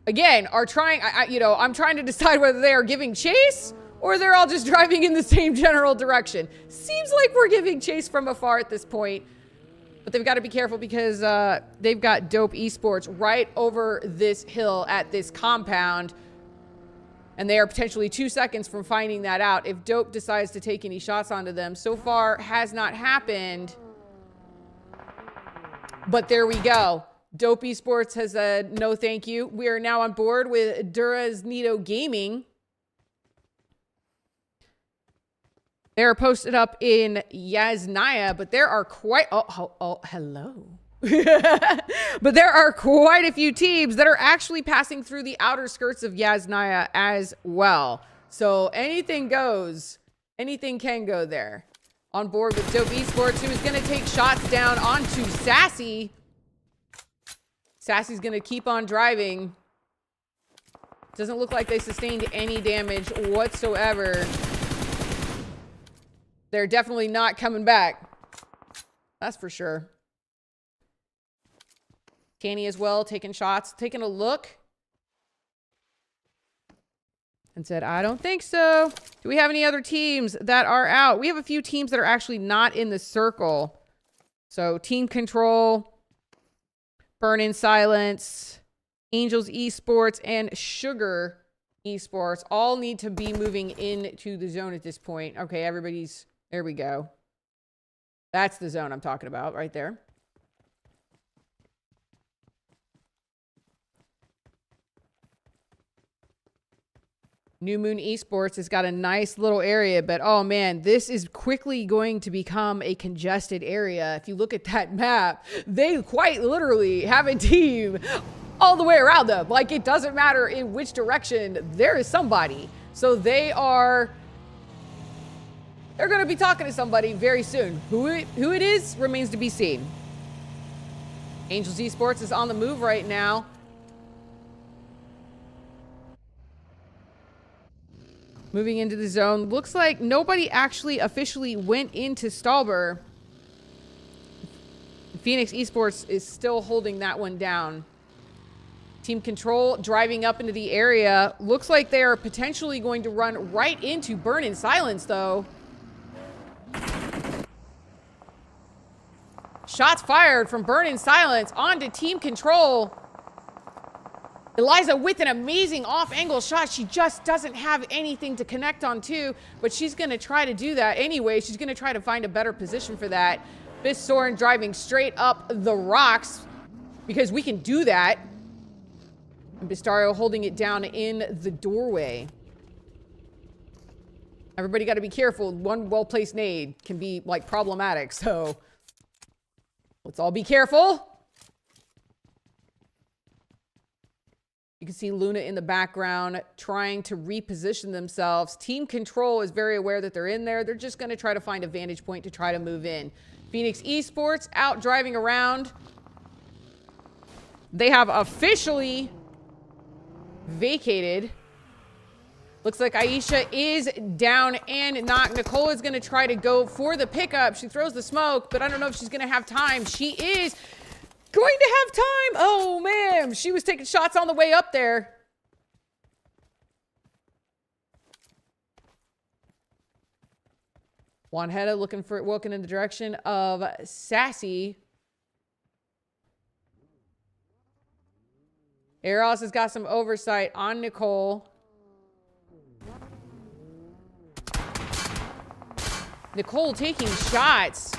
again, are trying, I'm trying to decide whether they are giving chase or they're all just driving in the same general direction. Seems like we're giving chase from afar at this point. But they've got to be careful because they've got Dope Esports right over this hill at this compound. And they are potentially 2 seconds from finding that out if Dope decides to take any shots onto them. So far, has not happened. But there we go. Dope Esports has said no thank you. We are now on board with Duraznito Gaming. They're posted up in Yasnaya, but there are quite... Oh, hello. But there are quite a few teams that are actually passing through the outer skirts of Yasnaya as well. So anything goes. Anything can go there. On board with Dope Esports, who is going to take shots down onto Sassy. Sassy's going to keep on driving. Doesn't look like they sustained any damage whatsoever. They're definitely not coming back. That's for sure. Canny as well, taking shots, taking a look. And said, I don't think so. Do we have any other teams that are out? We have a few teams that are actually not in the circle. So Team Control, Burn in Silence, Angels Esports, and Sugar Esports all need to be moving into the zone at this point. Okay, everybody's... There we go. That's the zone I'm talking about right there. New Moon Esports has got a nice little area, but oh man, this is quickly going to become a congested area. If you look at that map, they quite literally have a team all the way around them. Like, it doesn't matter in which direction, there is somebody. So they're going to be talking to somebody very soon. Who it is remains to be seen. Angels Esports is on the move right now. Moving into the zone. Looks like nobody actually officially went into Stalber. Phoenix Esports is still holding that one down. Team Control driving up into the area. Looks like they are potentially going to run right into Burn in Silence, though. Shots fired from Burn in Silence onto Team Control. Eliza with an amazing off-angle shot. She just doesn't have anything to connect on to, but she's going to try to do that anyway. She's going to try to find a better position for that. Miss Soren driving straight up the rocks because we can do that. And Bistario holding it down in the doorway. Everybody got to be careful. One well-placed nade can be, like, problematic, so let's all be careful. You can see Luna in the background trying to reposition themselves. Team Control is very aware that they're in there. They're just going to try to find a vantage point to try to move in. Phoenix Esports out driving around. They have officially vacated. Looks like Aisha is down and knocked. Nicole is going to try to go for the pickup. She throws the smoke, but I don't know if she's going to have time. She is going to have time. Oh, man. She was taking shots on the way up there. Juanjeta looking in the direction of Sassy. Eros has got some oversight on Nicole. Nicole taking shots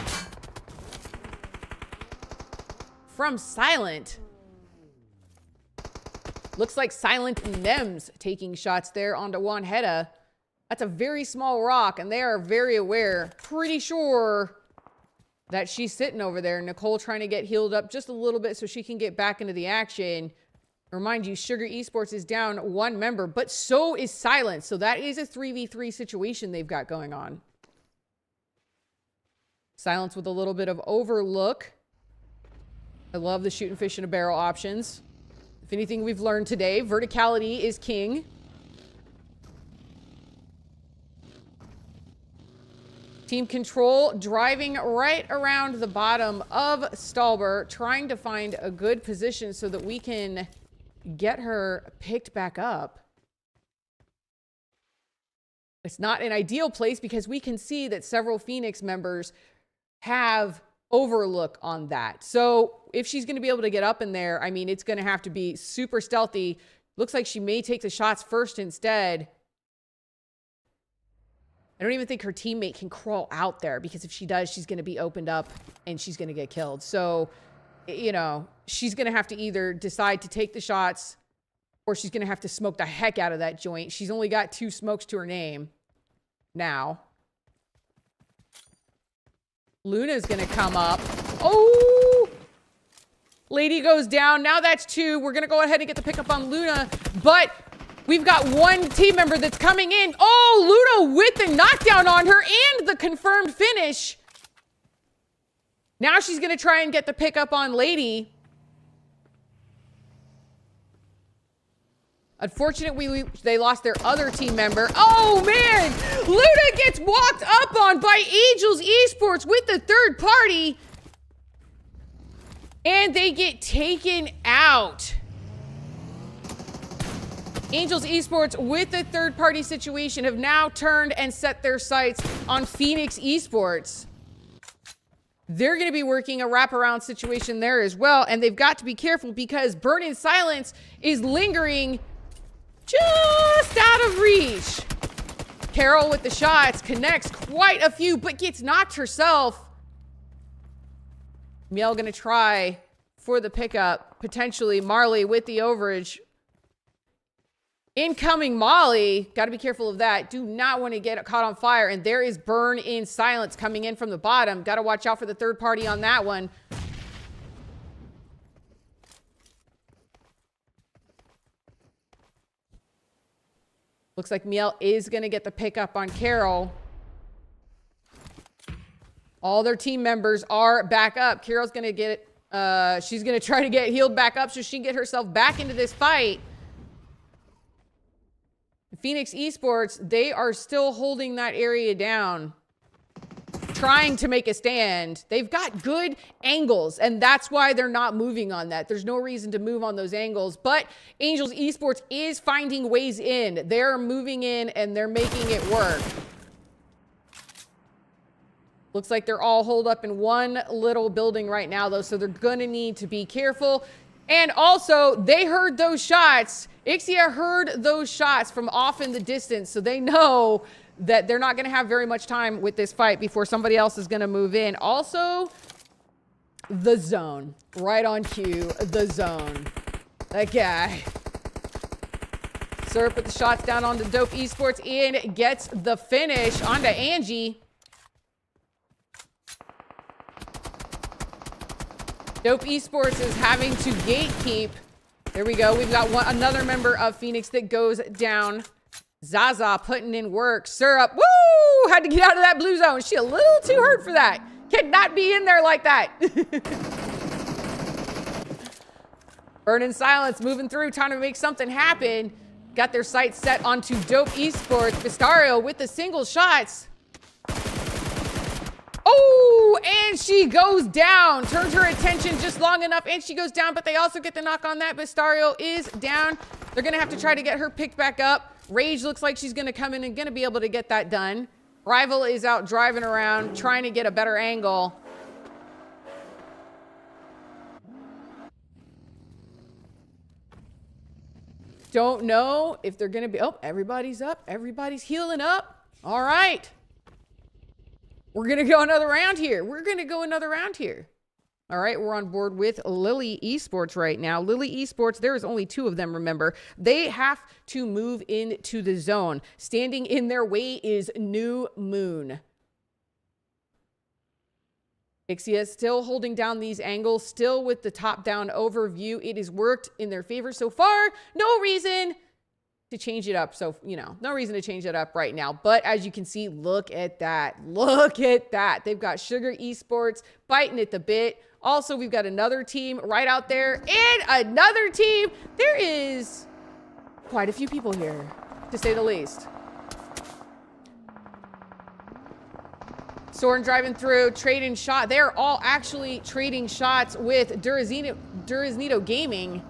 from Silent. Looks like Silent and Nems taking shots there onto Juanjeta. That's a very small rock, and they are very aware. Pretty sure that she's sitting over there. Nicole trying to get healed up just a little bit so she can get back into the action. Remind you, Sugar Esports is down one member, but so is Silent. So that is a 3v3 situation they've got going on. Silence with a little bit of overlook. I love the shooting fish in a barrel options. If anything we've learned today, verticality is king. Team Control driving right around the bottom of Stalber, trying to find a good position so that we can get her picked back up. It's not an ideal place because we can see that several Phoenix members have overlook on that. So if she's going to be able to get up in there, I mean, it's going to have to be super stealthy. Looks like she may take the shots first instead. I don't even think her teammate can crawl out there because if she does, she's going to be opened up and she's going to get killed. So, you know, she's going to have to either decide to take the shots or she's going to have to smoke the heck out of that joint. She's only got 2 smokes to her name now. Luna's going to come up. Oh! Lady goes down. Now that's 2. We're going to go ahead and get the pickup on Luna, but we've got 1 team member that's coming in. Oh, Luna with the knockdown on her and the confirmed finish. Now she's going to try and get the pickup on Lady. Unfortunately, they lost their other team member. Oh, man! Luna gets walked up on by Angels Esports with the third party. And they get taken out. Angels Esports with the third party situation have now turned and set their sights on Phoenix Esports. They're going to be working a wraparound situation there as well. And they've got to be careful because Burn in Silence is lingering just out of reach. Carol with the shots connects quite a few, but gets knocked herself. Miel going to try for the pickup. Potentially Marley with the overage. Incoming Molly. Got to be careful of that. Do not want to get caught on fire. And there is Burn in Silence coming in from the bottom. Got to watch out for the third party on that one. Looks like Miel is going to get the pickup on Carol. All their team members are back up. Carol's going to get it. She's going to try to get healed back up so she can get herself back into this fight. Phoenix Esports, they are still holding that area down, trying to make a stand. They've got good angles, and that's why they're not moving on that. There's no reason to move on those angles, but Angels Esports is finding ways in. They're moving in, and they're making it work. Looks like they're all holed up in one little building right now, though, so they're going to need to be careful. And also, they heard those shots. Ixia heard those shots from off in the distance, so they know that they're not going to have very much time with this fight before somebody else is going to move in. Also, the zone. Right on cue, the zone. That guy. Sir put the shots down onto Dope Esports and gets the finish onto Angie. Dope Esports is having to gatekeep. There we go. We've got another member of Phoenix that goes down. Zaza putting in work. Syrup, woo! Had to get out of that blue zone. She a little too hurt for that. Cannot be in there like that. Burning Silence moving through, trying to make something happen. Got their sights set onto Dope Esports. Pistario with the single shots. Oh, and she goes down. Turns her attention just long enough, and she goes down, but they also get the knock on that. Pistario is down. They're going to have to try to get her picked back up. Rage looks like she's going to come in and going to be able to get that done. Rival is out driving around, trying to get a better angle. Don't know if they're going to be... Oh, everybody's up. Everybody's healing up. All right. We're going to go another round here. All right, we're on board with Lily Esports right now. Lily Esports, there is only 2 of them, remember. They have to move into the zone. Standing in their way is New Moon. Ixia still holding down these angles, still with the top-down overview. It has worked in their favor so far. No reason to change it up. So, you know, no reason to change it up right now. But as you can see, look at that. Look at that. They've got Sugar Esports biting at the bit. Also, we've got another team right out there and another team. There is quite a few people here, to say the least. Soren driving through, trading shot. They're all actually trading shots with Duraznito Gaming.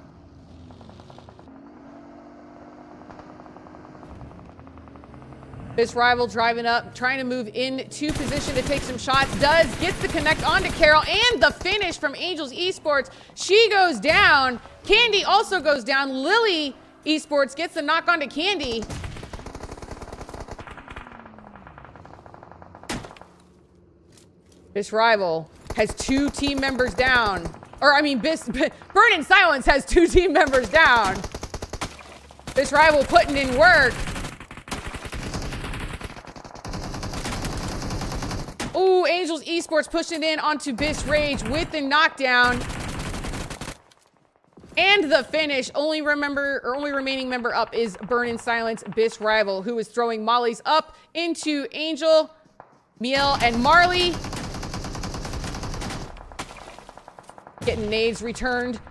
This rival driving up, trying to move into position to take some shots. Gets the connect onto Carol and the finish from Angels Esports. She goes down. Candy also goes down. Lily Esports gets the knock onto Candy. This rival has 2 team members down. Burning Silence has 2 team members down. This rival putting in work. Ooh, Angels Esports pushing in onto Biss Rage with the knockdown. And the finish. Only remaining member up is Burning Silence, Biss Rival, who is throwing mollies up into Angel, Miel, and Marley. Getting nades returned.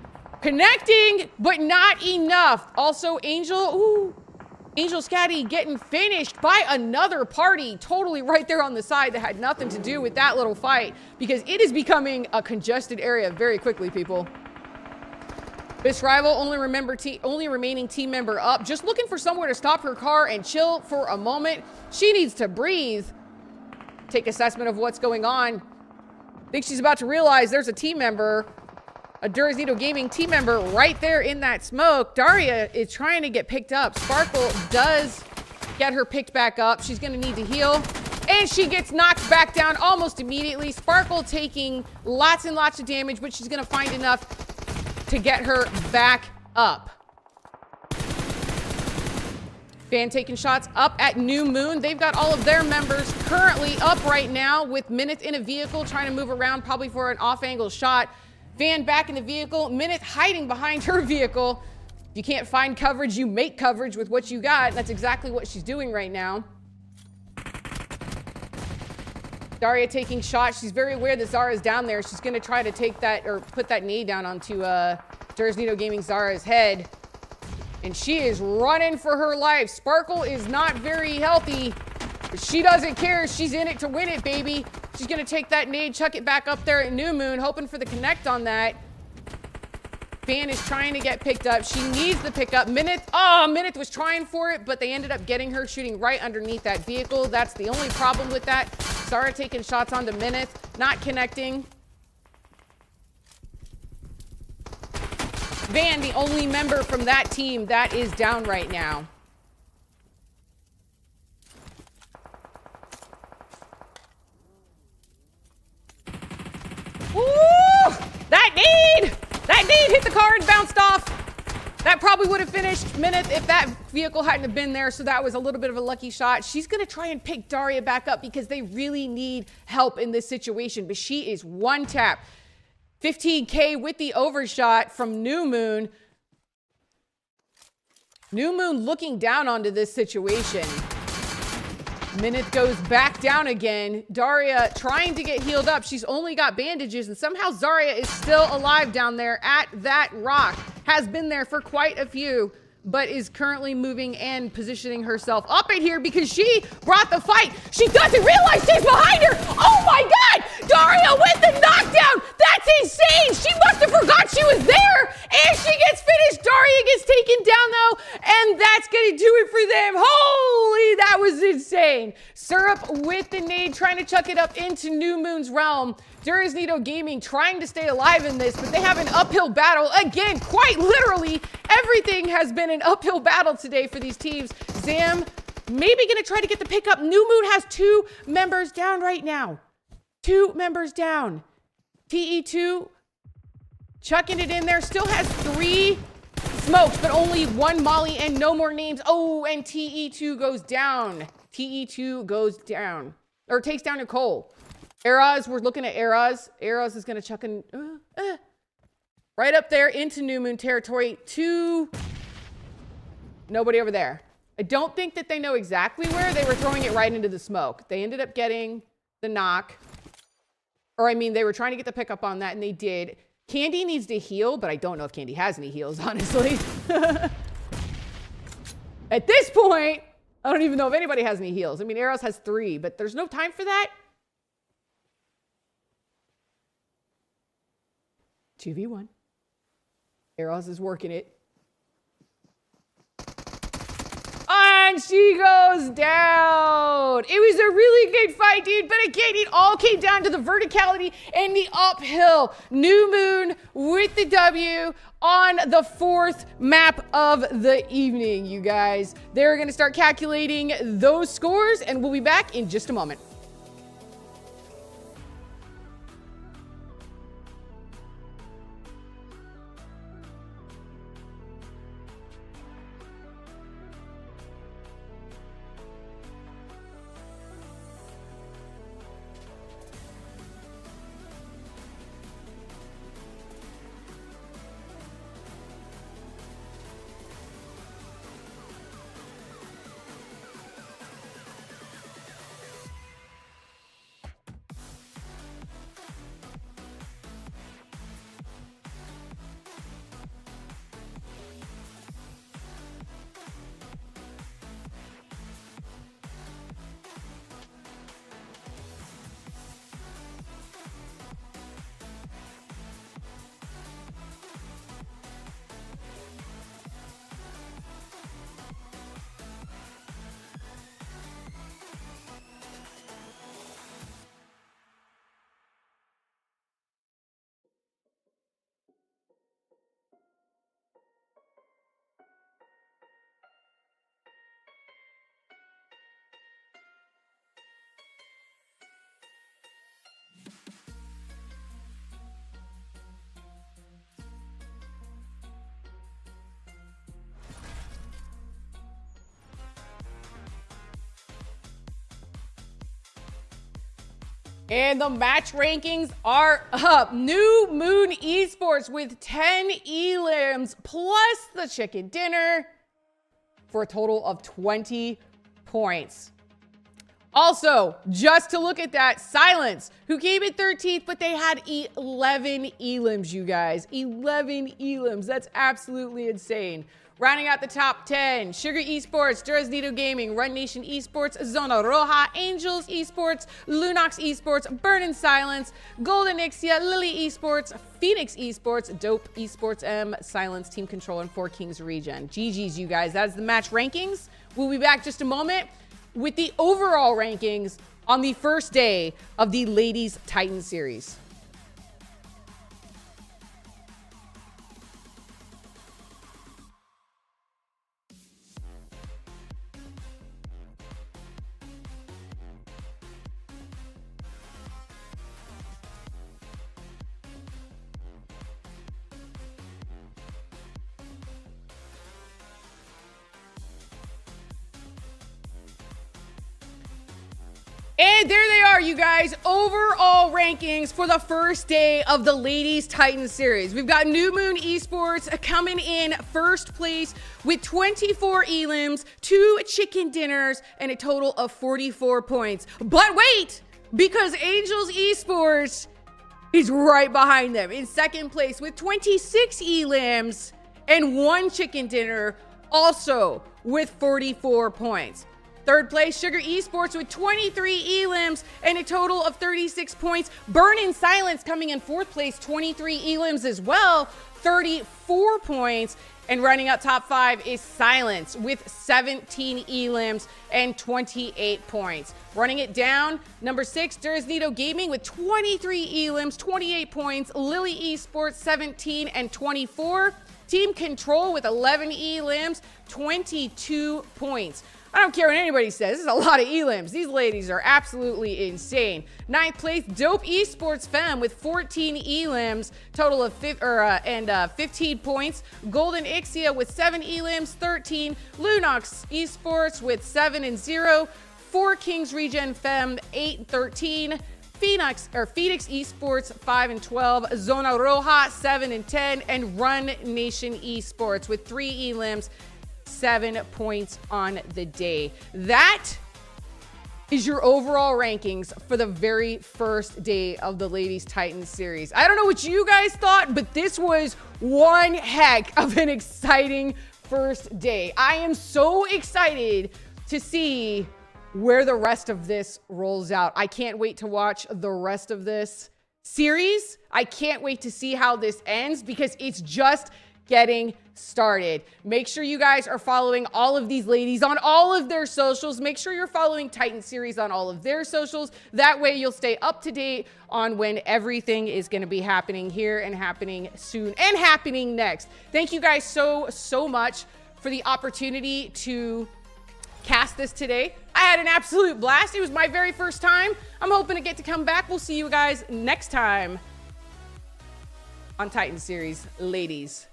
Connecting, but not enough. Also, Angel Scatty getting finished by another party totally right there on the side that had nothing to do with that little fight, because it is becoming a congested area very quickly, people. Biss Rival, only remaining team member up, just looking for somewhere to stop her car and chill for a moment. She needs to breathe. Take assessment of what's going on. I think she's about to realize there's a team member, a Duraznito Gaming team member right there in that smoke. Daria is trying to get picked up. Sparkle does get her picked back up. She's going to need to heal. And she gets knocked back down almost immediately. Sparkle taking lots and lots of damage, but she's going to find enough to get her back up. Fan taking shots up at New Moon. They've got all of their members currently up right now with Minith in a vehicle trying to move around, probably for an off-angle shot. Van back in the vehicle, Minith hiding behind her vehicle. If you can't find coverage, you make coverage with what you got. That's exactly what she's doing right now. Daria taking shots. She's very aware that Zara's down there. She's going to try to take that, or put that nade down onto Duraznito Gaming Zara's head. And she is running for her life. Sparkle is not very healthy, but she doesn't care. She's in it to win it, baby. She's going to take that nade, chuck it back up there at New Moon, hoping for the connect on that. Fan is trying to get picked up. She needs the pickup. Minith was trying for it, but they ended up getting her, shooting right underneath that vehicle. That's the only problem with that. Zara taking shots onto Minith, not connecting. Van, the only member from that team that is down right now. Ooh! That nade hit the car and bounced off. That probably would have finished Minith if that vehicle hadn't have been there, so that was a little bit of a lucky shot. She's going to try and pick Daria back up because they really need help in this situation, but she is one tap. 15K with the overshot from New Moon. New Moon looking down onto this situation. Minith goes back down again. Daria trying to get healed up. She's only got bandages, and somehow Zarya is still alive down there at that rock. Has been there for quite a few, but is currently moving and positioning herself up in here because she brought the fight. She doesn't realize she's behind her. Oh my God! Daria with the knockdown! That's insane! She must have forgot she was there, and she gets finished. Daria gets taken down though, and that's gonna do it for them. Holy, that was insane. Syrup with the nade, trying to chuck it up into New Moon's realm. Duraznido Gaming trying to stay alive in this, but they have an uphill battle. Again, quite literally, everything has been an uphill battle today for these teams. Zam maybe gonna try to get the pickup. New Moon has 2 members down right now. 2 members down. TE2 chucking it in there, still has 3 smokes, but only 1 molly and no more names. Oh, and TE2 goes down. TE2 goes down, or takes down Nicole. Eraz, we're looking at Eraz. Eraz is going to chuck in right up there into New Moon territory. 2. Nobody over there. I don't think that they know exactly where. They were throwing it right into the smoke. They ended up getting the knock. Or, I mean, they were trying to get the pickup on that, and they did. Candy needs to heal, but I don't know if Candy has any heals, honestly. At this point, I don't even know if anybody has any heals. I mean, Eraz has 3, but there's no time for that. 2v1. Eros is working it. And she goes down. It was a really good fight, dude. But again, it all came down to the verticality and the uphill. New Moon with the W on the 4th map of the evening, you guys. They're going to start calculating those scores, and we'll be back in just a moment. And the match rankings are up. New Moon Esports with 10 elims plus the chicken dinner for a total of 20 points. Also, just to look at that, Silence, who came in 13th, but they had 11 elims, you guys. 11 elims. That's absolutely insane. Rounding out the top 10, Sugar Esports, Duraznido Gaming, Run Nation Esports, Zona Roja, Angels Esports, Lunox Esports, Burn in Silence, Golden Ixia, Lily Esports, Phoenix Esports, Dope Esports M, Silence, Team Control, and Four Kings Regen. GG's, you guys. That is the match rankings. We'll be back just a moment with the overall rankings on the first day of the Ladies Titan Series. And there they are, you guys. Overall rankings for the first day of the Ladies Titan Series. We've got New Moon Esports coming in first place with 24 elims, 2 chicken dinners, and a total of 44 points. But wait, because Angels Esports is right behind them in second place with 26 elims and 1 chicken dinner, also with 44 points. Third place, Sugar Esports with 23 elims and a total of 36 points. Burn in Silence coming in fourth place, 23 elims as well, 34 points. And running out top 5 is Silence with 17 elims and 28 points. Running it down, number 6, Dursnito Gaming with 23 elims, 28 points. Lily Esports, 17 and 24. Team Control with 11 elims, 22 points. I don't care what anybody says. This is a lot of elims. These ladies are absolutely insane. Ninth place, Dope Esports Femme with 14 elims, total of 15 points. Golden Ixia with 7 elims, 13. Lunox Esports with 7 and 0. 4 Kings Regen Femme, 8 and 13. Phoenix Esports 5 and 12, Zona Roja 7 and 10, and Run Nation Esports with 3 elims, 7 points on the day. That is your overall rankings for the very first day of the Ladies Titan Series. I don't know what you guys thought, but this was one heck of an exciting first day. I am so excited to see where the rest of this rolls out. I can't wait to watch the rest of this series. I can't wait to see how this ends because it's just getting started. Make sure you guys are following all of these ladies on all of their socials. Make sure you're following Titan Series on all of their socials. That way you'll stay up to date on when everything is going to be happening here and happening soon and happening next. Thank you guys so much for the opportunity to cast this today. I had an absolute blast. It was my very first time. I'm hoping to get to come back. We'll see you guys next time on Titan Series, ladies.